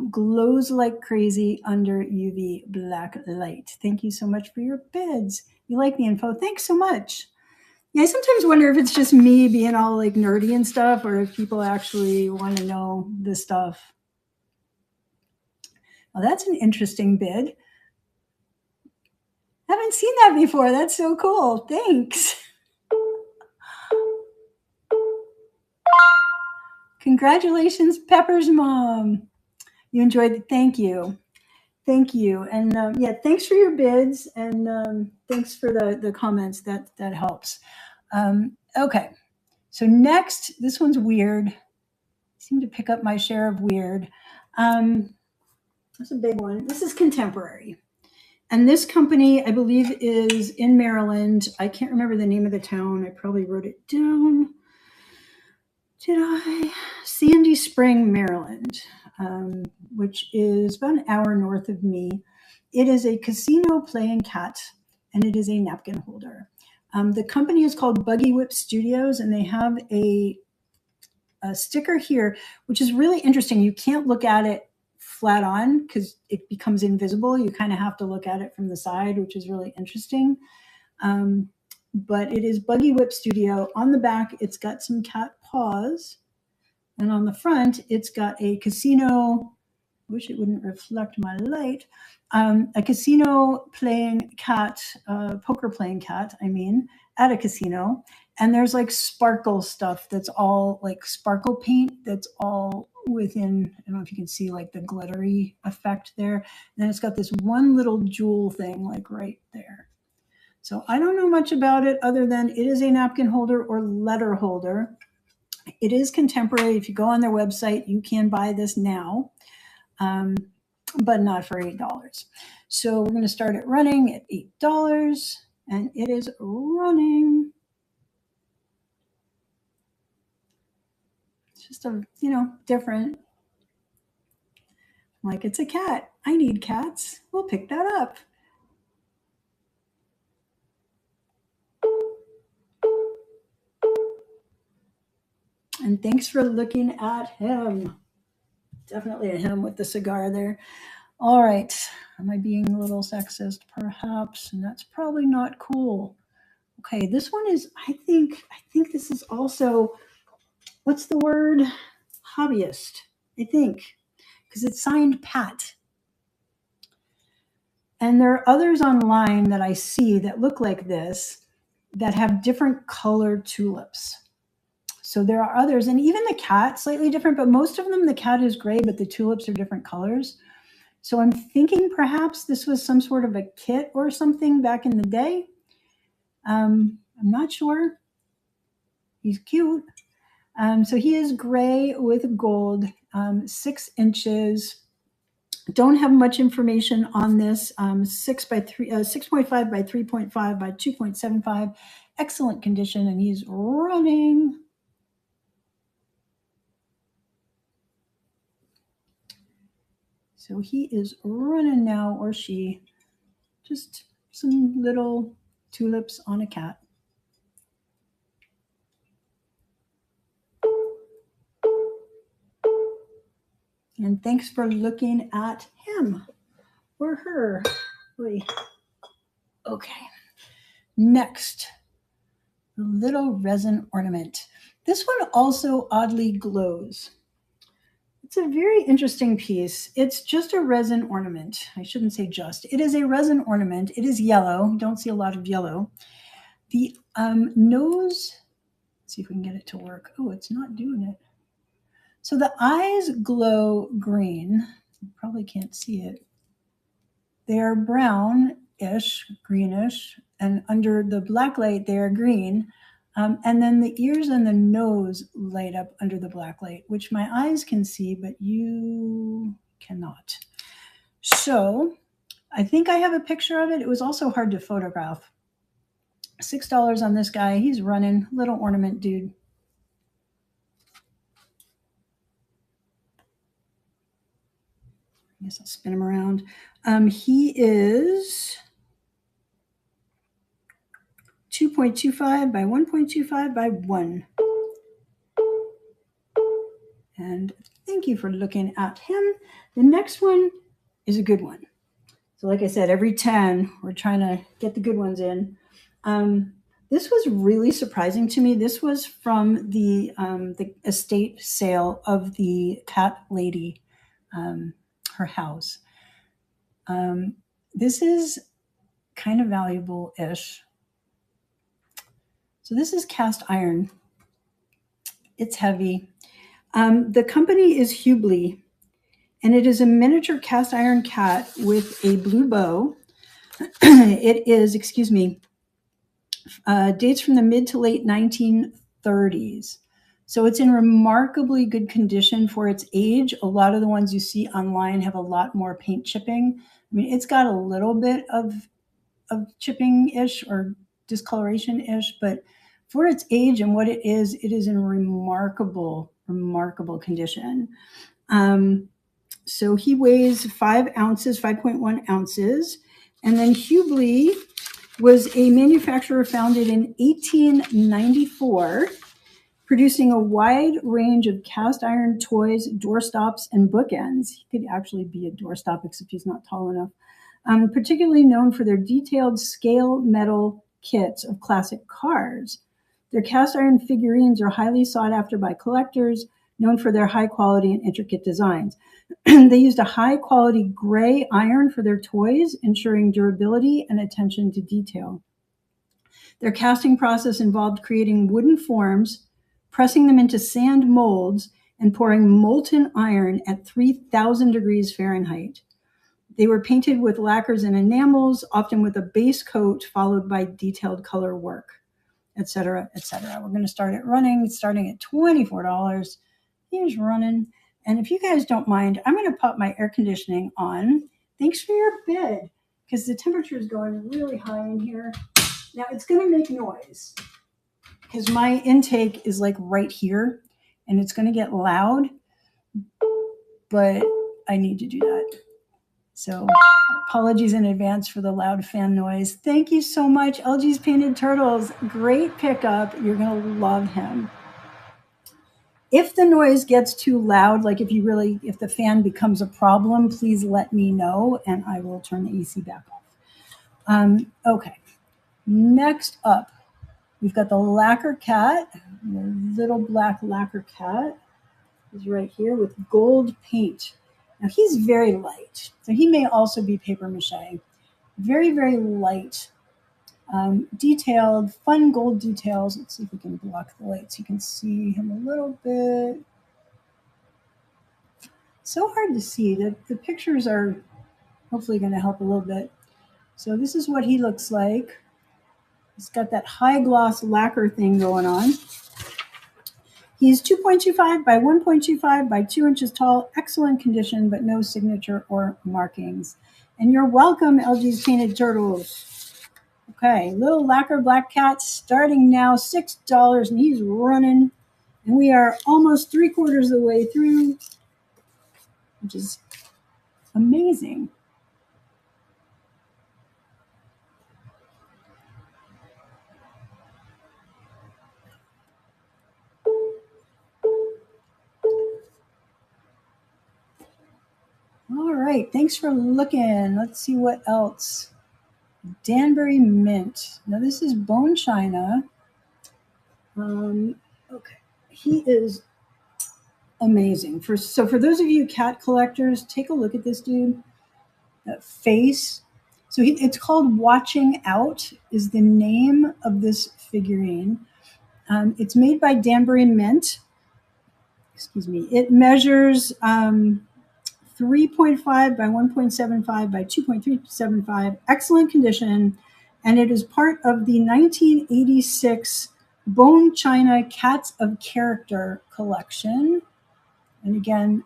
Glows like crazy under UV black light. Thank you so much for your bids. You like the info. Thanks so much. Yeah, I sometimes wonder if it's just me being all like nerdy and stuff, or if people actually want to know this stuff. Well, that's an interesting bid. Haven't seen that before. That's so cool. Thanks. Congratulations, Pepper's mom. You enjoyed it. Thank you. Thank you. And yeah, thanks for your bids, and thanks for the comments. That helps. Okay. So next, this one's weird. I seem to pick up my share of weird. That's a big one. This is contemporary. And this company, I believe, is in Maryland. I can't remember the name of the town. I probably wrote it down. Did I? Sandy Spring, Maryland, which is about an hour north of me. It is a casino playing cat, and it is a napkin holder. The company is called Buggy Whip Studios, and they have a sticker here, which is really interesting. You can't look at it flat on because it becomes invisible. You kind of have to look at it from the side, which is really interesting. But it is Buggy Whip Studio. On the back, it's got some cat paws. And on the front, it's got a casino. Wish it wouldn't reflect my light. A casino playing cat, poker playing cat, I mean, at a casino. And there's like sparkle stuff that's all like sparkle paint that's all within, I don't know if you can see like the glittery effect there. And then it's got this one little jewel thing like right there. So I don't know much about it other than it is a napkin holder or letter holder. It is contemporary. If you go on their website, you can buy this now, but not for $8. So we're going to start it running at $8, and it is running. It's just a, different. Like it's a cat. I need cats. We'll pick that up. And thanks for looking at him. Definitely a him with the cigar there. All right. Am I being a little sexist? Perhaps. And that's probably not cool. Okay, this one is, I think this is also, what's the word? Hobbyist, I think, because it's signed Pat. And there are others online that I see that look like this that have different colored tulips. So there are others, and even the cat, slightly different, but most of them, the cat is gray, but the tulips are different colors. So I'm thinking perhaps this was some sort of a kit or something back in the day. I'm not sure. He's cute. So he is gray with gold, 6 inches. Don't have much information on this. 6.5 by 3.5 by 2.75. Excellent condition, and he's running. So he is running now, or she. Just some little tulips on a cat. And thanks for looking at him or her. Okay. Next, the little resin ornament. This one also oddly glows. It's a very interesting piece. It's just a resin ornament. I shouldn't say just. It is a resin ornament. It is yellow. You don't see a lot of yellow. The nose, let's see if we can get it to work. Oh, it's not doing it. So the eyes glow green. You probably can't see it. They are brownish, greenish, and under the black light, they are green. And then the ears and the nose light up under the black light, which my eyes can see, but you cannot. So I think I have a picture of it. It was also hard to photograph. $6 on this guy. He's running, little ornament dude. I guess I'll spin him around. He is 2.25 by 1.25 by 1. And thank you for looking at him. The next one is a good one. So like I said, every 10, we're trying to get the good ones in. This was really surprising to me. This was from the estate sale of the cat lady, her house. This is kind of valuable-ish. So this is cast iron. It's heavy. The company is Hubley, and it is a miniature cast iron cat with a blue bow. It is, dates from the mid to late 1930s. So it's in remarkably good condition for its age. A lot of the ones you see online have a lot more paint chipping. I mean, it's got a little bit of chipping-ish or discoloration-ish, but for its age and what it is in remarkable condition. So he weighs 5 ounces, 5.1 ounces. And then Hubley was a manufacturer founded in 1894, producing a wide range of cast iron toys, doorstops, and bookends. He could actually be a doorstop, except he's not tall enough. Particularly known for their detailed scale metal kits of classic cars. Their cast iron figurines are highly sought after by collectors, known for their high quality and intricate designs. They used a high quality gray iron for their toys, ensuring durability and attention to detail. Their casting process involved creating wooden forms, pressing them into sand molds, and pouring molten iron at 3,000 degrees Fahrenheit. They were painted with lacquers and enamels, often with a base coat followed by detailed color work, etc., etc. We're going to start it running, starting at $24. Here's running. And if you guys don't mind, I'm going to pop my air conditioning on. Thanks for your bid, because the temperature is going really high in here. Now it's going to make noise because my intake is like right here and it's going to get loud, but I need to do that. So apologies in advance for the loud fan noise. Thank you so much. LG's Painted Turtles. Great pickup. You're going to love him. If the noise gets too loud, like if the fan becomes a problem, please let me know and I will turn the AC back off. Okay. Next up, we've got the lacquer cat. The little black lacquer cat is right here with gold paint. Now he's very light, so he may also be paper mache. Very, very light, detailed, fun gold details. Let's see if we can block the light so you can see him a little bit. So hard to see. The pictures are hopefully going to help a little bit. So this is what he looks like. He's got that high gloss lacquer thing going on. He's 2.25 by 1.25 by 2 inches tall, excellent condition, but no signature or markings. And you're welcome, LG's Painted Turtles. Okay, little lacquer black cat starting now, $6, and he's running. And we are almost 3/4 of the way through, which is amazing. All right, thanks for looking. Let's see what else. Danbury Mint. Now this is bone china. Okay, he is amazing. For those of you cat collectors, take a look at this dude. That face. So it's called Watching Out is the name of this figurine. It's made by Danbury Mint. Excuse me. It measures 3.5 by 1.75 by 2.375. Excellent condition. And it is part of the 1986 Bone China Cats of Character collection. And again,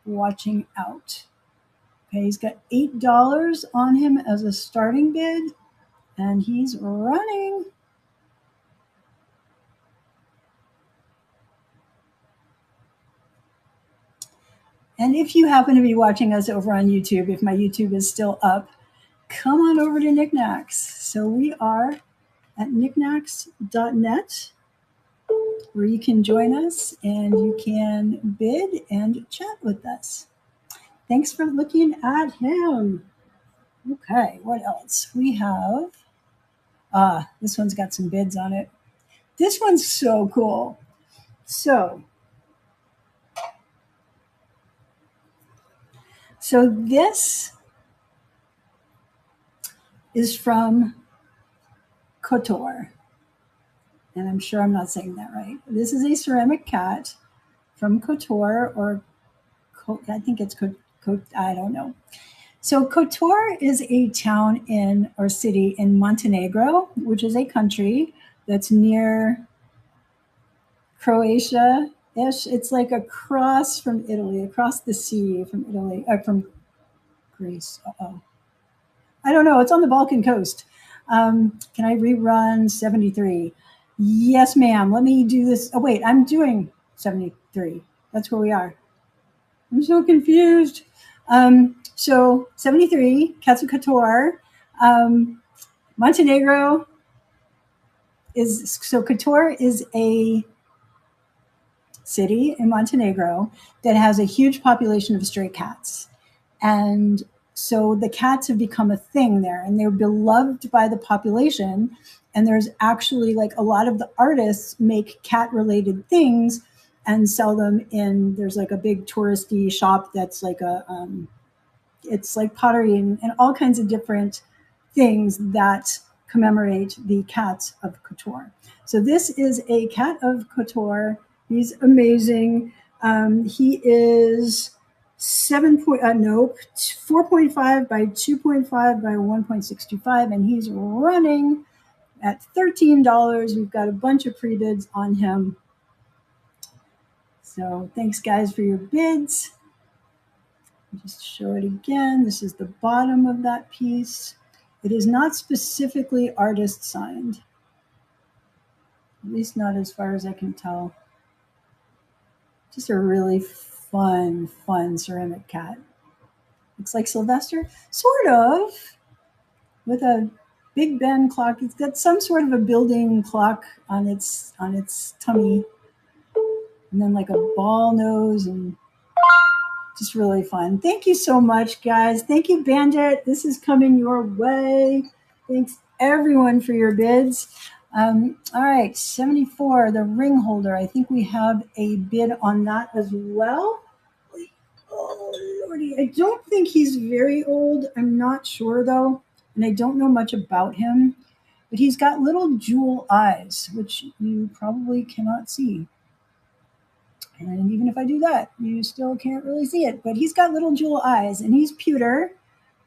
Watching Out. Okay, he's got $8 on him as a starting bid, and he's running. And if you happen to be watching us over on YouTube, if my YouTube is still up, come on over to Knickknacks. So we are at knickknacks.net, where you can join us and you can bid and chat with us. Thanks for looking at him. Okay, what else? We have, this one's got some bids on it. This one's so cool. So this is from Couture. And I'm sure I'm not saying that right. This is a ceramic cat from Couture, or I think it's I don't know. So Couture is a town or city in Montenegro, which is a country that's near Croatia-ish. It's like across from Italy, across the sea from Italy, from Greece. I don't know. It's on the Balkan coast. Can I rerun 73? Yes, ma'am. Let me do this. Oh, wait, I'm doing 73. That's where we are. I'm so confused. So 73, Cats of Couture. Montenegro Couture is a city in Montenegro that has a huge population of stray cats. And so the cats have become a thing there, and they're beloved by the population. And there's actually like a lot of the artists make cat related things and sell them there's like a big touristy shop that's like it's like pottery and all kinds of different things that commemorate the cats of Couture. So this is a cat of Couture. He's amazing. He is 4.5 by 2.5 by 1.625, and he's running at $13. We've got a bunch of pre-bids on him. So thanks, guys, for your bids. Just show it again. This is the bottom of that piece. It is not specifically artist signed, at least not as far as I can tell. Just a really fun ceramic cat. Looks like Sylvester, sort of, with a Big Ben clock. It's got some sort of a building clock on its tummy, and then like a ball nose, and just really fun. Thank you so much, guys. Thank you, Bandit. This is coming your way. Thanks, everyone, for your bids. All right, 74, the ring holder. I think we have a bid on that as well. Oh, Lordy. I don't think he's very old. I'm not sure, though, and I don't know much about him. But he's got little jewel eyes, which you probably cannot see. And even if I do that, you still can't really see it. But he's got little jewel eyes, and he's pewter,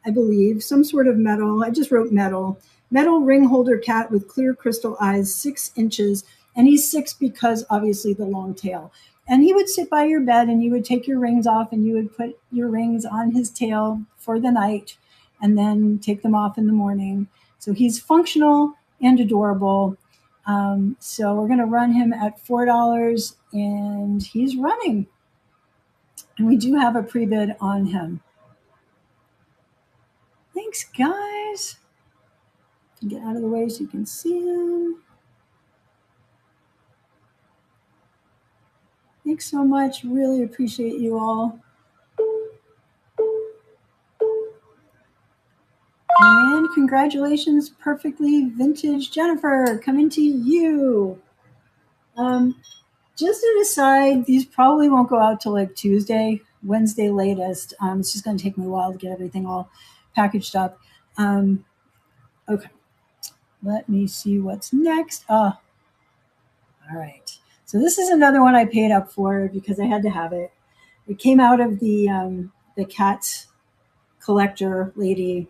I believe, some sort of metal. I just wrote metal. Metal ring holder cat with clear crystal eyes, 6 inches. And he's 6 because, obviously, the long tail. And he would sit by your bed, and you would take your rings off, and you would put your rings on his tail for the night, and then take them off in the morning. So he's functional and adorable. So we're going to run him at $4, and he's running. And we do have a pre-bid on him. Thanks, guys. Get out of the way so you can see him. Thanks so much. Really appreciate you all. congratulations, perfectly vintage Jennifer, coming to you. Just an aside, these probably won't go out till like Tuesday, Wednesday latest. It's just going to take me a while to get everything all packaged up. Okay, let me see what's next. All right. So this is another one I paid up for because I had to have it. It came out of the cat collector lady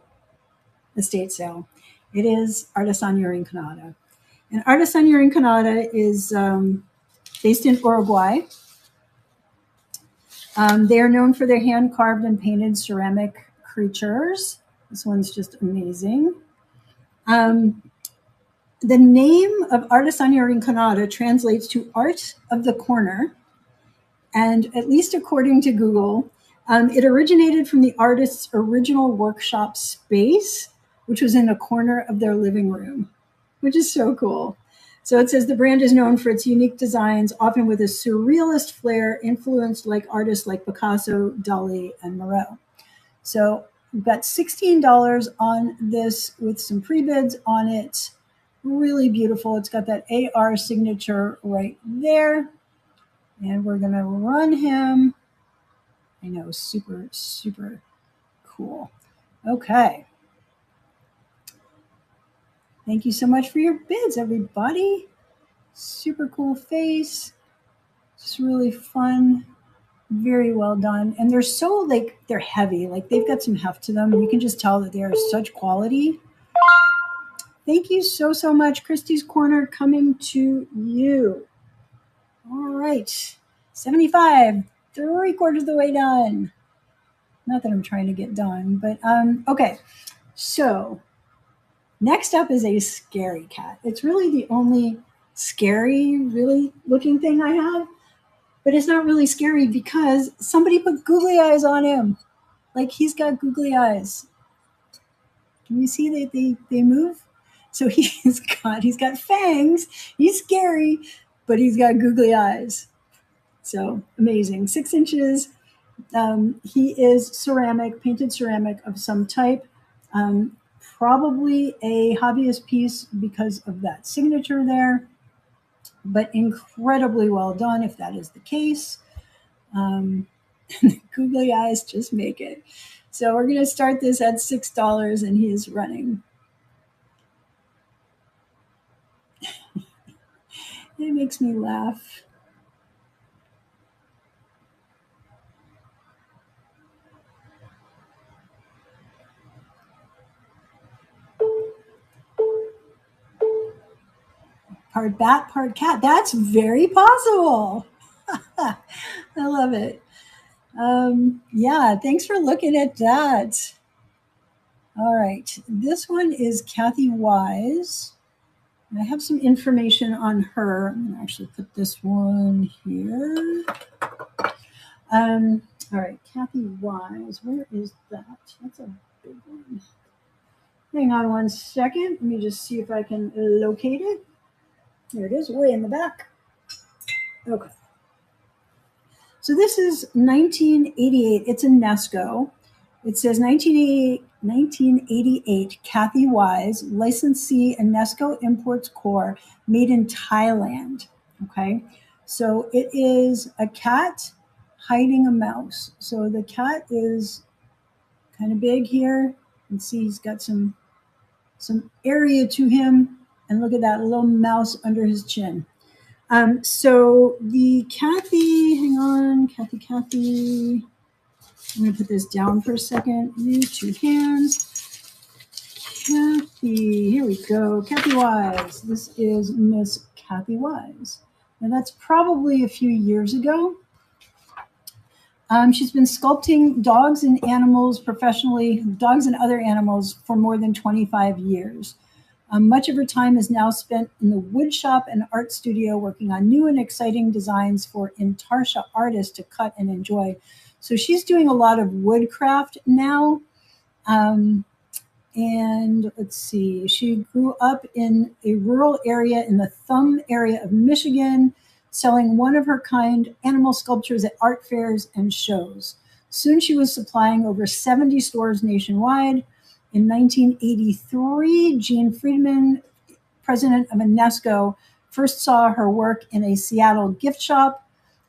estate sale. It is Artesania Rinconada. And Artesania Rinconada is based in Uruguay. They are known for their hand-carved and painted ceramic creatures. This one's just amazing. The name of Artesania Rinconada translates to art of the corner. And at least according to Google, it originated from the artist's original workshop space, which was in a corner of their living room, which is so cool. So it says the brand is known for its unique designs, often with a surrealist flair, influenced like artists like Picasso, Dali, and Moreau. So we've got $16 on this with some pre-bids on it. Really beautiful. It's got that AR signature right there. And we're going to run him. I know, super, super cool. Okay. Thank you so much for your bids, everybody. Super cool face. Just really fun. Very well done. And they're so, like, they're heavy. Like, they've got some heft to them. And you can just tell that they are such quality. Thank you so, so much. Christy's Corner coming to you. All right. 75. 3/4 of the way done. Not that I'm trying to get done, but okay. So next up is a scary cat. It's really the only scary, really looking thing I have, but it's not really scary because somebody put googly eyes on him. Like, he's got googly eyes. Can you see that they move? So he's got fangs. He's scary, but he's got googly eyes. So amazing. 6 inches. He is ceramic, painted ceramic of some type. Probably a hobbyist piece because of that signature there, but incredibly well done if that is the case. The googly eyes just make it. So we're going to start this at $6 and he is running. It makes me laugh. Part bat, part cat. That's very possible. I love it. Yeah, thanks for looking at that. All right, this one is Kathy Wise. I have some information on her. I'm going to actually put this one here. All right, Kathy Wise. Where is that? That's a big one. Hang on one second. Let me just see if I can locate it. There it is, way in the back. Okay. So this is 1988. It's a Nesco. It says 1988, Kathy Wise, licensee and Nesco Imports Core, made in Thailand. Okay. So it is a cat hiding a mouse. So the cat is kind of big here. You can see he's got some area to him. And look at that little mouse under his chin. So the Kathy, hang on, Kathy. I'm going to put this down for a second. Use 2 hands. Kathy, here we go. Kathy Wise. This is Miss Kathy Wise. Now that's probably a few years ago. She's been sculpting dogs and animals professionally, dogs and other animals, for more than 25 years. Much of her time is now spent in the wood shop and art studio working on new and exciting designs for Intarsha artists to cut and enjoy. So she's doing a lot of woodcraft now. And let's see, she grew up in a rural area in the Thumb area of Michigan, selling one-of-her-kind animal sculptures at art fairs and shows. Soon she was supplying over 70 stores nationwide. In 1983, Gene Friedman, president of UNESCO, first saw her work in a Seattle gift shop.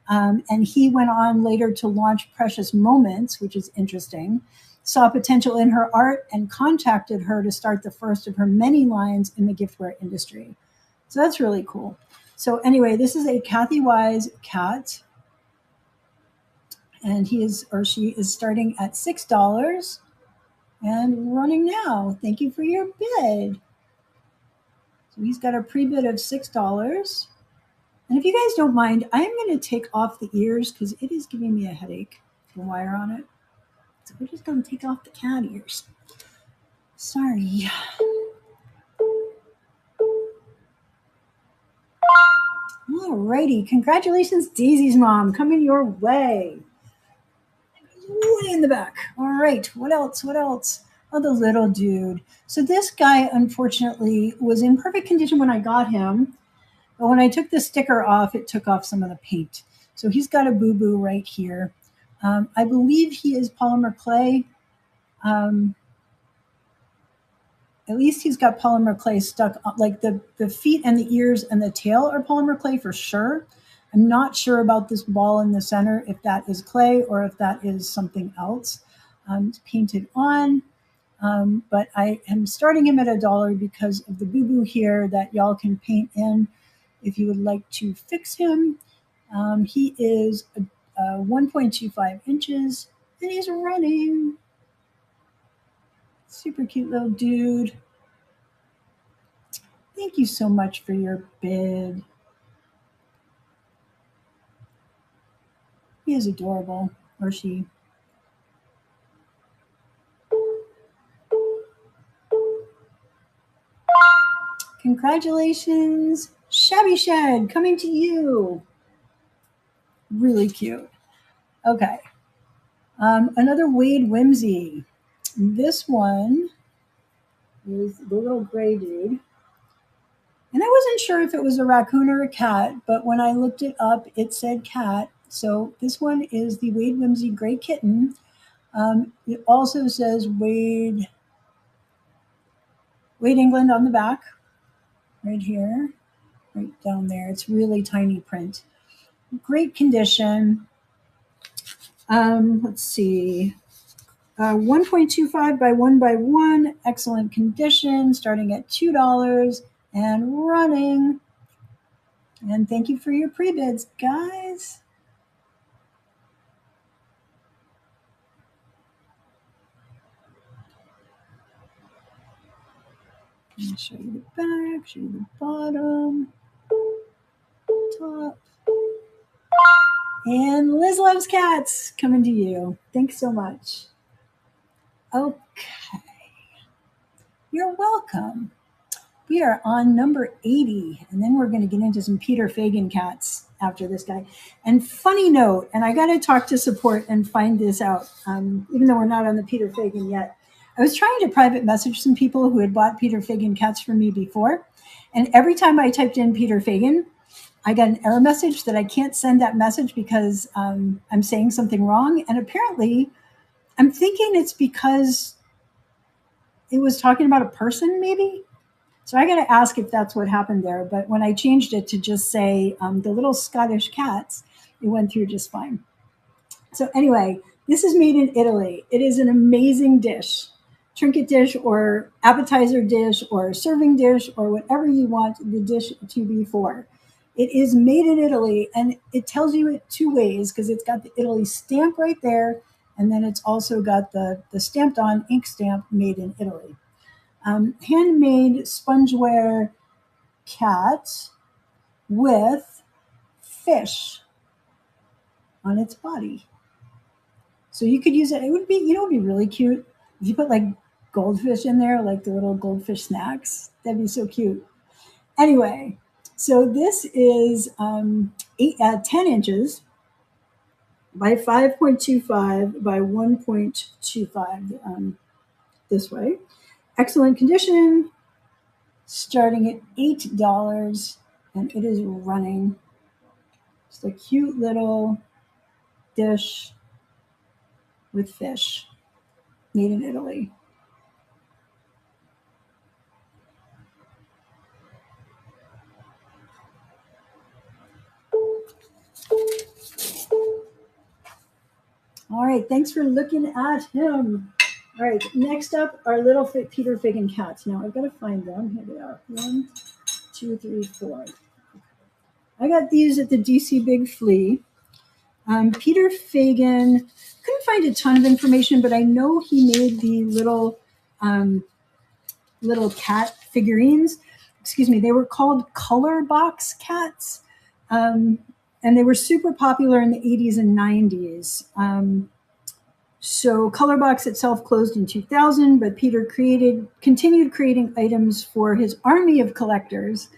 And he went on later to launch Precious Moments, which is interesting, saw potential in her art and contacted her to start the first of her many lines in the giftware industry. So that's really cool. So anyway, this is a Kathy Wise cat, and he is or she is starting at $6 and running now. Thank you for your bid. So he's got a pre-bid of $6. And if you guys don't mind, I am going to take off the ears because it is giving me a headache, the wire on it. So we're just going to take off the cat ears. Sorry. Alrighty, congratulations, Daisy's mom, coming your way. Way in the back. All right, what else? What else? Oh, the little dude. So this guy, unfortunately, was in perfect condition when I got him, but when I took the sticker off, it took off some of the paint. So he's got a boo-boo right here. I believe he is polymer clay. At least he's got polymer clay stuck, like the feet and the ears and the tail are polymer clay for sure. I'm not sure about this ball in the center, if that is clay or if that is something else. It's painted on, but I am starting him at $1 because of the boo-boo here that y'all can paint in if you would like to fix him. He is 1.25 inches and he's running. Super cute little dude. Thank you so much for your bid. He is adorable, or she. Congratulations, Shabby Shed, coming to you. Really cute. Okay. Another Wade Whimsy. This one is the little gray dude. And I wasn't sure if it was a raccoon or a cat, but when I looked it up, it said cat. So this one is the Wade Whimsy Gray Kitten. It also says Wade England on the back, right here, right down there. It's really tiny print. Great condition. Let's see. 1.25 by 1 by 1, excellent condition, starting at $2 and running. And thank you for your pre-bids, guys. I'll show you the back, show you the bottom, top. And Liz Loves Cats coming to you. Thanks so much. Okay. You're welcome. We are on number 80, and then we're going to get into some Peter Fagan cats after this guy. And funny note, and I got to talk to support and find this out, even though we're not on the Peter Fagan yet. I was trying to private message some people who had bought Peter Fagan cats from me before, and every time I typed in Peter Fagan, I got an error message that I can't send that message because I'm saying something wrong. And apparently, I'm thinking it's because it was talking about a person, maybe. So I got to ask if that's what happened there. But when I changed it to just say the little Scottish cats, it went through just fine. So anyway, this is made in Italy. It is an amazing dish. Trinket dish or appetizer dish or serving dish or whatever you want the dish to be for. It is made in Italy, and it tells you it two ways because it's got the Italy stamp right there, and then it's also got the stamped on ink stamp made in Italy. Handmade spongeware cat with fish on its body. So you could use it. It would be, it would be really cute if you put like goldfish in there, like the little goldfish snacks. That'd be so cute. Anyway, so this is 10 inches by 5.25 by 1.25 this way. Excellent condition, starting at $8, and it is running. Just a cute little dish with fish made in Italy. All right, thanks for looking at him. All right, next up are little Peter Fagan cats. Now I've got to find them. Here they are. 1, 2, 3, 4. I got these at the DC Big Flea. Peter Fagan, couldn't find a ton of information, but I know he made the little cat figurines. Excuse me, they were called color box cats. And they were super popular in the 80s and 90s. So Colorbox itself closed in 2000, but Peter continued creating items for his army of collectors,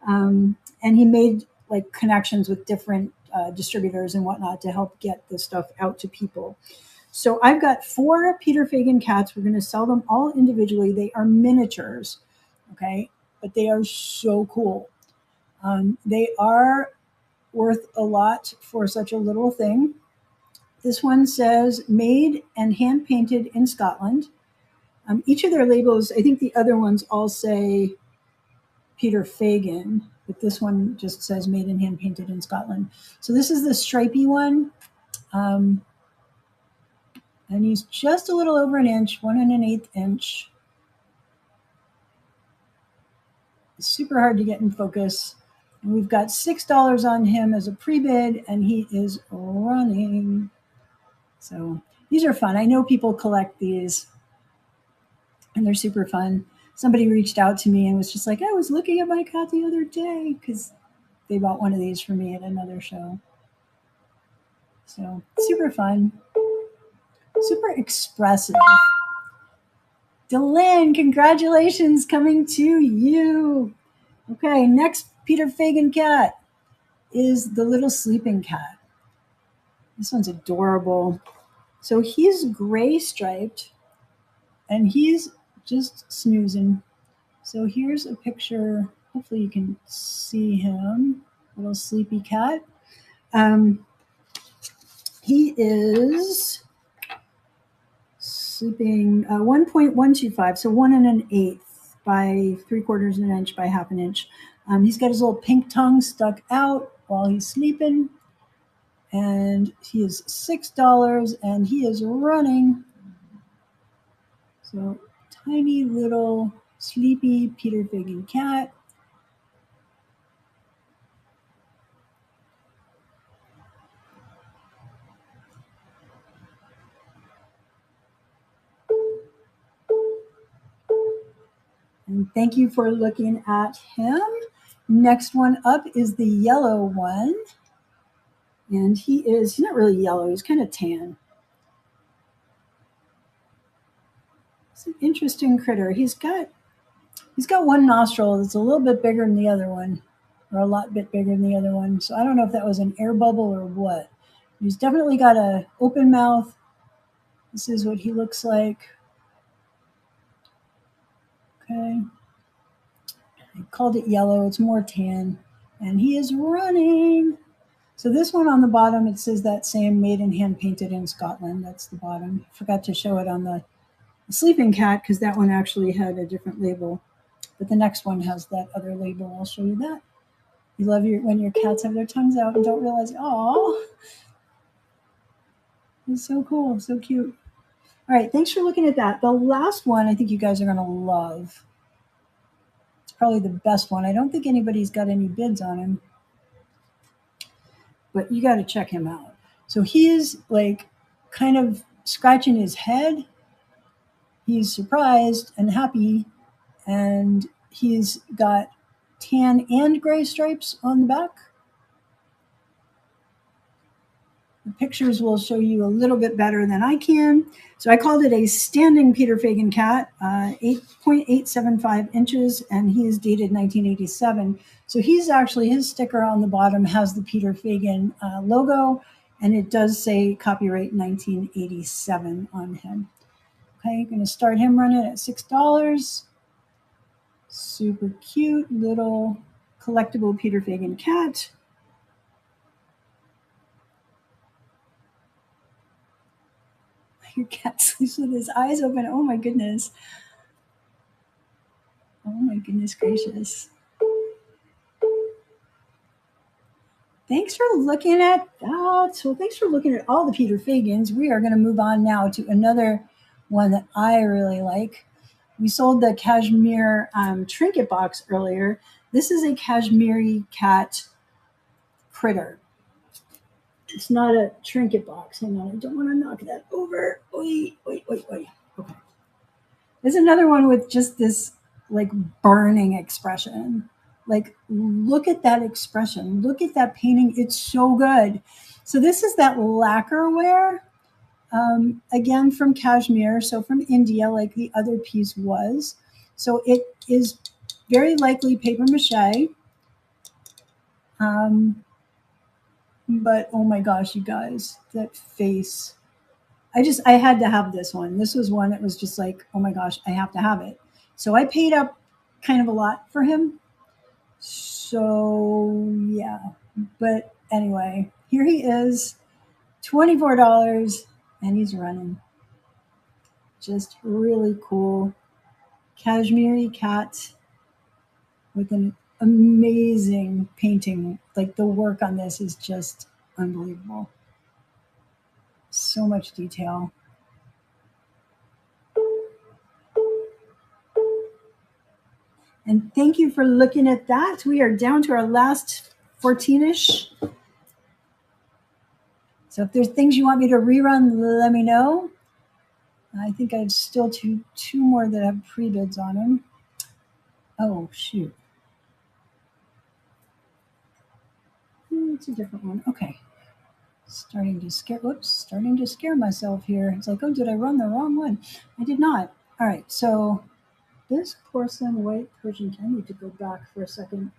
and he made like connections with different distributors and whatnot to help get the stuff out to people. So I've got 4 Peter Fagan cats. We're going to sell them all individually. They are miniatures, okay, but they are so cool. They are worth a lot for such a little thing. This one says made and hand painted in Scotland. Each of their labels, I think the other ones all say Peter Fagan, but this one just says made and hand painted in Scotland. So this is the stripy one. And he's just a little over an inch, 1 1/8 inch. It's super hard to get in focus. And we've got $6 on him as a pre-bid, and he is running. So these are fun. I know people collect these, and they're super fun. Somebody reached out to me and was just like, I was looking at my cat the other day, because they bought one of these for me at another show. So super fun, super expressive. Delyn, congratulations coming to you. Okay, next Peter Fagan cat is the little sleeping cat. This one's adorable. So he's gray striped, and he's just snoozing. So here's a picture. Hopefully you can see him, little sleepy cat. He is sleeping 1.125, so 1 1/8 by 3/4 of an inch by 1/2 inch. He's got his little pink tongue stuck out while he's sleeping, and he is $6, and he is running. So tiny little sleepy Peter Fagan cat. And thank you for looking at him. Next one up is the yellow one. And he's not really yellow, he's kind of tan. It's an interesting critter. He's got one nostril that's a little bit bigger than the other one, or a lot bit bigger than the other one. So I don't know if that was an air bubble or what. He's definitely got an open mouth. This is what he looks like. Okay. I called it yellow. It's more tan. And he is running. So this one on the bottom, it says that same made and hand painted in Scotland. That's the bottom. Forgot to show it on the sleeping cat because that one actually had a different label. But the next one has that other label. I'll show you that. You love when your cats have their tongues out and don't realize, oh, it's so cool, so cute. All right, thanks for looking at that. The last one I think you guys are going to love. It's probably the best one. I don't think anybody's got any bids on him, but you got to check him out. So he is like kind of scratching his head. He's surprised and happy, and he's got tan and gray stripes on the back. The pictures will show you a little bit better than I can. So I called it a standing Peter Fagan cat, 8.875 inches, and he is dated 1987. So he's actually, his sticker on the bottom has the Peter Fagan logo, and it does say copyright 1987 on him. Okay, going to start him running at $6. Super cute little collectible Peter Fagan cat. Your cat sleeps with his eyes open. Oh my goodness. Oh my goodness gracious. thanks for looking at that. So thanks for looking at all the Peter Fagans. We are going to move on now to another one that I really like. We sold the cashmere trinket box earlier. This is a cashmere cat critter. It's not a trinket box. Hang on, I don't want to knock that over. Oi, oi, oi, oi. Okay. There's another one with just this like burning expression. Like, look at that expression. Look at that painting. It's so good. So this is that lacquerware, again from cashmere, so from India, like the other piece was. So it is very likely paper mache. But oh my gosh, you guys, that face. I had to have this one. This was one that was just like, oh my gosh, I have to have it. So I paid up kind of a lot for him. So yeah. But anyway, here he is, $24, and he's running. Just really cool. Cashmere cat with an amazing painting. Like the work on this is just unbelievable. So much detail. And thank you for looking at that. We are down to our last 14-ish. So if there's things you want me to rerun, let me know. I think I have still two more that have pre-bids on them. Oh, shoot. It's a different one. Okay. Starting to scare myself here. It's like, oh, did I run the wrong one? I did not. All right, so this porcelain white Persian cat, I need to go back for a second.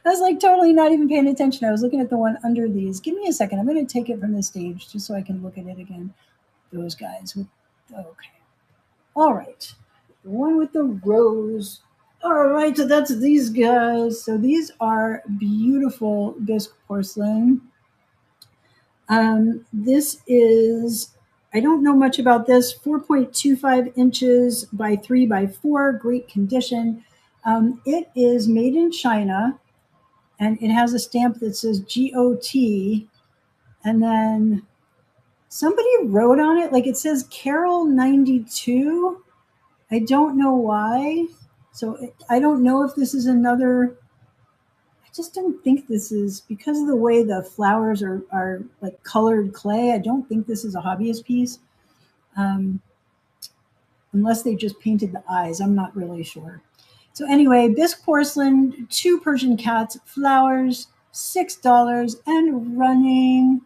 I was like totally not even paying attention. I was looking at the one under these. Give me a second. I'm going to take it from the stage just so I can look at it again. Those guys with, okay. All right. The one with the rose. All right, so that's these guys. So these are beautiful bisque porcelain. This is, I don't know much about this, 4.25 inches by 3 by 4, great condition. It is made in China, and it has a stamp that says GOT, and then somebody wrote on it, like it says Carol 92. I don't know why. So I don't know if this is another, I just don't think this is, because of the way the flowers are like colored clay, I don't think this is a hobbyist piece. Unless they just painted the eyes, I'm not really sure. So anyway, bisque porcelain, 2 Persian cats, flowers, $6 and running.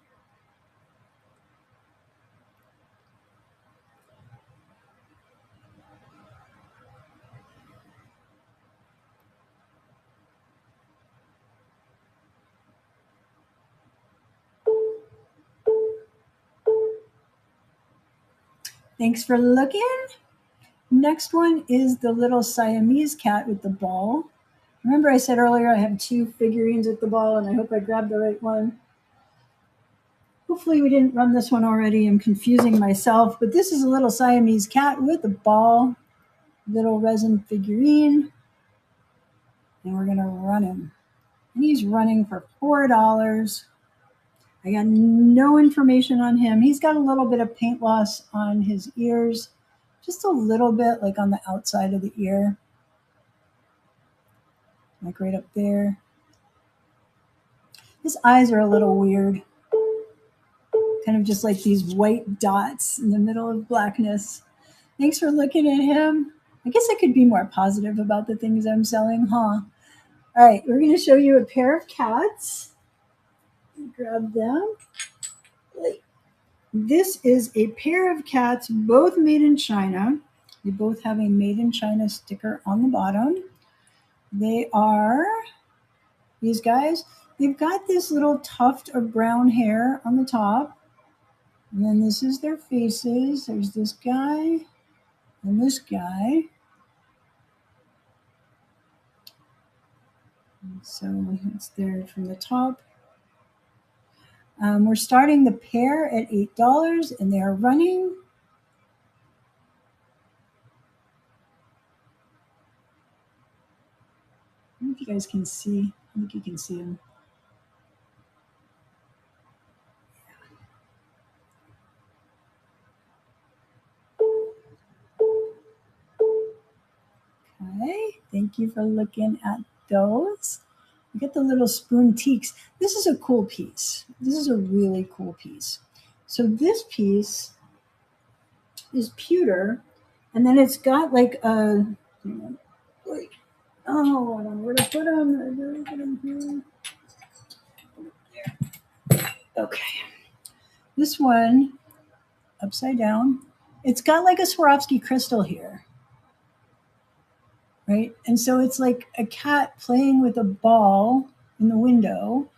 Thanks for looking. Next one is the little Siamese cat with the ball. Remember I said earlier I have 2 figurines with the ball, and I hope I grabbed the right one. Hopefully we didn't run this one already. I'm confusing myself, but this is a little Siamese cat with a ball, little resin figurine, and we're gonna run him. And he's running for $4. I got no information on him. He's got a little bit of paint loss on his ears, just a little bit, like on the outside of the ear, like right up there. His eyes are a little weird, kind of just like these white dots in the middle of blackness. Thanks for looking at him. I guess I could be more positive about the things I'm selling, huh? All right, we're going to show you a pair of cats. Grab them. This is a pair of cats, both made in China. They both have a made in China sticker on the bottom. They are these guys. They've got this little tuft of brown hair on the top. And then this is their faces. There's this guy and this guy. And so it's there from the top. We're starting the pair at $8, and they are running. I don't know if you guys can see. I think you can see them. Okay, thank you for looking at those. You get the little spoon teaks. This is a cool piece. This is a really cool piece. So this piece is pewter, and then it's got like a, oh, I'm gonna put them here. Okay, this one upside down. It's got like a Swarovski crystal here, right? And so it's like a cat playing with a ball in the window,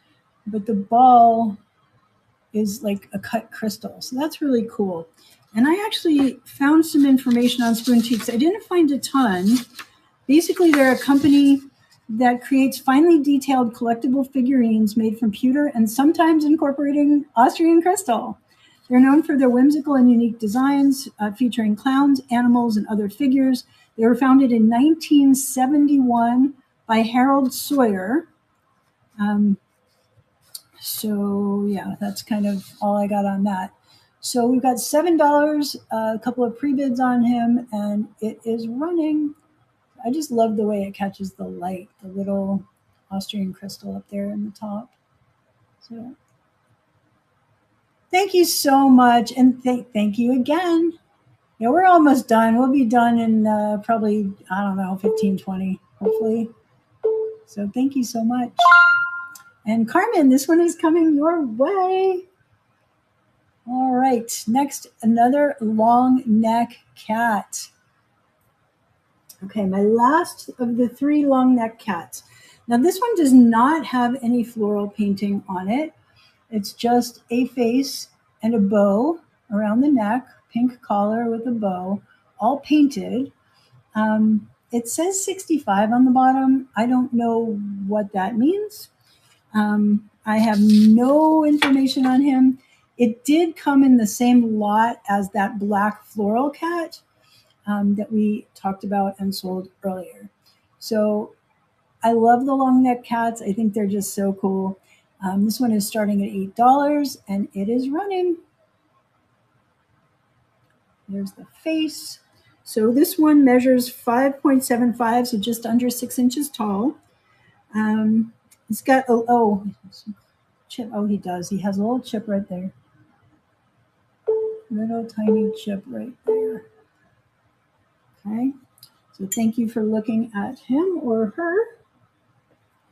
but the ball is like a cut crystal. So that's really cool. And I actually found some information on spoon teaks. I didn't find a ton. Basically, they're a company that creates finely detailed collectible figurines made from pewter and sometimes incorporating Austrian crystal. They're known for their whimsical and unique designs featuring clowns, animals, and other figures. They were founded in 1971 by Harold Sawyer. So yeah, that's kind of all I got on that. So we've got $7, a couple of pre-bids on him, and it is running. I just love the way it catches the light, the little Austrian crystal up there in the top. So thank you so much, and thank you again. Yeah, we're almost done. We'll be done in probably, I don't know, 15, 20, hopefully. So thank you so much. And Carmen, this one is coming your way. All right, next, another long neck cat. Okay, my last of the 3 long neck cats. Now this one does not have any floral painting on it. It's just a face and a bow around the neck, pink collar with a bow, all painted. It says 65 on the bottom. I don't know what that means. I have no information on him. It did come in the same lot as that black floral cat that we talked about and sold earlier. So I love the long neck cats. I think they're just so cool. This one is starting at $8 and it is running. There's the face. So this one measures 5.75, so just under 6 inches tall. It's got, chip. Oh, he does. He has a little chip right there. Little tiny chip right there. Okay. So thank you for looking at him or her.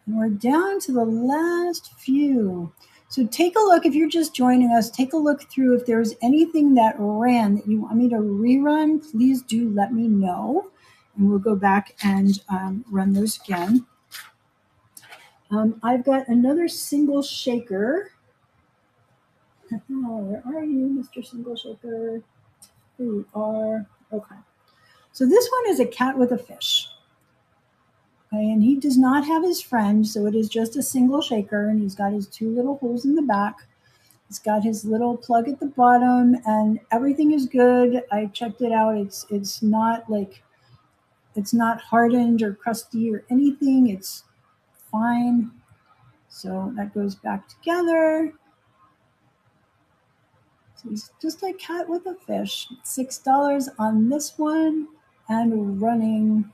And we're down to the last few. So take a look, if you're just joining us, take a look through if there's anything that ran that you want me to rerun, please do let me know. And we'll go back and run those again. I've got another single shaker. Oh, where are you, Mr. Single Shaker? Here you are. Okay. So this one is a cat with a fish. Okay, and he does not have his friend, so it is just a single shaker, and he's got his 2 little holes in the back. He's got his little plug at the bottom, and everything is good. I checked it out. It's not like, it's not hardened or crusty or anything. It's fine. So that goes back together. So he's just a cat with a fish. $6 on this one and running.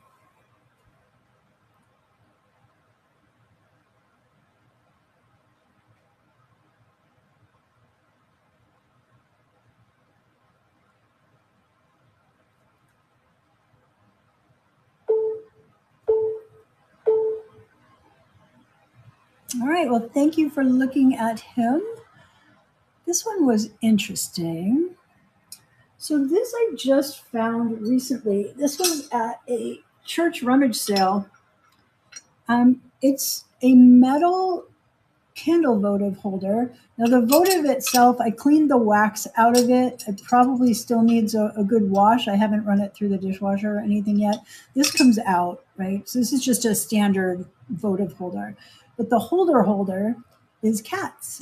All right, well, thank you for looking at him. This one was interesting. So this I just found recently. This was at a church rummage sale. It's a metal candle votive holder. Now the votive itself, I cleaned the wax out of it. It probably still needs a good wash. I haven't run it through the dishwasher or anything yet. This comes out, right? So this is just a standard votive holder. But the holder is cats.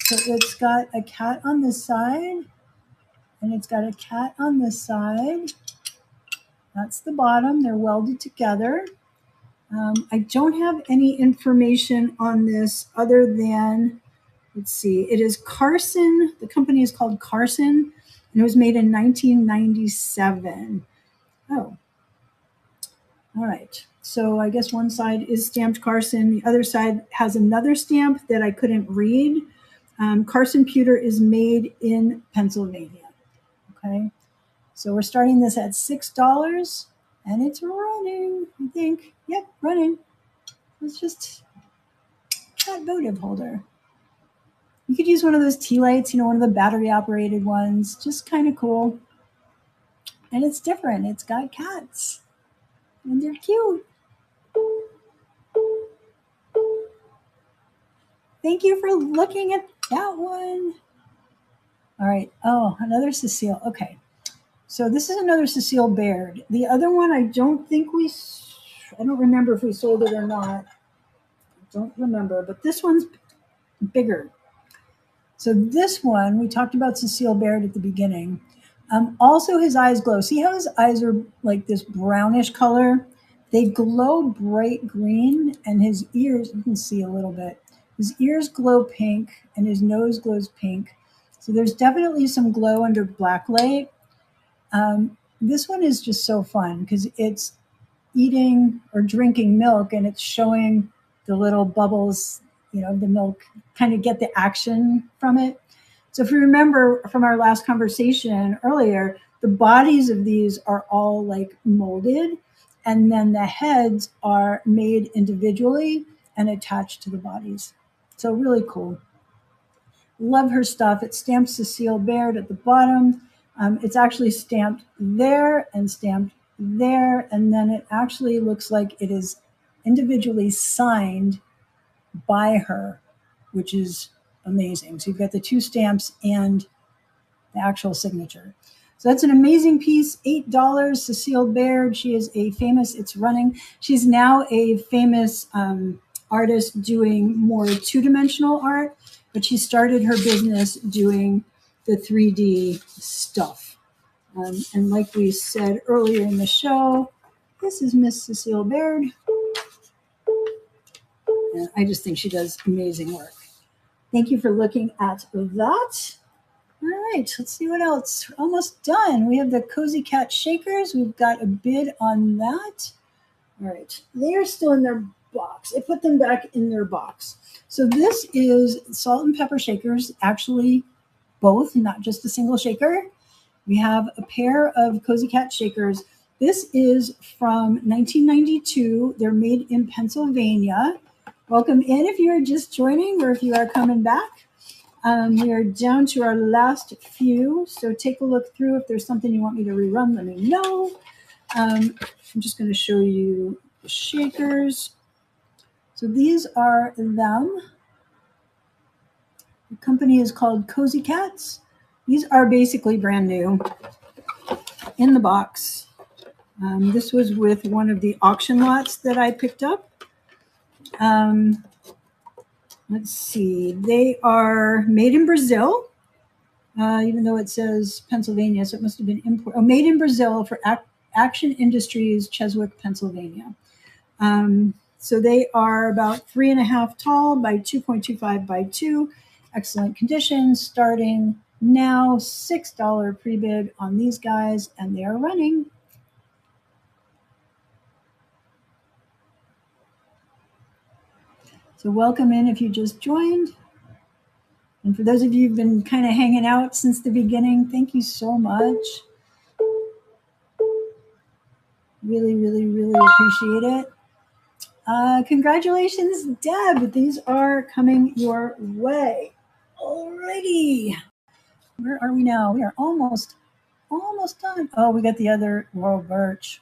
So it's got a cat on this side, and it's got a cat on this side. That's the bottom. They're welded together. I don't have any information on this other than, let's see, it is Carson. The company is called Carson, and it was made in 1997. Oh, All right. So I guess one side is stamped Carson. The other side has another stamp that I couldn't read. Carson pewter is made in Pennsylvania. Okay. So we're starting this at $6 and it's running, I think. Yep, running. It's just that votive holder. You could use one of those tea lights, one of the battery operated ones. Just kind of cool. And it's different. It's got cats. And they're cute. Thank you for looking at that one. All right. Oh, another Cecile. Okay. So this is another Cecile Baird. The other one, I don't remember if we sold it or not. I don't remember, but this one's bigger. So this one, we talked about Cecile Baird at the beginning. Also, his eyes glow. See how his eyes are like this brownish color? They glow bright green, and his ears, you can see a little bit. His ears glow pink, and his nose glows pink. So there's definitely some glow under black light. This one is just so fun because it's eating or drinking milk, and it's showing the little bubbles, the milk, kind of get the action from it. So if you remember from our last conversation earlier, the bodies of these are all like molded, and then the heads are made individually and attached to the bodies. So really cool. Love her stuff. It's stamped Cecile Baird at the bottom. It's actually stamped there and stamped there, and then it actually looks like it is individually signed by her, which is amazing. So you've got the two stamps and the actual signature. So that's an amazing piece, $8, Cecile Baird. She is a famous, it's running. She's now a famous artist doing more two-dimensional art, but she started her business doing the 3D stuff. And like we said earlier in the show, this is Miss Cecile Baird. And I just think she does amazing work. Thank you for looking at that. All right, let's see what else. We're almost done. We have the Cozy Cat shakers. We've got a bid on that. All right, they are still in their box. I put them back in their box. So this is salt and pepper shakers, actually both, not just a single shaker. We have a pair of Cozy Cat shakers. This is from 1992. They're made in Pennsylvania. Welcome in if you're just joining or if you are coming back. We are down to our last few, so take a look through. If there's something you want me to rerun, let me know. I'm just going to show you the shakers. So these are them. The company is called Cozy Cats. These are basically brand new in the box. This was with one of the auction lots that I picked up. Let's see. They are made in Brazil, even though it says Pennsylvania, so it must have been imported. Oh, made in Brazil for Action Industries, Cheswick, Pennsylvania. So they are about 3.5 tall by 2.25 by 2. Excellent condition. Starting now, $6 pre-bid on these guys, and they are running. So welcome in if you just joined. And for those of you who've been kind of hanging out since the beginning, thank you so much. Really, really, really appreciate it. Congratulations, Deb. These are coming your way. Alrighty. Where are we now? We are almost done. Oh, we got the other Laurel Birch.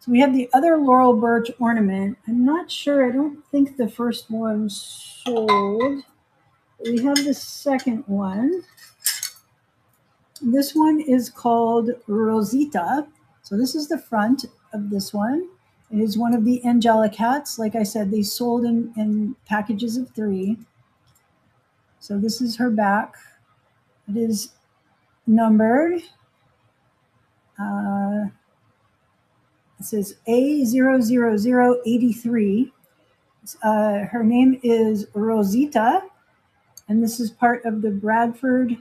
So we have the other Laurel Birch ornament. I'm not sure. I don't think the first one sold. We have the second one. This one is called Rosita. So this is the front of this one. It is one of the Angelicats. Like I said, they sold in packages of 3. So this is her back. It is numbered. It says A00083. Her name is Rosita, and this is part of the Bradford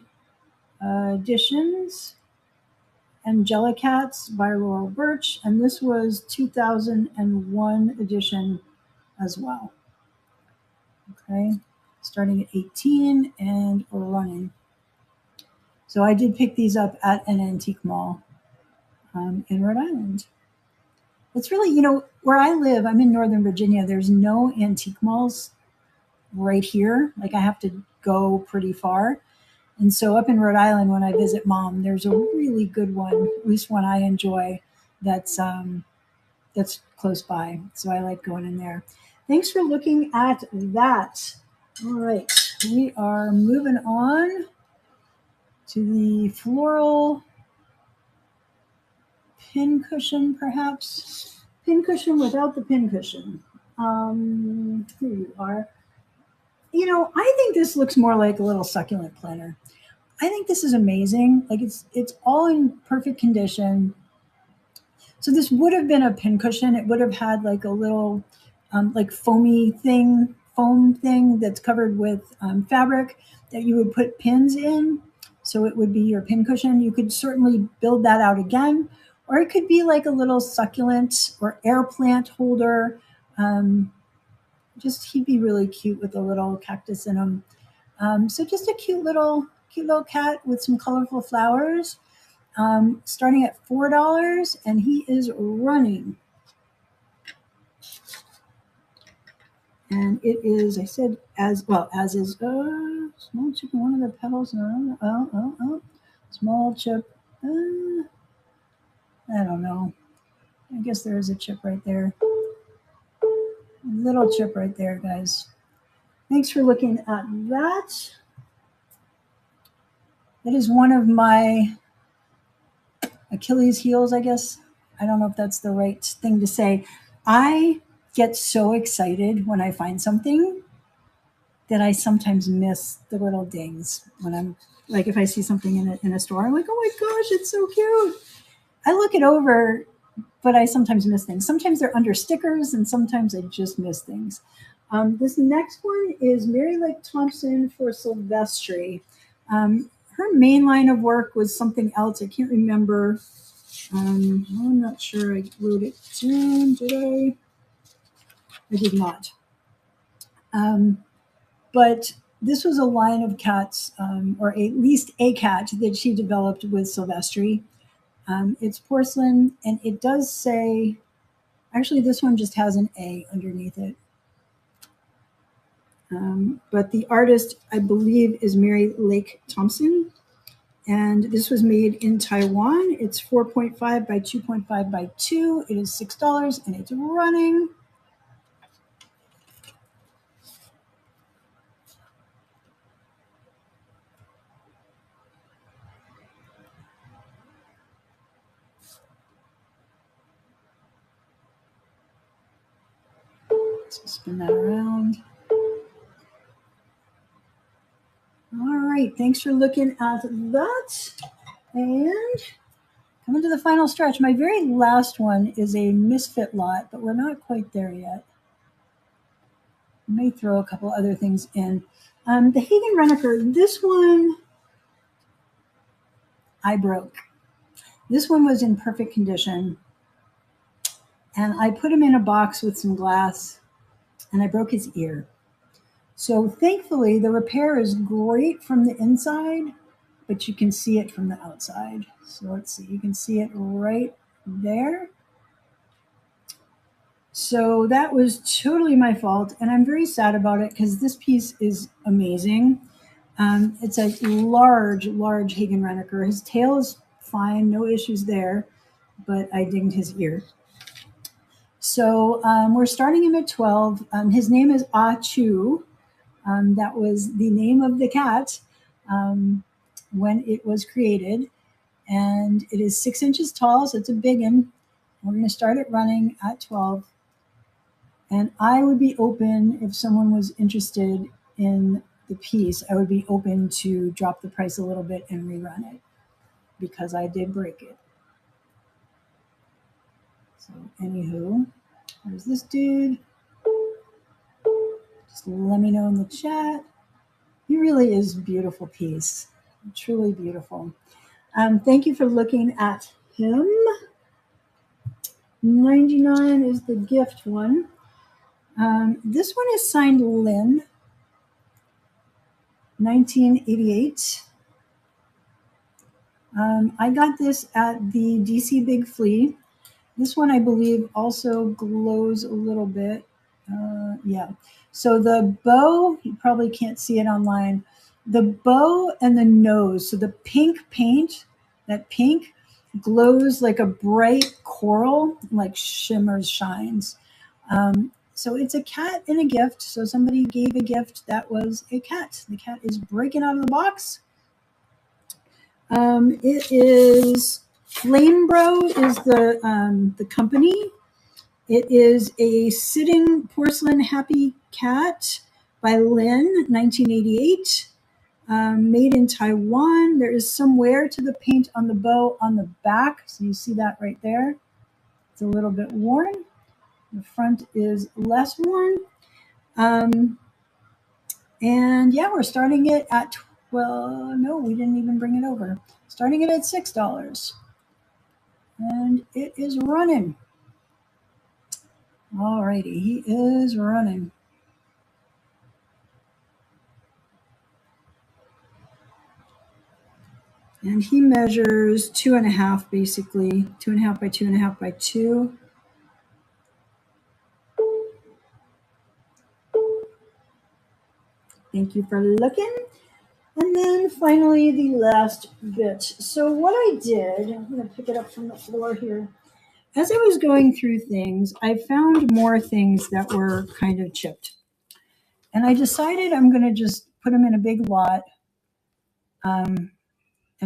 editions. Angela Cats by Laurel Birch, and this was 2001 edition as well. Okay, starting at 18 and running. So I did pick these up at an antique mall in Rhode Island. It's really, where I live, I'm in Northern Virginia, there's no antique malls right here. Like I have to go pretty far. And so up in Rhode Island, when I visit mom, there's a really good one, at least one I enjoy, that's close by. So I like going in there. Thanks for looking at that. All right, we are moving on to the floral pin cushion, perhaps. Pin cushion without the pin cushion. Here you are. I think this looks more like a little succulent planter. I think this is amazing. Like it's all in perfect condition. So this would have been a pin cushion. It would have had like a little like foam thing that's covered with fabric that you would put pins in. So it would be your pin cushion. You could certainly build that out again, or it could be like a little succulent or air plant holder. He'd be really cute with a little cactus in him. So just a cute little cat with some colorful flowers. Starting at $4, and he is running. And it is, I said, as is small chip in one of the petals. Small chip. I don't know. I guess there is a chip right there. Little chip right there, guys. Thanks for looking at that. That is one of my Achilles heels, I guess. I don't know if that's the right thing to say. I get so excited when I find something that I sometimes miss the little dings when I'm like, if I see something in a store, I'm like, oh my gosh, it's so cute. I look it over, but I sometimes miss things. Sometimes they're under stickers and sometimes I just miss things. This next one is Mary Lake Thompson for Silvestri. Her main line of work was something else. I can't remember. I'm not sure I wrote it down, did I? I did not. But this was a line of cats, or at least a cat that she developed with Silvestri. It's porcelain, and it does say, actually this one just has an A underneath it. But the artist, I believe, is Mary Lake Thompson. And this was made in Taiwan. It's 4.5 by 2.5 by 2. It is $6, and it's running. So spin that around. All right, thanks for looking at that. And coming to the final stretch. My very last one is a misfit lot, but we're not quite there yet. I may throw a couple other things in. The Hagen Rener, this one I broke. This one was in perfect condition. And I put him in a box with some glass, and I broke his ear. So thankfully, the repair is great from the inside, but you can see it from the outside. So let's see, you can see it right there. So that was totally my fault, and I'm very sad about it because this piece is amazing. It's a large Hagen Rener. His tail is fine, no issues there, but I dinged his ear. So we're starting him at 12. His name is Ah Chu. That was the name of the cat when it was created. And it is 6 inches tall, so it's a big one. We're going to start it running at 12. And I would be open, if someone was interested in the piece, I would be open to drop the price a little bit and rerun it because I did break it. So anywho, there's this dude. Just let me know in the chat. He really is a beautiful piece, truly beautiful. Thank you for looking at him. 99 is the gift one. This one is signed Lynn, 1988. I got this at the DC Big Flea. This one, I believe, also glows a little bit. Yeah. So the bow, you probably can't see it online. The bow and the nose, so the pink paint, that pink glows like a bright coral, like shimmers, shines. So it's a cat in a gift. So somebody gave a gift that was a cat. The cat is breaking out of the box. It is Flamebro is the company. It is a sitting porcelain happy cat by Lin, 1988, made in Taiwan. There is some wear to the paint on the bow on the back, so you see that right there. It's a little bit worn. The front is less worn. And yeah, we're starting it at, well, no, we didn't even bring it over. Starting it at $6. And it is running. Alrighty, he is running. And he measures 2.5, basically 2.5 by 2.5 by 2. Thank you for looking. And then finally, the last bit. So what I did, I'm going to pick it up from the floor here. As I was going through things, I found more things that were kind of chipped. And I decided I'm going to just put them in a big lot and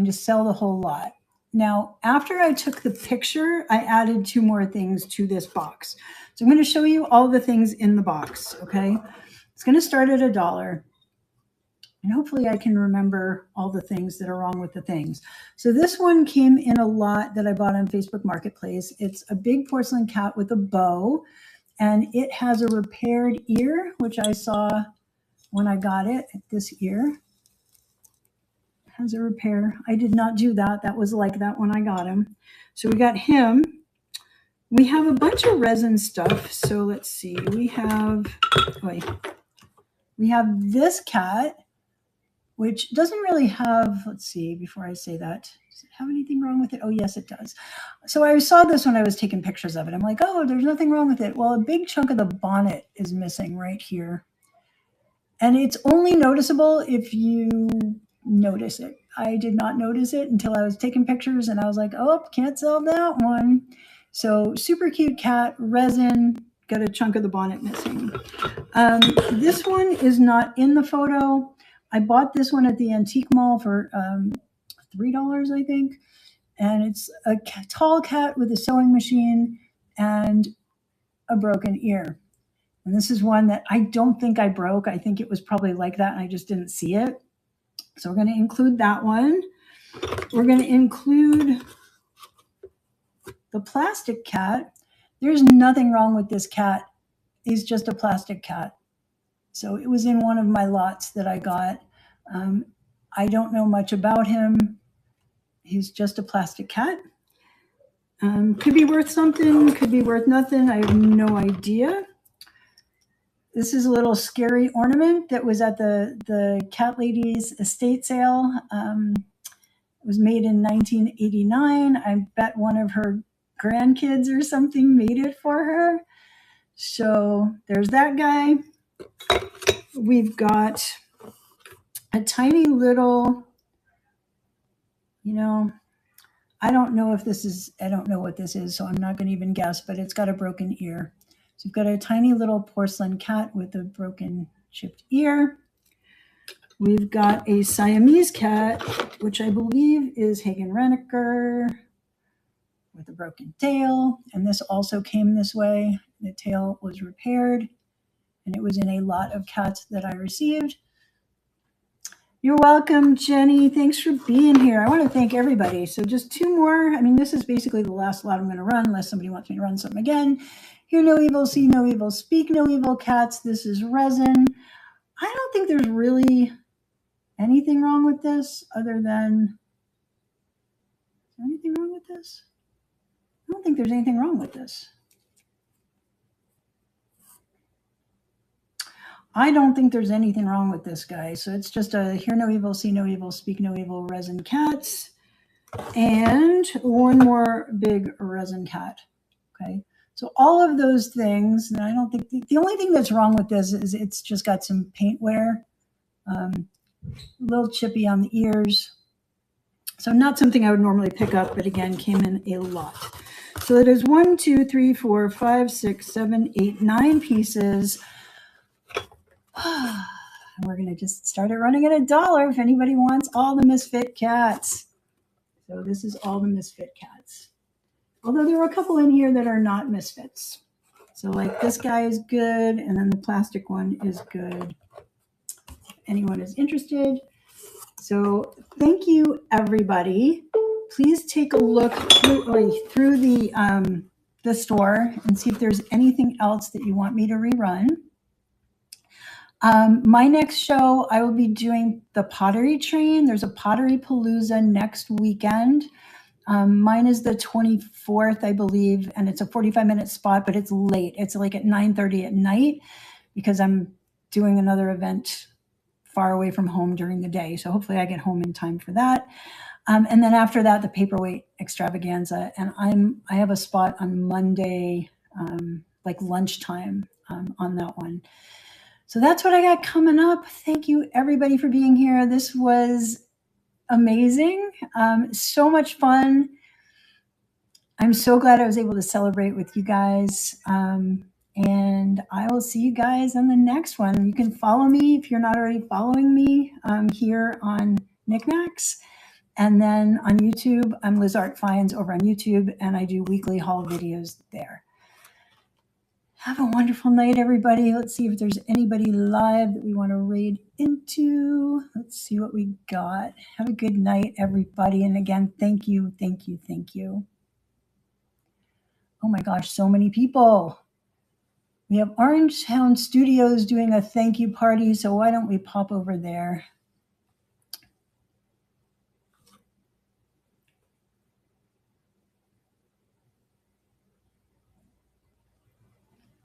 just sell the whole lot. Now, after I took the picture, I added 2 more things to this box. So I'm going to show you all the things in the box, okay? It's going to start at $1. And hopefully I can remember all the things that are wrong with the things. So this one came in a lot that I bought on Facebook Marketplace. It's a big porcelain cat with a bow, and it has a repaired ear, which I saw when I got it. This ear has a repair. I did not do that. That was like that when I got him. So we got him. We have a bunch of resin stuff. So let's see. We have this cat, which doesn't really have, let's see, before I say that, does it have anything wrong with it? Oh, yes, it does. So I saw this when I was taking pictures of it. I'm like, oh, there's nothing wrong with it. Well, a big chunk of the bonnet is missing right here. And it's only noticeable if you notice it. I did not notice it until I was taking pictures, and I was like, oh, can't sell that one. So super cute cat, resin, got a chunk of the bonnet missing. This one is not in the photo. I bought this one at the antique mall for $3, I think. And it's a tall cat with a sewing machine and a broken ear. And this is one that I don't think I broke. I think it was probably like that and I just didn't see it. So we're going to include that one. We're going to include the plastic cat. There's nothing wrong with this cat. He's just a plastic cat. So it was in one of my lots that I got. I don't know much about him. He's just a plastic cat. Could be worth something, could be worth nothing. I have no idea. This is a little scary ornament that was at the cat lady's estate sale. It was made in 1989. I bet one of her grandkids or something made it for her. So there's that guy. We've got a tiny little, I don't know what this is, so I'm not going to even guess, but it's got a broken ear. So we've got a tiny little porcelain cat with a broken chipped ear. We've got a Siamese cat, which I believe is Hagen Rener with a broken tail. And this also came this way. The tail was repaired, and it was in a lot of cats that I received. You're welcome, Jenny. Thanks for being here. I want to thank everybody. So just 2 more. I mean, this is basically the last lot I'm going to run, unless somebody wants me to run something again. Hear no evil, see no evil, speak no evil, cats. This is resin. I don't think there's really anything wrong with this other than anything wrong with this? I don't think there's anything wrong with this. I don't think there's anything wrong with this, guy. So it's just a hear no evil, see no evil, speak no evil resin cats. And one more big resin cat. Okay. So all of those things, and I don't think the only thing that's wrong with this is it's just got some paint wear, a little chippy on the ears. So not something I would normally pick up, but again, came in a lot. So it is 1, 2, 3, 4, 5, 6, 7, 8, 9 pieces. We're going to just start it running at $1 if anybody wants all the Misfit cats. So this is all the Misfit cats. Although there are a couple in here that are not Misfits. So like this guy is good, and then the plastic one is good. If anyone is interested. So thank you, everybody. Please take a look through the store and see if there's anything else that you want me to rerun. My next show, I will be doing the pottery train. There's a pottery palooza next weekend. Mine is the 24th, I believe, and it's a 45-minute spot, but it's late. It's like at 9:30 at night because I'm doing another event far away from home during the day. So hopefully I get home in time for that. And then after that, the paperweight extravaganza. And I have a spot on Monday, like lunchtime on that one. So that's what I got coming up. Thank you, everybody, for being here. This was amazing. So much fun. I'm so glad I was able to celebrate with you guys. And I will see you guys on the next one. You can follow me if you're not already following me here on Knickknacks. And then on YouTube, I'm LizArt Finds over on YouTube, and I do weekly haul videos there. Have a wonderful night, everybody. Let's see if there's anybody live that we want to raid into. Let's see what we got. Have a good night, everybody. And again, thank you, thank you, thank you. Oh my gosh, so many people. We have Orange Town Studios doing a thank you party, so why don't we pop over there?